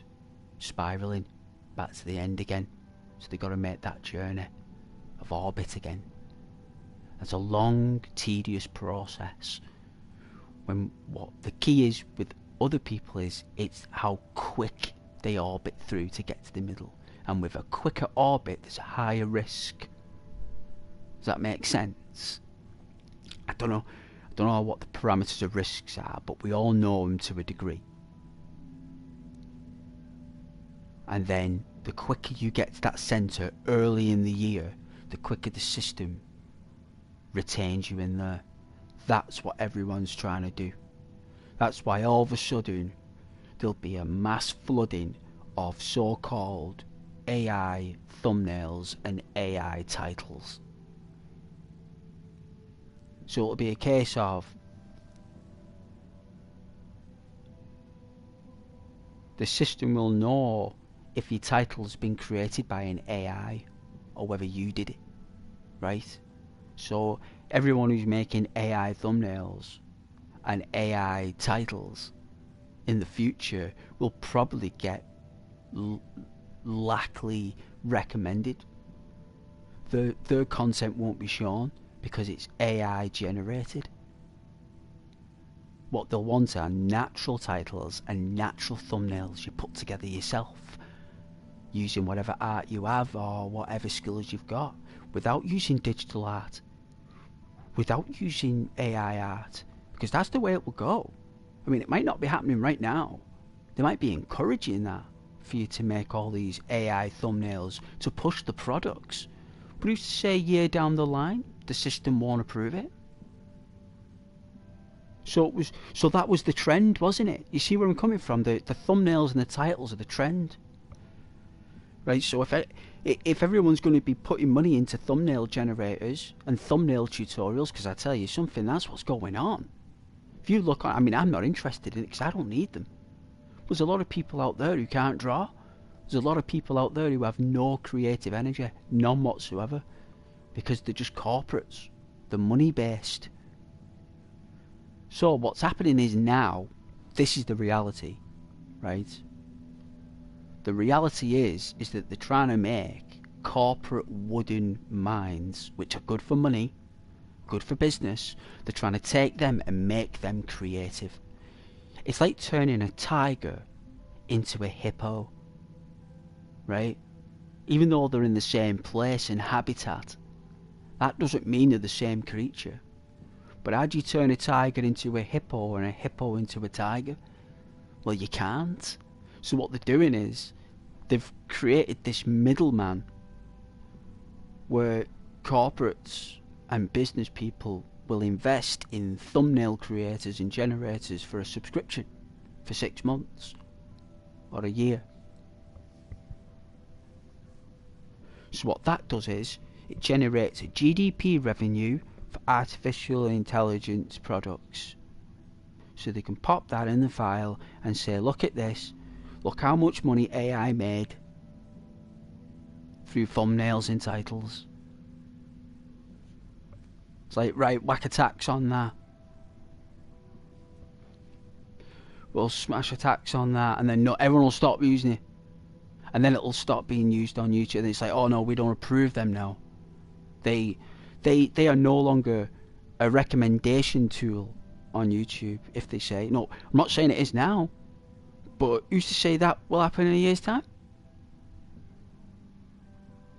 spiralling back to the end again. So they've got to make that journey of orbit again. It's a long, tedious process. When what the key is with other people is it's how quick they orbit through to get to the middle, and with a quicker orbit there's a higher risk. Does that make sense? I don't know what the parameters of risks are, but we all know them to a degree. And then the quicker you get to that centre early in the year, the quicker the system retains you in there. That's what everyone's trying to do. That's why all of a sudden there'll be a mass flooding of so-called AI thumbnails and AI titles. So it'll be a case of the system will know if your title's been created by an AI or whether you did it, right? So everyone who's making AI thumbnails and AI titles in the future will probably get lackly recommended. Their content won't be shown because it's AI generated. What they'll want are natural titles and natural thumbnails you put together yourself, using whatever art you have or whatever skills you've got, without using digital art, without using AI art, because that's the way it will go. I mean, it might not be happening right now. They might be encouraging that for you to make all these AI thumbnails to push the products. But who's to say a year down the line the system won't approve it? So that was the trend, wasn't it? You see where I'm coming from? The thumbnails and the titles are the trend, right? So if everyone's going to be putting money into thumbnail generators and thumbnail tutorials, because I tell you something, that's what's going on. If you look on, I mean, I'm not interested in it because I don't need them. There's a lot of people out there who can't draw. There's a lot of people out there who have no creative energy, none whatsoever, because they're just corporates. They're money based. So what's happening is now, this is the reality, right? The reality is that they're trying to make corporate wooden minds, which are good for money, good for business. They're trying to take them and make them creative. It's like turning a tiger into a hippo, right? Even though they're in the same place and habitat, that doesn't mean they're the same creature. But how do you turn a tiger into a hippo and a hippo into a tiger? Well, you can't. So what they're doing is they've created this middleman where corporates and business people will invest in thumbnail creators and generators for a subscription for 6 months or a year. So what that does is it generates a GDP revenue for artificial intelligence products. So they can pop that in the file and say, look at this, look how much money AI made through thumbnails and titles. It's like, right, whack a tax on that. We'll smash a tax on that, and then everyone will stop using it. And then it'll stop being used on YouTube. And it's like, oh no, we don't approve them now. They are no longer a recommendation tool on YouTube if they say, no, I'm not saying it is now, but who's to say that will happen in a year's time?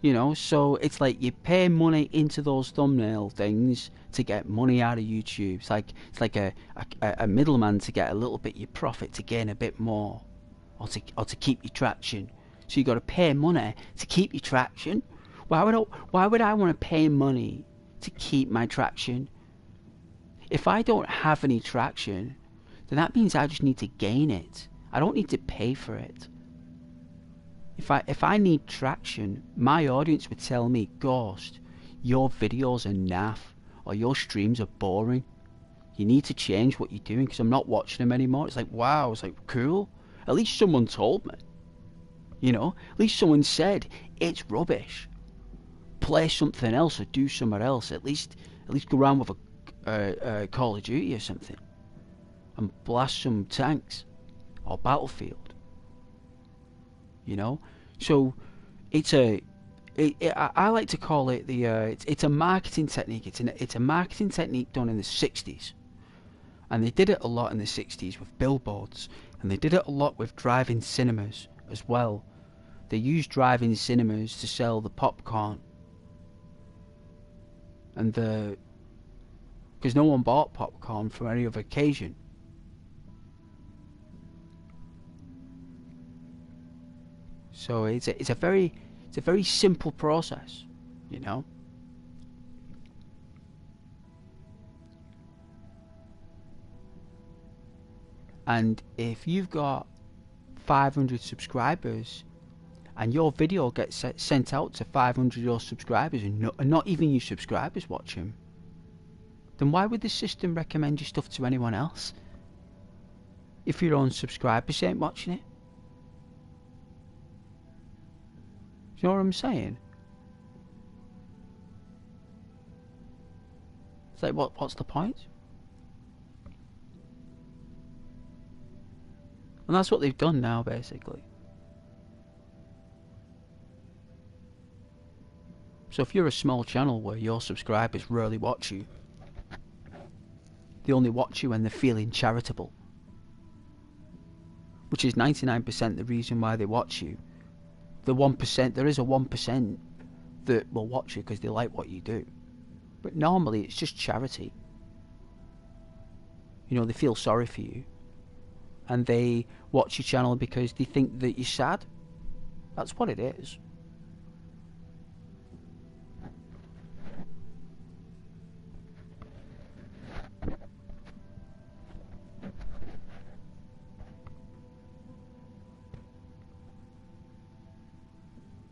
You know, so it's like you pay money into those thumbnail things to get money out of YouTube. It's like a middleman to get a little bit of your profit to gain a bit more, or to keep your traction. So you got to pay money to keep your traction. Why would I want to pay money to keep my traction? If I don't have any traction, then that means I just need to gain it. I don't need to pay for it. If I need traction, my audience would tell me, Ghost, your videos are naff, or your streams are boring. You need to change what you're doing because I'm not watching them anymore. It's like, wow, it's like, cool. At least someone told me. You know, at least someone said, it's rubbish. Play something else or do somewhere else. At least go around with a Call of Duty or something and blast some tanks or Battlefield. You know, so I like to call it it's a marketing technique. It's a marketing technique done in the 60s, and they did it a lot in the 60s with billboards, and they did it a lot with drive-in cinemas as well. They used drive-in cinemas to sell the popcorn, and because no one bought popcorn for any other occasion. So it's a very simple process, you know. And if you've got 500 subscribers and your video gets sent out to 500 of your subscribers and not even your subscribers watch them, then why would the system recommend your stuff to anyone else if your own subscribers ain't watching it? you know what I'm saying? It's like, what's the point? And that's what they've done now, basically. So if you're a small channel where your subscribers rarely watch you, they only watch you when they're feeling charitable, which is 99% the reason why they watch you. The 1%, there is a 1% that will watch you because they like what you do. But normally it's just charity. You know, they feel sorry for you. And they watch your channel because they think that you're sad. That's what it is.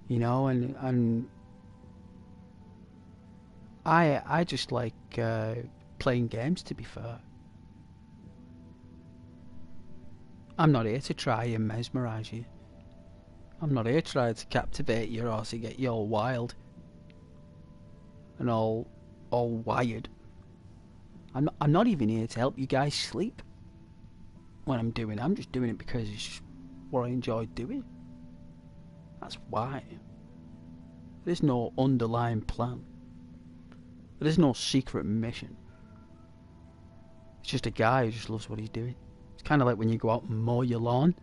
You know, and I just like playing games, to be fair. I'm not here to try and mesmerise you. I'm not here trying to captivate you or to get you all wild and all wired. I'm not even here to help you guys sleep when I'm doing it. I'm just doing it because it's just what I enjoy doing. That's why. There's no underlying plan. There's no secret mission. It's just a guy who just loves what he's doing. It's kind of like when you go out and mow your lawn,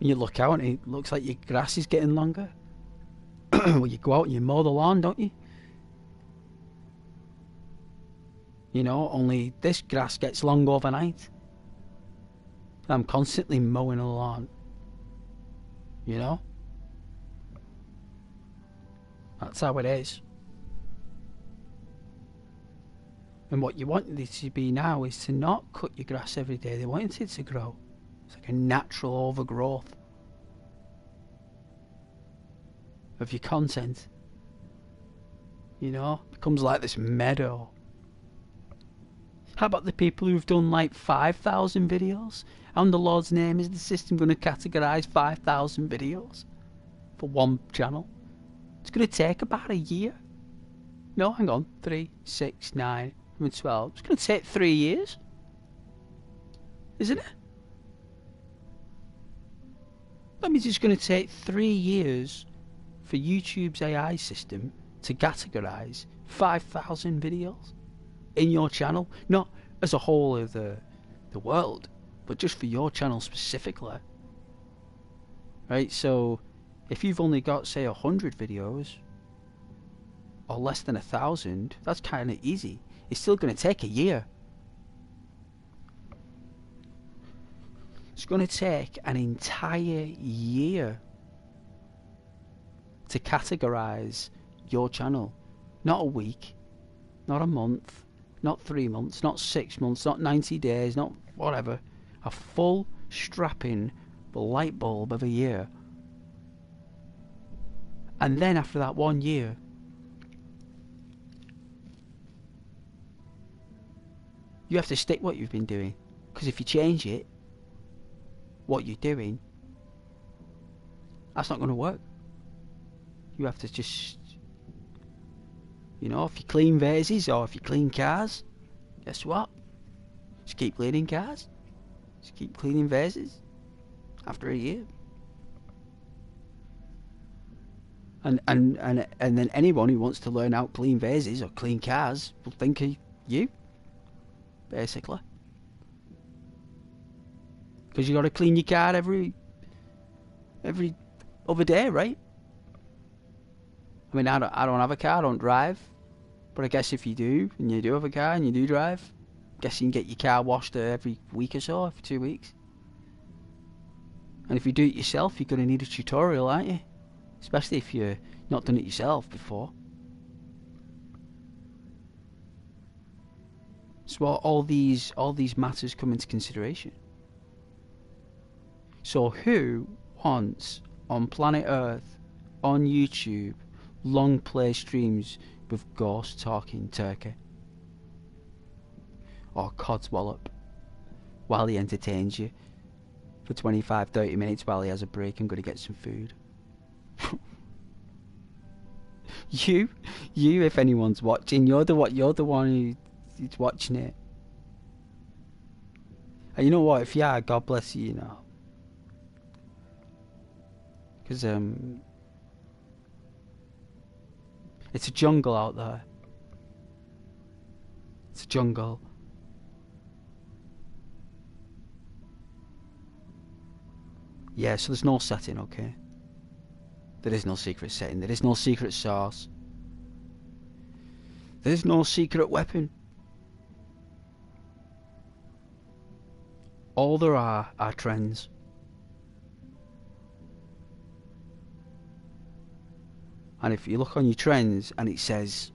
and you look out and it looks like your grass is getting longer. Well, you go out and you mow the lawn, don't you? You know, only this grass gets long overnight. I'm constantly mowing a lawn. You know? That's how it is. And what you want it to be now is to not cut your grass every day. They want it to grow. It's like a natural overgrowth of your content. You know? It becomes like this meadow. How about the people who've done like 5,000 videos? How in the Lord's name is the system going to categorise 5,000 videos for one channel? It's going to take about a year. No, hang on. 3, 6, 9, 12. It's going to take 3 years. Isn't it? That means it's going to take 3 years for YouTube's AI system to categorise 5,000 videos in your channel. Not as a whole of the world, but just for your channel specifically. Right, so if you've only got, say, 100 videos, or less than 1,000, that's kind of easy. It's still going to take a year. It's going to take an entire year to categorise your channel. Not a week, not a month, not 3 months, not 6 months, not 90 days, not whatever. A full strapping light bulb of a year. And then after that 1 year, you have to stick what you've been doing. Because if you change it, what you're doing, that's not going to work. You have to just, you know, if you clean vases or if you clean cars, guess what? Just keep cleaning cars. Just keep cleaning vases after a year. And then anyone who wants to learn how to clean vases or clean cars will think of you, basically. Because you got to clean your car every other day, right? I mean, I don't have a car, I don't drive. But I guess if you do, and you do have a car and you do drive, I guess you can get your car washed every week or so, every 2 weeks. And if you do it yourself, you're going to need a tutorial, aren't you? Especially if you've not done it yourself before. So all these matters come into consideration. So who wants on planet Earth, on YouTube, long play streams with Ghost talking turkey? Or Codswallop while he entertains you for 25-30 minutes while he has a break and going to get some food? You, if anyone's watching, you're the one who's watching it. And you know what? If you are, God bless you, you know. Because, it's a jungle out there. It's a jungle. Yeah, so there's no setting, okay? There is no secret setting. There is no secret source. There is no secret weapon. All there are trends. And if you look on your trends and it says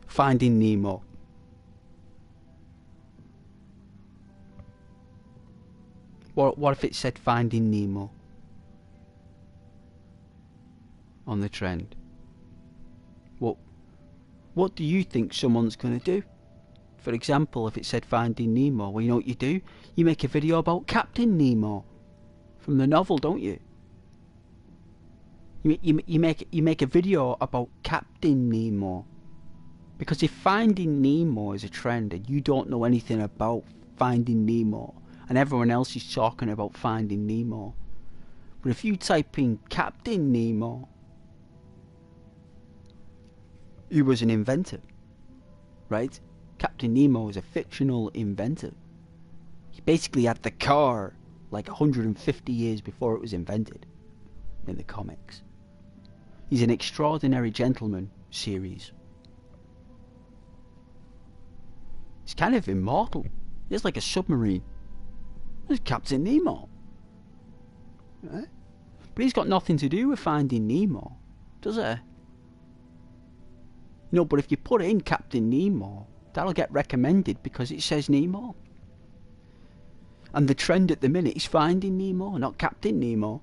Finding Nemo, what if it said Finding Nemo on the trend? What do you think someone's going to do? For example, if it said Finding Nemo, well, you know what you do? You make a video about Captain Nemo from the novel, don't you? You make a video about Captain Nemo. Because if Finding Nemo is a trend and you don't know anything about Finding Nemo and everyone else is talking about Finding Nemo, but if you type in Captain Nemo, he was an inventor, right? Captain Nemo is a fictional inventor. He basically had the car like 150 years before it was invented in the comics. He's an Extraordinary Gentleman series. He's kind of immortal. He's like a submarine. There's Captain Nemo. Right? But he's got nothing to do with Finding Nemo, does it? No, but if you put in Captain Nemo, that'll get recommended because it says Nemo. And the trend at the minute is Finding Nemo, not Captain Nemo.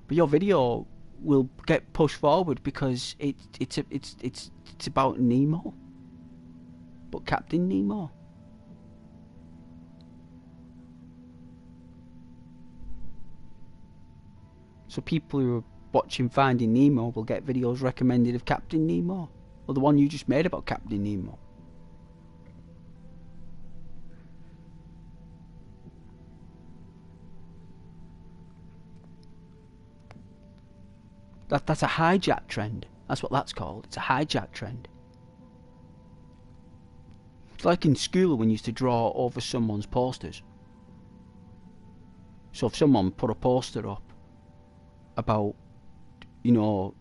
But your video will get pushed forward because it's about Nemo. But Captain Nemo. So people who are watching Finding Nemo will get videos recommended of Captain Nemo. Or the one you just made about Captain Nemo. That's a hijack trend. That's what that's called. It's a hijack trend. It's like in school when you used to draw over someone's posters. So if someone put a poster up about, you know,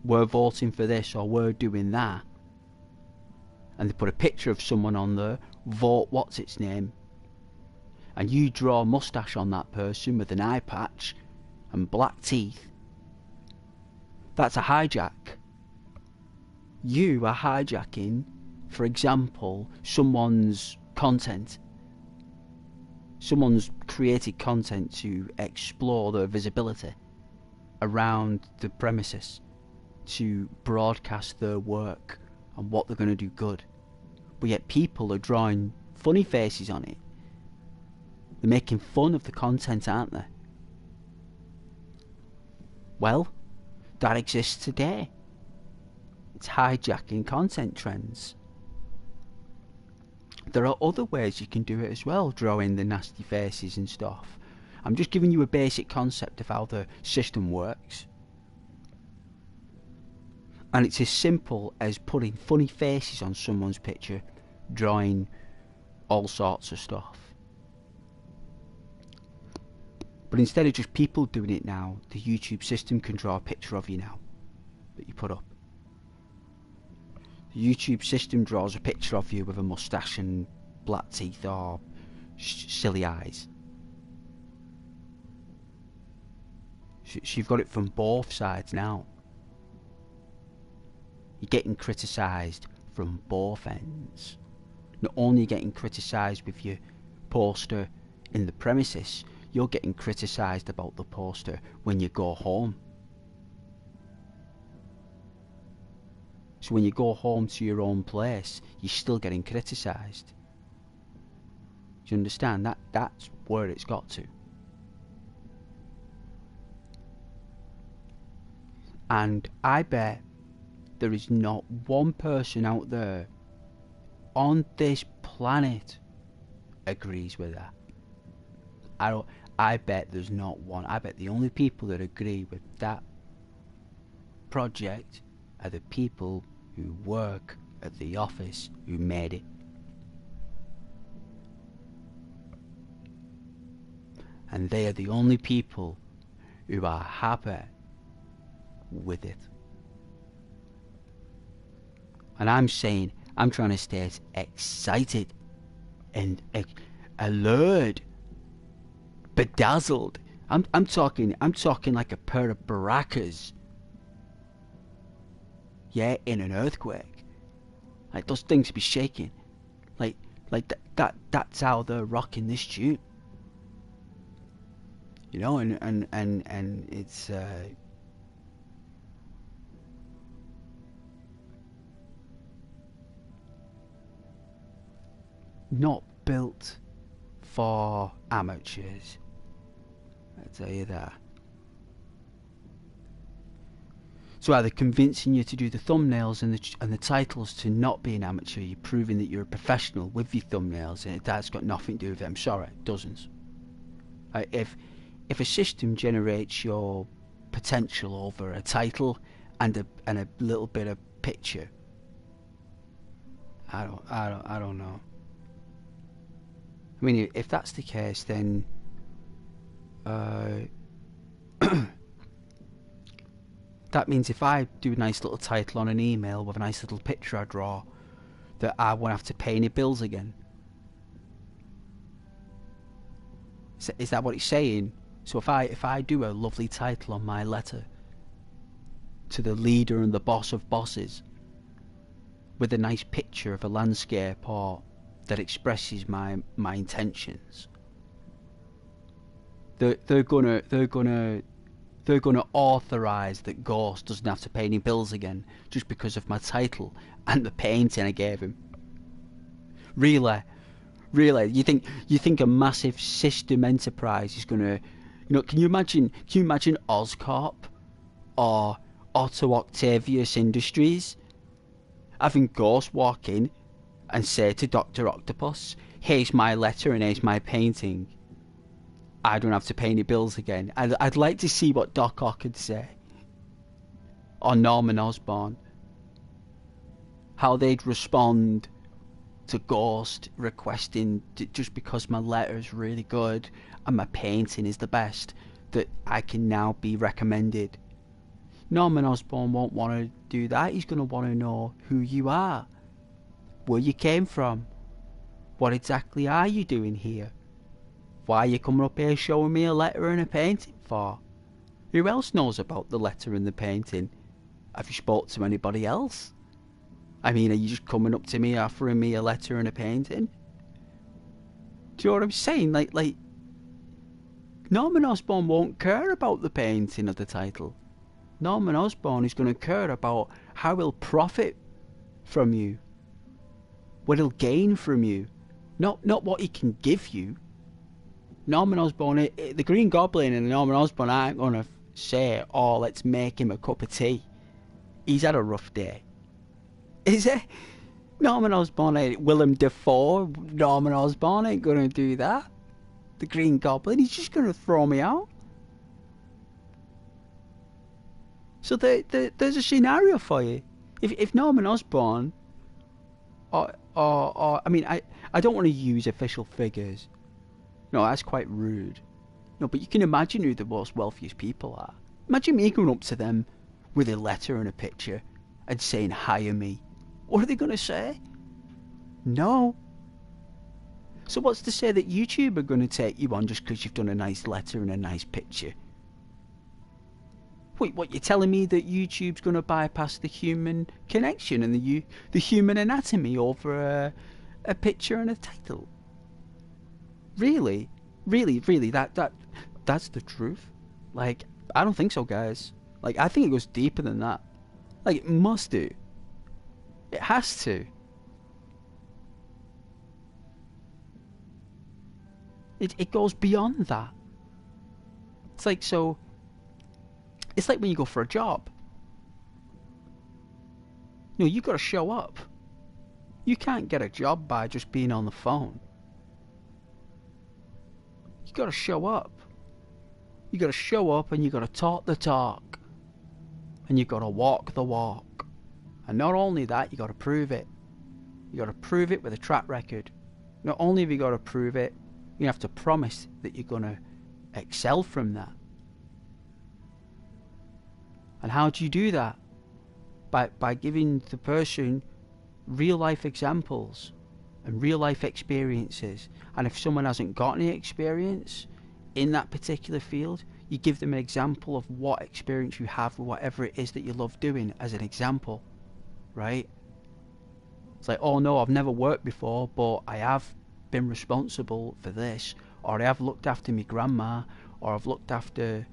we're voting for this or we're doing that, and they put a picture of someone on there, vote what's its name, and you draw a moustache on that person with an eye patch and black teeth, that's a hijack. You are hijacking, for example, someone's content. Someone's created content to explore their visibility around the premises, to broadcast their work and what they're going to do good. But yet people are drawing funny faces on it. They're making fun of the content, aren't they? Well, that exists today. It's hijacking content trends. There are other ways you can do it as well, drawing the nasty faces and stuff. I'm just giving you a basic concept of how the system works. And it's as simple as putting funny faces on someone's picture, drawing all sorts of stuff. But instead of just people doing it now, the YouTube system can draw a picture of you now that you put up. The YouTube system draws a picture of you with a moustache and black teeth or silly eyes. So you've got it from both sides now. You're getting criticised from both ends. Not only getting criticised with your poster in the premises, you're getting criticised about the poster when you go home. So when you go home to your own place, you're still getting criticised. you understand? That's where it's got to. And I bet there is not one person out there on this planet agrees with that. I bet there's not one. I bet the only people that agree with that project are the people who work at the office who made it. And they are the only people who are happy with it. And I'm saying, I'm trying to stay as excited and alert, bedazzled. I'm talking like a pair of barrackers. Yeah, in an earthquake. Like those things be shaking. Like that's how they're rocking this tune. You know, and it's not built for amateurs. I tell you that. So either convincing you to do the thumbnails and the titles to not be an amateur, you're proving that you're a professional with your thumbnails, and that's got nothing to do with it. I'm sorry, it doesn't. If a system generates your potential over a title and a little bit of picture, I don't know. I mean, if that's the case, then that means if I do a nice little title on an email with a nice little picture I draw, that I won't have to pay any bills again. Is that what it's saying? So if I do a lovely title on my letter to the leader and the boss of bosses, with a nice picture of a landscape or that expresses my intentions, they're gonna authorize that Ghost doesn't have to pay any bills again just because of my title and the painting I gave him. Really, you think a massive system enterprise is gonna, you know? Can you imagine Oscorp or Otto Octavius Industries having Ghost walk in and say to Dr. Octopus, "Here's my letter and here's my painting. I don't have to pay any bills again." I'd like to see what Doc Ock could say, or Norman Osborn, how they'd respond to Ghost requesting just because my letter's really good and my painting is the best, that I can now be recommended. Norman Osborn won't want to do that. He's going to want to know who you are, where you came from, what exactly are you doing here, why are you coming up here showing me a letter and a painting for? Who else knows about the letter and the painting? Have you spoke to anybody else? I mean, are you just coming up to me offering me a letter and a painting? Do you know what I'm saying? Like Norman Osborn won't care about the painting of the title. Norman Osborn is going to care about how he'll profit from you, what he'll gain from you, not what he can give you. Norman Osborn, the Green Goblin and Norman Osborn aren't going to say, "Oh, let's make him a cup of tea. He's had a rough day." Is it? Norman Osborn ain't Willem Dafoe. Norman Osborn ain't going to do that. The Green Goblin, he's just going to throw me out. So there's a scenario for you. If Norman Osborn, or I mean, I don't want to use official figures. No, that's quite rude. No, but you can imagine who the most wealthiest people are. Imagine me going up to them with a letter and a picture and saying, "Hire me." What are they going to say? No. So what's to say that YouTube are going to take you on just because you've done a nice letter and a nice picture? Wait, what, you're telling me that YouTube's going to bypass the human connection and the human anatomy over a picture and a title? Really? That's the truth? Like, I don't think so, guys. Like, I think it goes deeper than that. Like, it must do. It has to. It goes beyond that. It's like when you go for a job. No, you got to show up. You can't get a job by just being on the phone. You got to show up. You got to show up and you got to talk the talk. And you got to walk the walk. And not only that, you got to prove it. You got to prove it with a track record. Not only have you got to prove it, you have to promise that you're going to excel from that. And how do you do that? By giving the person real life examples and real life experiences. And if someone hasn't got any experience in that particular field, you give them an example of what experience you have with whatever it is that you love doing as an example, right? It's like, oh no, I've never worked before, but I have been responsible for this, or I have looked after my grandma, or I've looked after,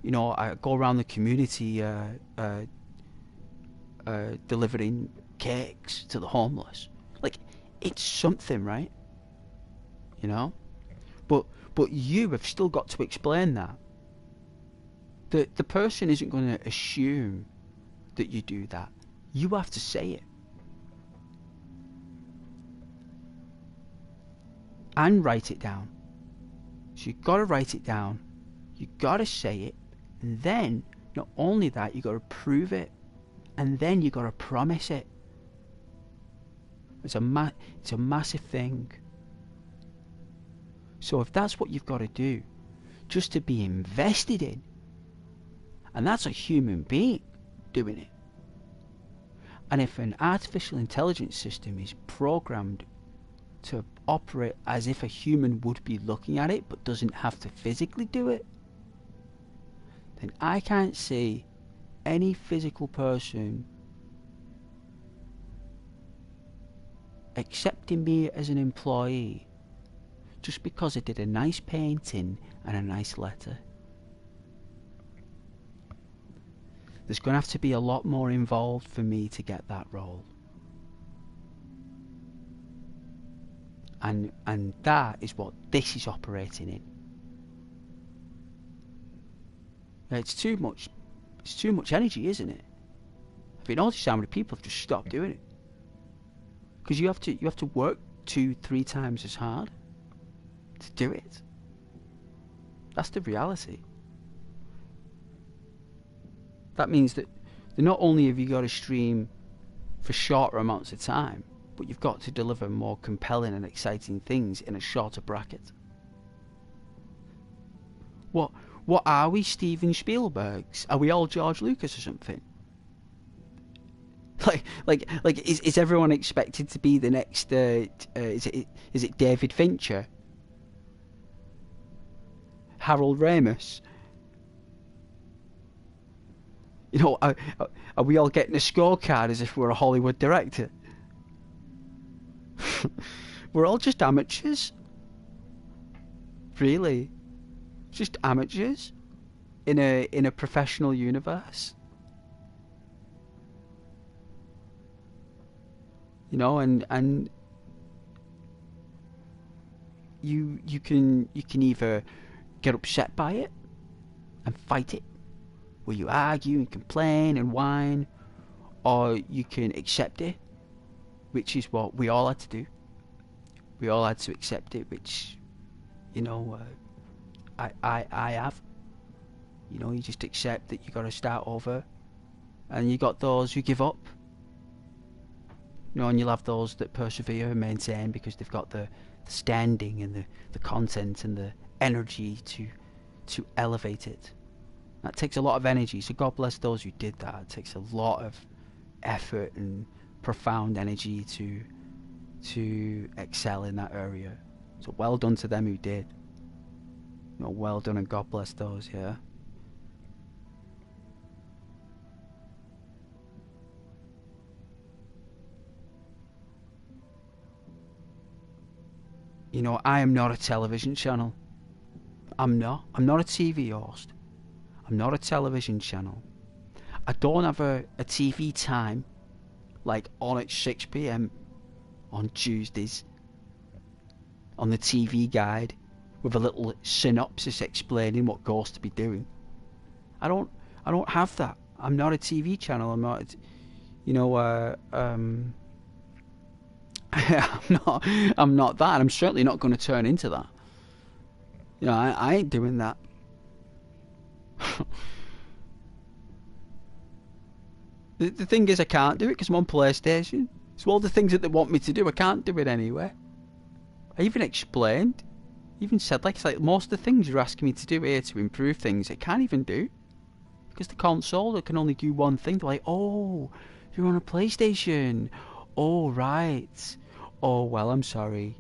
you know, I go around the community delivering cakes to the homeless. Like, it's something, right? You know? But you have still got to explain that. The person isn't going to assume that you do that. You have to say it. And write it down. So you've got to write it down. You've got to say it. And then, not only that, you've got to prove it. And then you've got to promise it. It's a massive thing. So if that's what you've got to do, just to be invested in, and that's a human being doing it. And if an artificial intelligence system is programmed to operate as if a human would be looking at it but doesn't have to physically do it, then I can't see any physical person accepting me as an employee just because I did a nice painting and a nice letter. There's going to have to be a lot more involved for me to get that role. And that is what this is operating in. It's too much energy, isn't it? Have you noticed how many people have just stopped doing it? Because you have to work 2-3 times as hard to do it. That's the reality. That means that not only have you got to stream for shorter amounts of time, but you've got to deliver more compelling and exciting things in a shorter bracket. What are we, Steven Spielbergs? Are we all George Lucas or something? Like is everyone expected to be the next? Is it David Fincher? Harold Ramis? You know, are we all getting a scorecard as if we're a Hollywood director? We're all just amateurs. Really, just amateurs in a professional universe. You know, and you can either get upset by it and fight it, where you argue and complain and whine, or you can accept it, which is what we all had to do. We all had to accept it, which, you know, I have. You know, you just accept that you got to start over, and you got those who give up. You know, and you'll have those that persevere and maintain because they've got the standing and the content and the energy to elevate it. That takes a lot of energy, so God bless those who did that. It takes a lot of effort and profound energy to excel in that area. So well done to them who did. You know, well done, and God bless those, yeah. You know, I am not a television channel. I'm not a TV host. I'm not a television channel. I don't have a TV time like on at 6 p.m. on Tuesdays on the TV guide with a little synopsis explaining what Ghost to be doing. I don't have that. I'm not a TV channel. I'm not, you know, I'm not that. I'm certainly not going to turn into that. You know, I ain't doing that. The thing is, I can't do it because I'm on PlayStation. So all the things that they want me to do, I can't do it anyway. I even explained, even said, like, it's like most of the things you're asking me to do here to improve things, I can't even do. Because the console, it can only do one thing. They're like, oh, you're on a PlayStation. Oh, right. Oh, well, I'm sorry.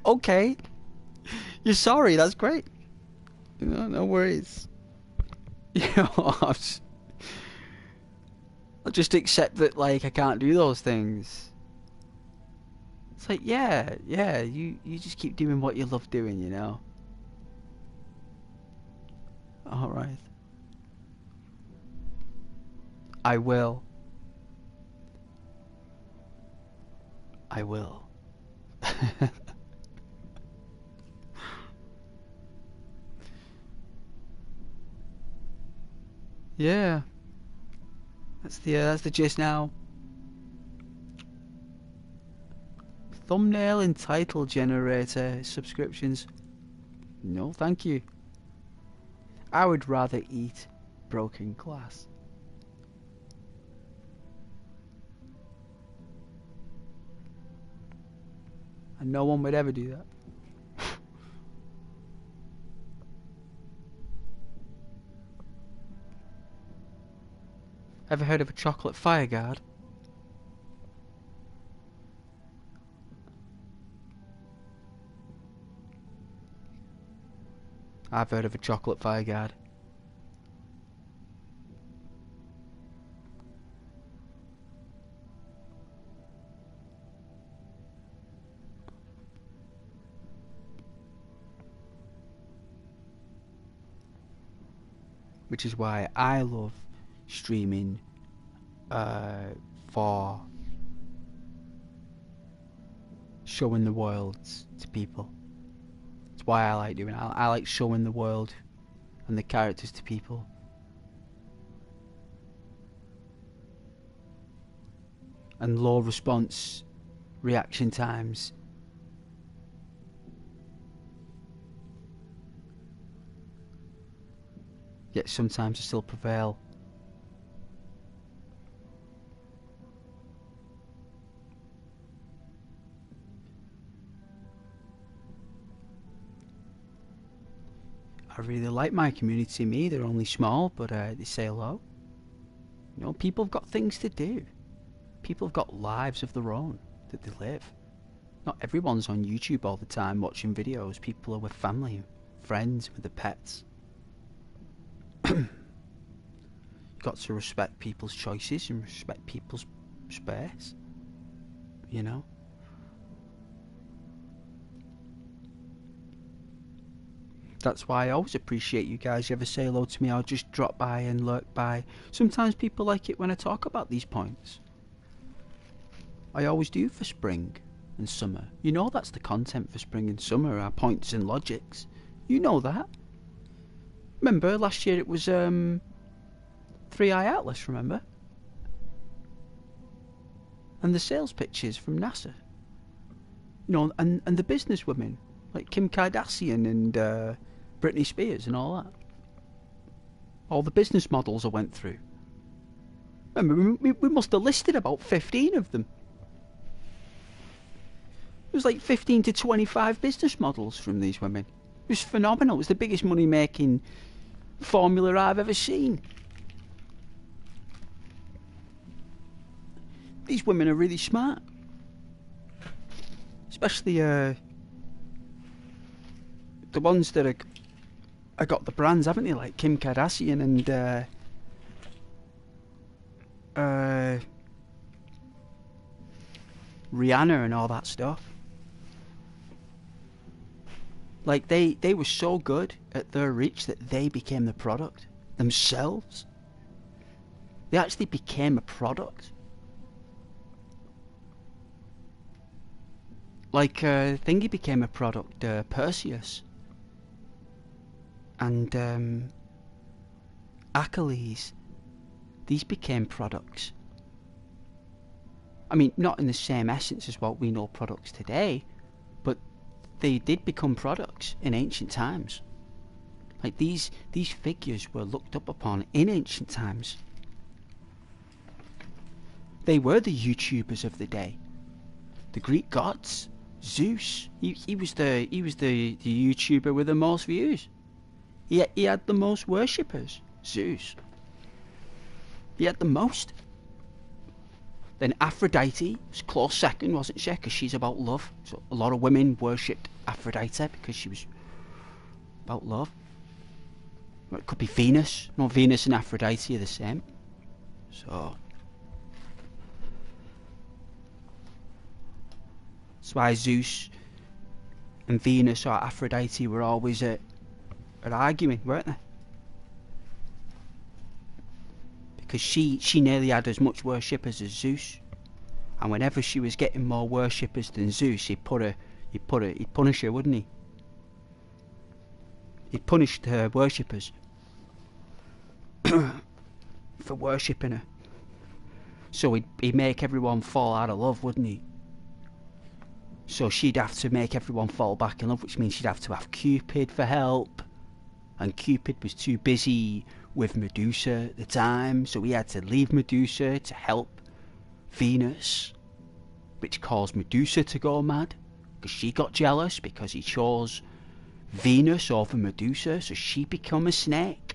Okay. You're sorry, that's great. No worries. You know, I'll just accept that, like, I can't do those things. It's like, yeah, you just keep doing what you love doing, you know. Alright. I will. I will. Yeah. That's the gist now. Thumbnail and title generator subscriptions. No, thank you. I would rather eat broken glass. And no one would ever do that. Ever heard of a chocolate fire guard? I've heard of a chocolate fire guard. Which is why I love streaming for showing the worlds to people. It's why I like doing it. I like showing the world and the characters to people. And low response reaction times. Yet sometimes I still prevail. I really like my community. Me, they're only small, but they say hello. You know, people have got things to do. People have got lives of their own that they live. Not everyone's on YouTube all the time watching videos. People are with family, friends, with their pets. You've got to respect people's choices and respect people's space. You know? That's why I always appreciate you guys. You ever say hello to me, I'll just drop by and lurk by. Sometimes people like it when I talk about these points. I always do for spring and summer. You know that's the content for spring and summer, our points and logics. You know that. Remember, last year it was 3i Atlas, remember? And the sales pitches from NASA. You know, and the business women, like Kim Kardashian and Britney Spears and all that. All the business models I went through. Remember, we must have listed about 15 of them. It was like 15 to 25 business models from these women. It was phenomenal. It was the biggest money-making formula I've ever seen. These women are really smart. Especially the ones that are got the brands, haven't they? Like Kim Kardashian and Rihanna and all that stuff. Like they were so good at their reach that they became the product themselves. They actually became a product. Like Thingy became a product, Perseus. And Achilles. These became products. I mean, not in the same essence as what we know products today, but they did become products in ancient times. Like these figures were looked up upon in ancient times. They were the YouTubers of the day. The Greek gods, Zeus, he was the YouTuber with the most views. He had the most worshippers, Zeus. He had the most. Then Aphrodite was close second, wasn't she? Because she's about love. So a lot of women worshipped Aphrodite because she was about love. Or it could be Venus. No, Venus and Aphrodite are the same. So that's why Zeus and Venus or Aphrodite were always at arguing, weren't they? Because she nearly had as much worshippers as Zeus, and whenever she was getting more worshippers than Zeus, he'd punish her, wouldn't he? He'd punish her worshippers for worshipping her. So he'd make everyone fall out of love, wouldn't he? So she'd have to make everyone fall back in love, which means she'd have to have Cupid for help, and Cupid was too busy with Medusa at the time, so he had to leave Medusa to help Venus, which caused Medusa to go mad, because she got jealous because he chose Venus over Medusa, so she become a snake.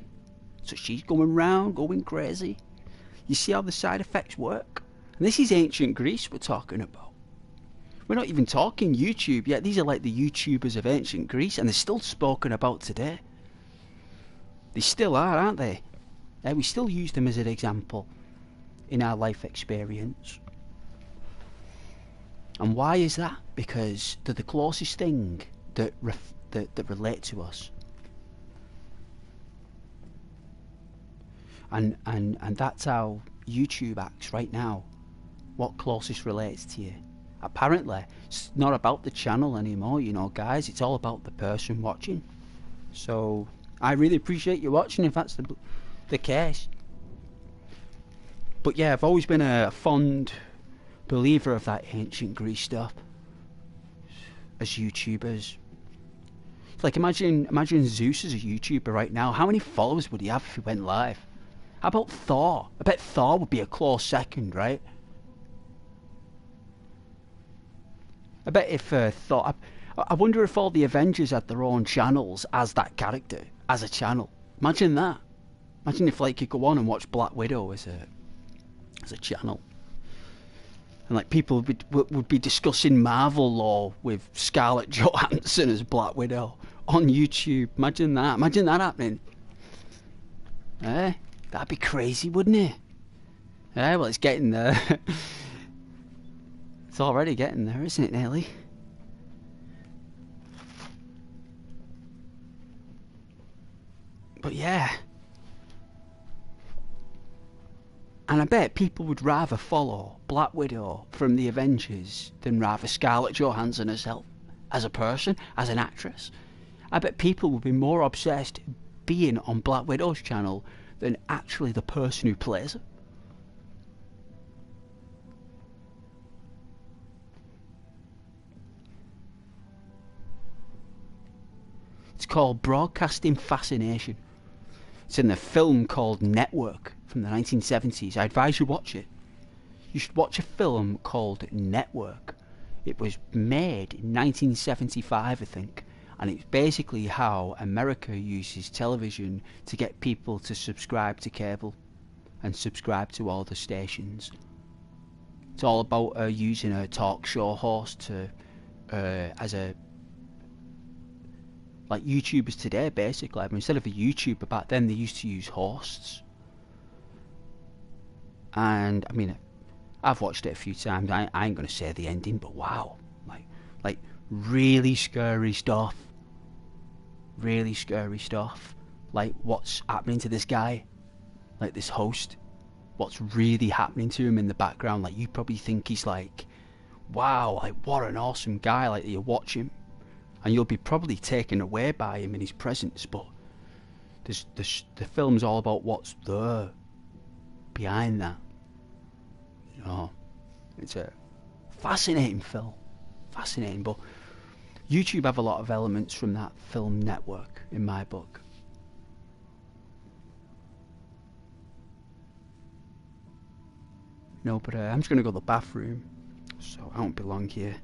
So she's going round, going crazy. You see how the side effects work? And this is ancient Greece we're talking about. We're not even talking YouTube yet. These are like the YouTubers of ancient Greece, and they're still spoken about today. They still are, aren't they? We still use them as an example in our life experience. And why is that? Because they're the closest thing that relate to us. And that's how YouTube acts right now. What closest relates to you? Apparently, it's not about the channel anymore, you know, guys. It's all about the person watching. So I really appreciate you watching if that's the case. But yeah, I've always been a fond believer of that ancient Greece stuff as YouTubers. It's like imagine Zeus as a YouTuber right now. How many followers would he have if he went live? How about Thor? I bet Thor would be a close second, right? I bet if Thor... I wonder if all the Avengers had their own channels as that character, as a channel. Imagine that. Imagine if like you go on and watch Black Widow as a channel. And like people would be discussing Marvel lore with Scarlett Johansson as Black Widow on YouTube. Imagine that. Imagine that happening. That'd be crazy, wouldn't it? Well, it's getting there. It's already getting there, isn't it, nearly? But yeah. And I bet people would rather follow Black Widow from the Avengers than rather Scarlett Johansson herself, as a person, as an actress. I bet people would be more obsessed being on Black Widow's channel than actually the person who plays her. It's called Broadcasting Fascination. It's in the film called Network from the 1970s. I advise you watch it. You should watch a film called Network. It was made in 1975, I think, and it's basically how America uses television to get people to subscribe to cable and subscribe to all the stations. It's all about using a talk show host to as a like YouTubers today, basically. I mean, instead of a YouTuber back then, they used to use hosts. And I mean, I've watched it a few times. I ain't gonna say the ending, but wow, like really scary stuff. Really scary stuff. Like what's happening to this guy, like this host. What's really happening to him in the background? Like you probably think he's like wow, like what an awesome guy, like you watch him and you'll be probably taken away by him in his presence, but the film's all about what's there behind that. You know, it's a fascinating film, fascinating. But YouTube have a lot of elements from that film network in my book. No, but I'm just gonna go to the bathroom, so I won't be long here.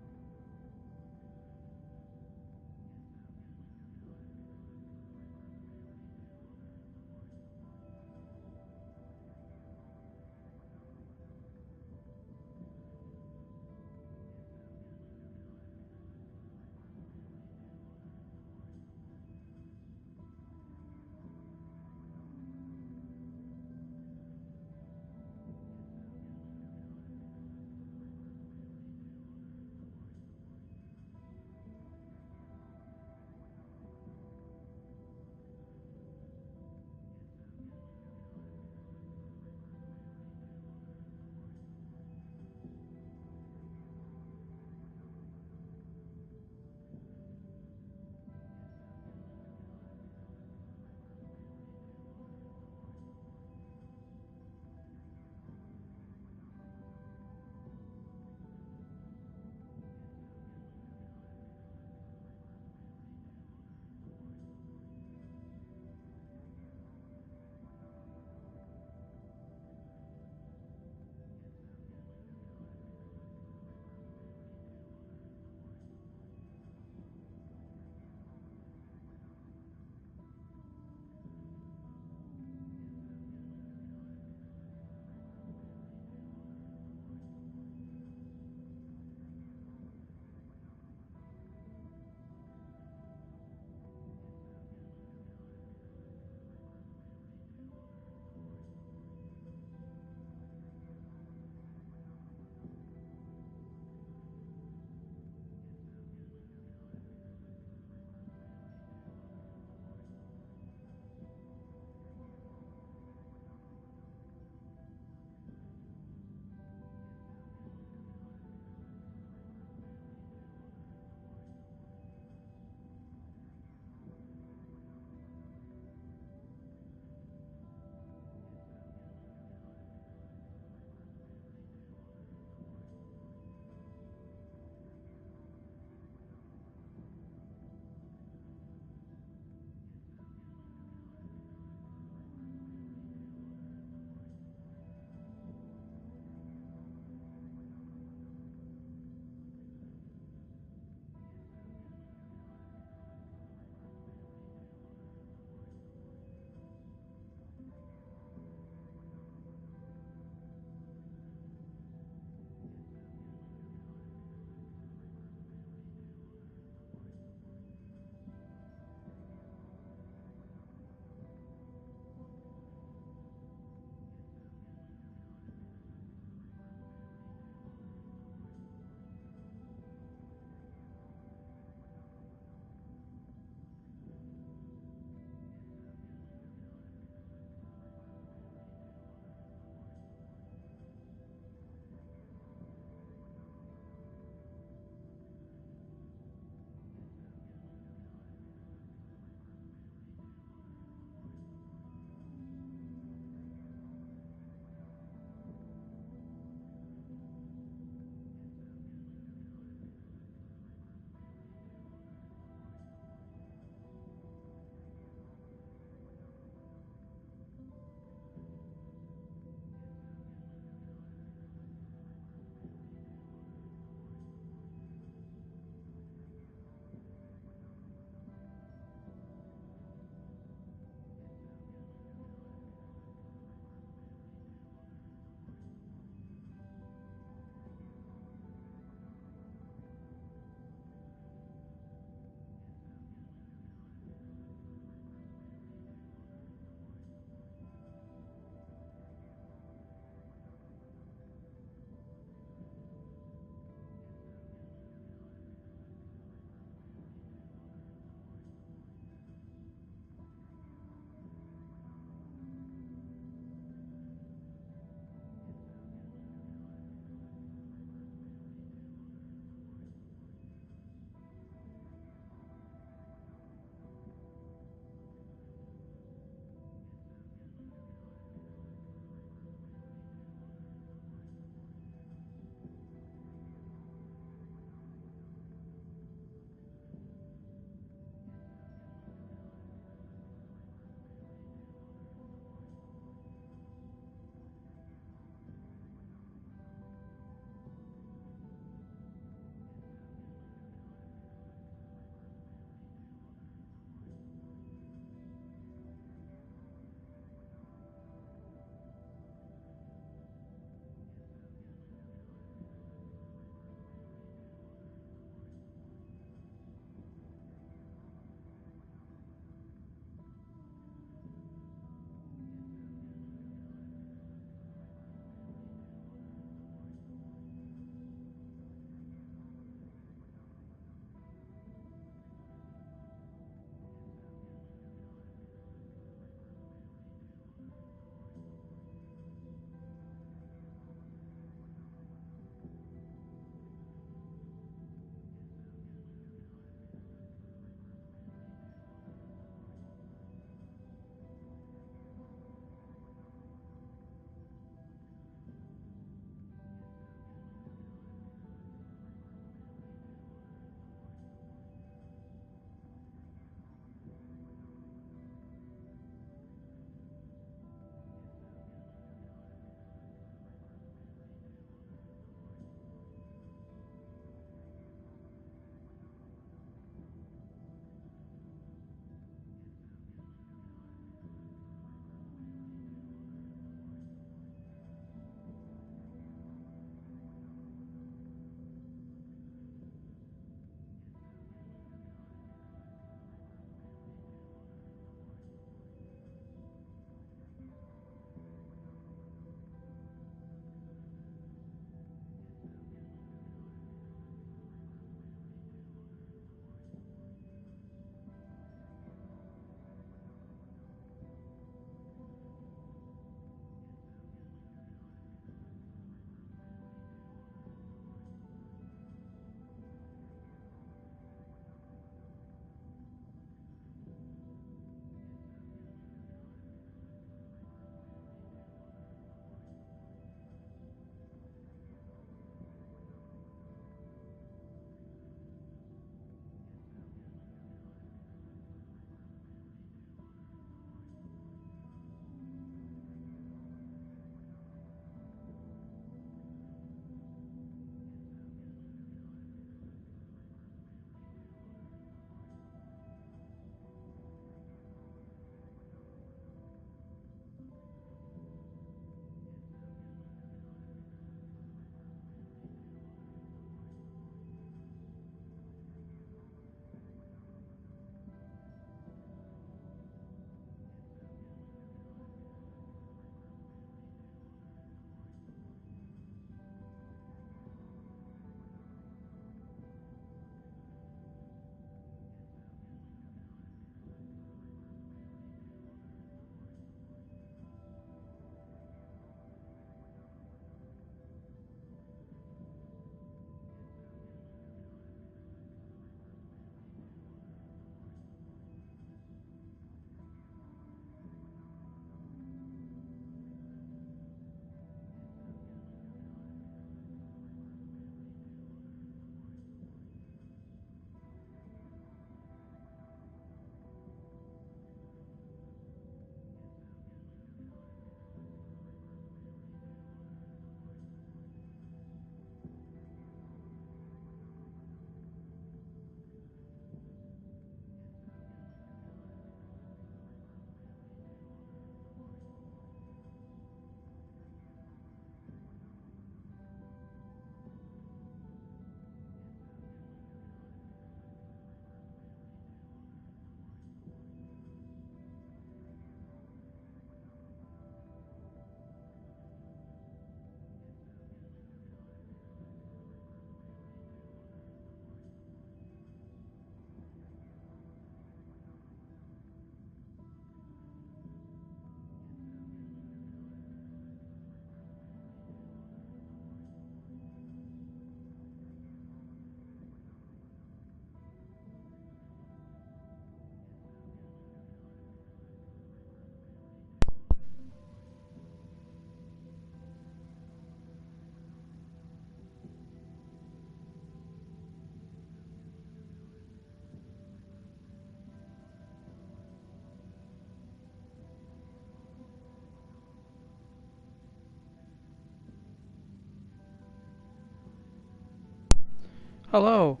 Hello.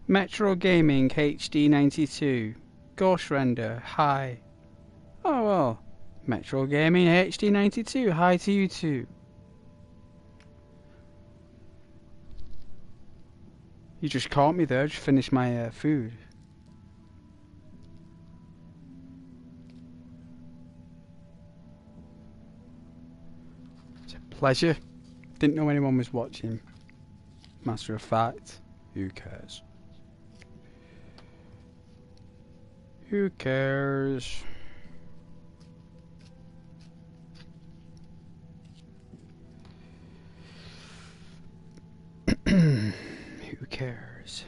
Metro Gaming HD 92. Ghost Render. Hi. Oh well. Metro Gaming HD 92. Hi to you too. You just caught me there. Just finished my food. It's a pleasure. Didn't know anyone was watching. Matter of fact, who cares? Who cares? Who cares?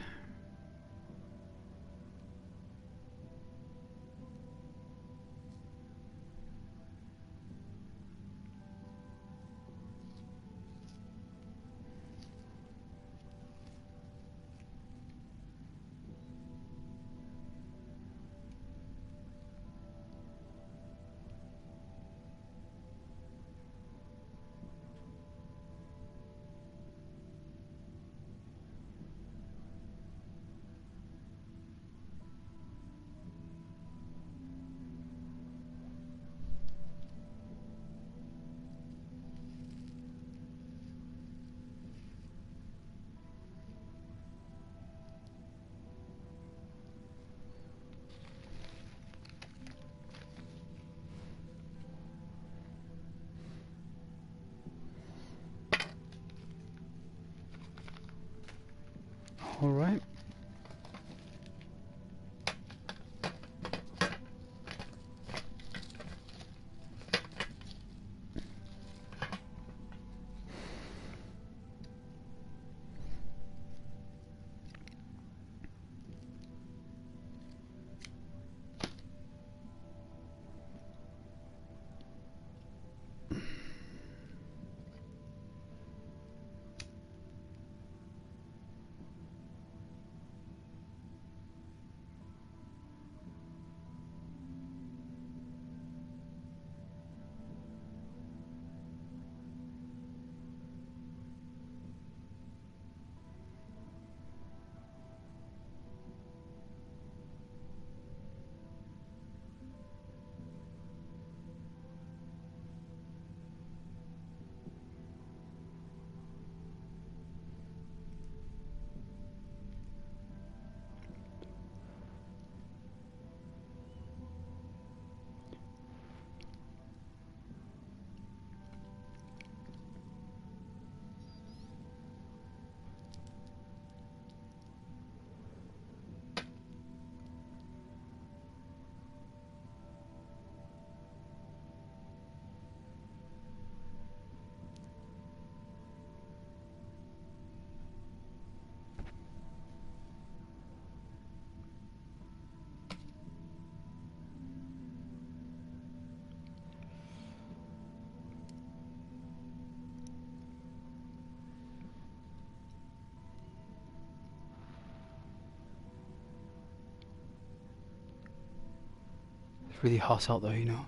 All right. It's really hot out there, you know.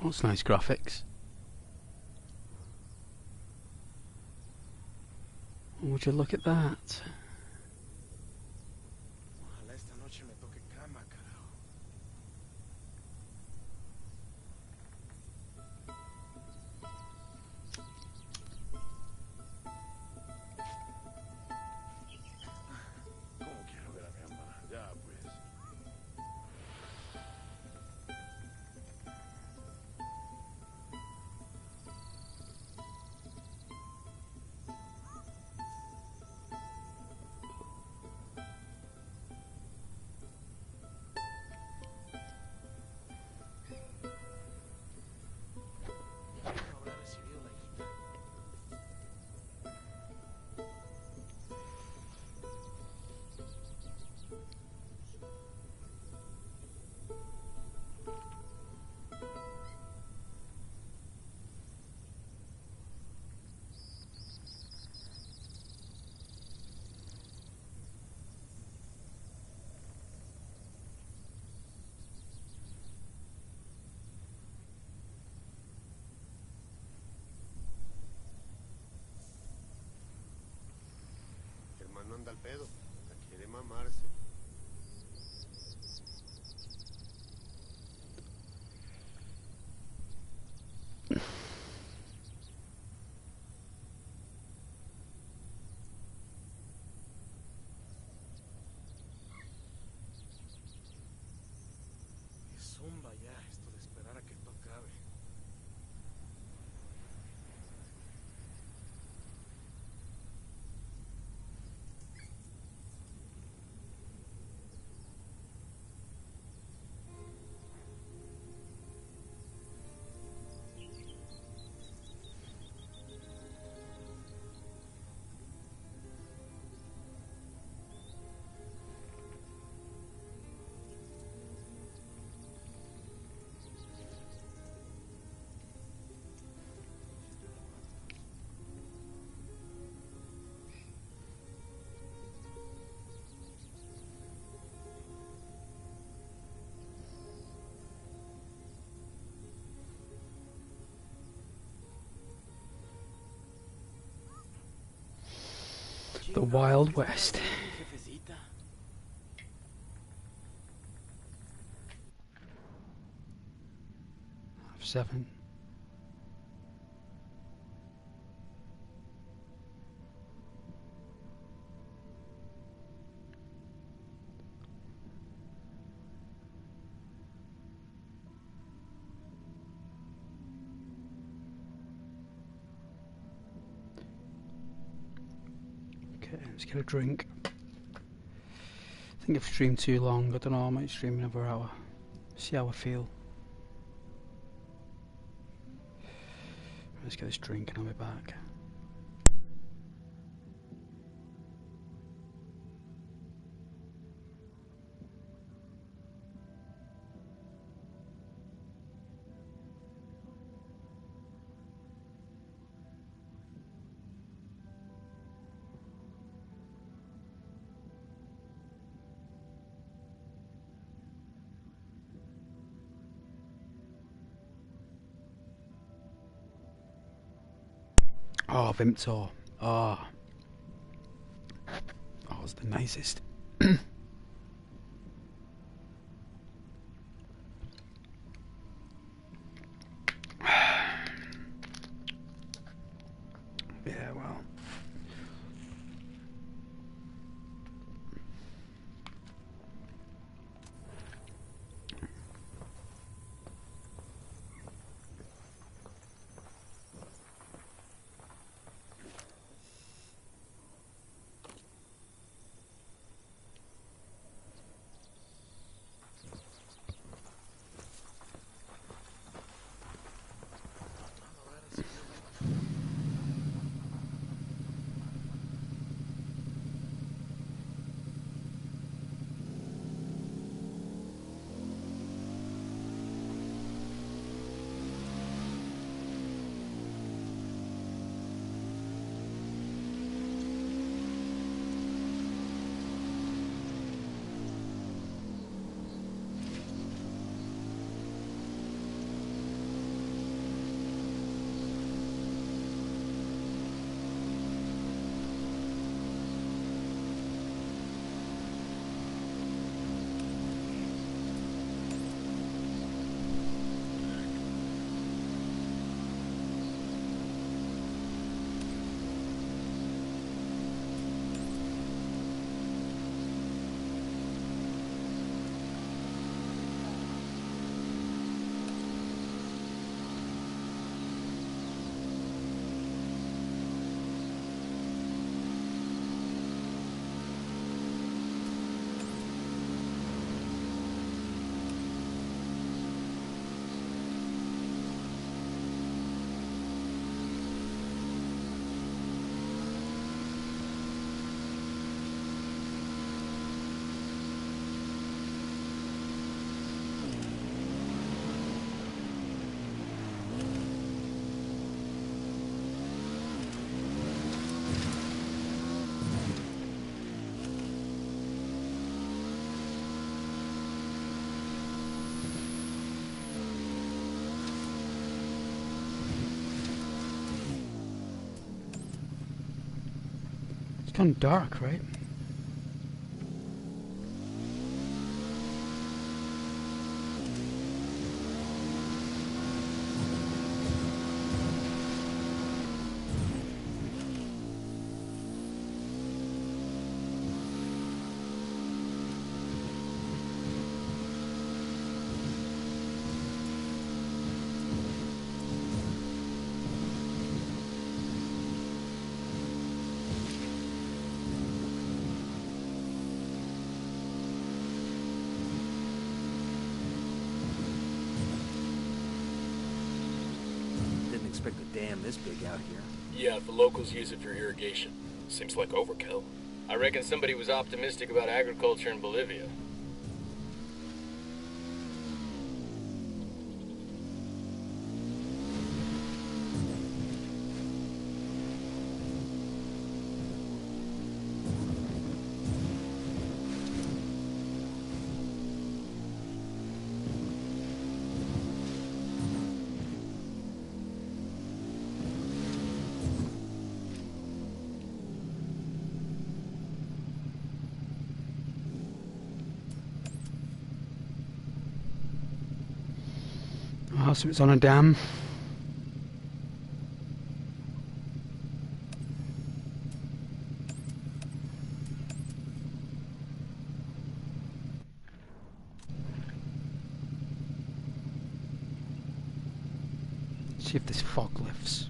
That's nice graphics. Would you look at that? Ojalá esta noche me toque cama, carajo. ¿Cómo quiero ver a mi mamá? Ya, pues. No habrá recibido la hijita. Hermano anda al pedo, la quiere mamarse. Es zumba ya esto de esperar a que esto acabe. The Wild West. Jefecita. 7. Okay, let's get a drink. I think I've streamed too long. I don't know, I might stream another hour. See how I feel. Let's get this drink and I'll be back. Oh, Vimtor. Oh. Oh, it's the nicest. Yeah, well. gone dark, right? Didn't expect a dam this big out here. Yeah, the locals use it for irrigation. Seems like overkill. I reckon somebody was optimistic about agriculture in Bolivia. Oh, so it's on a dam. See if this fog lifts.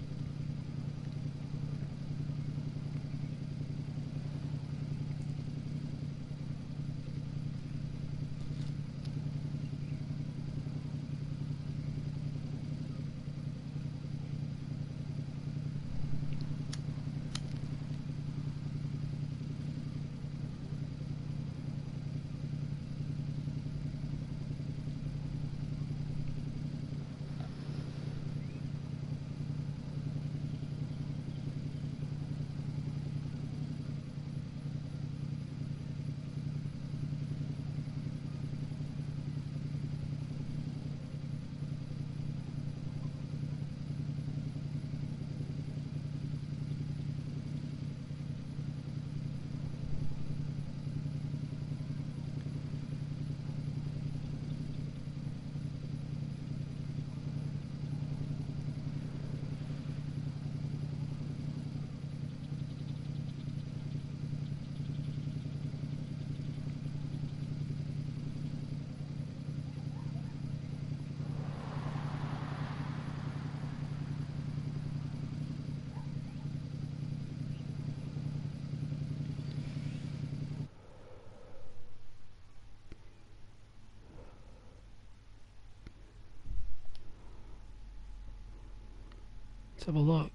Let's have a look.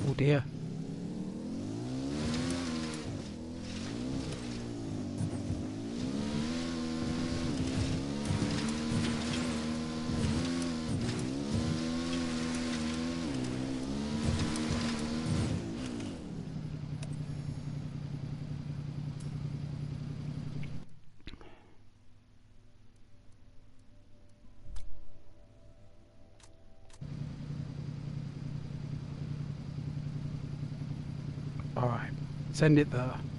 Oh dear. Send it there.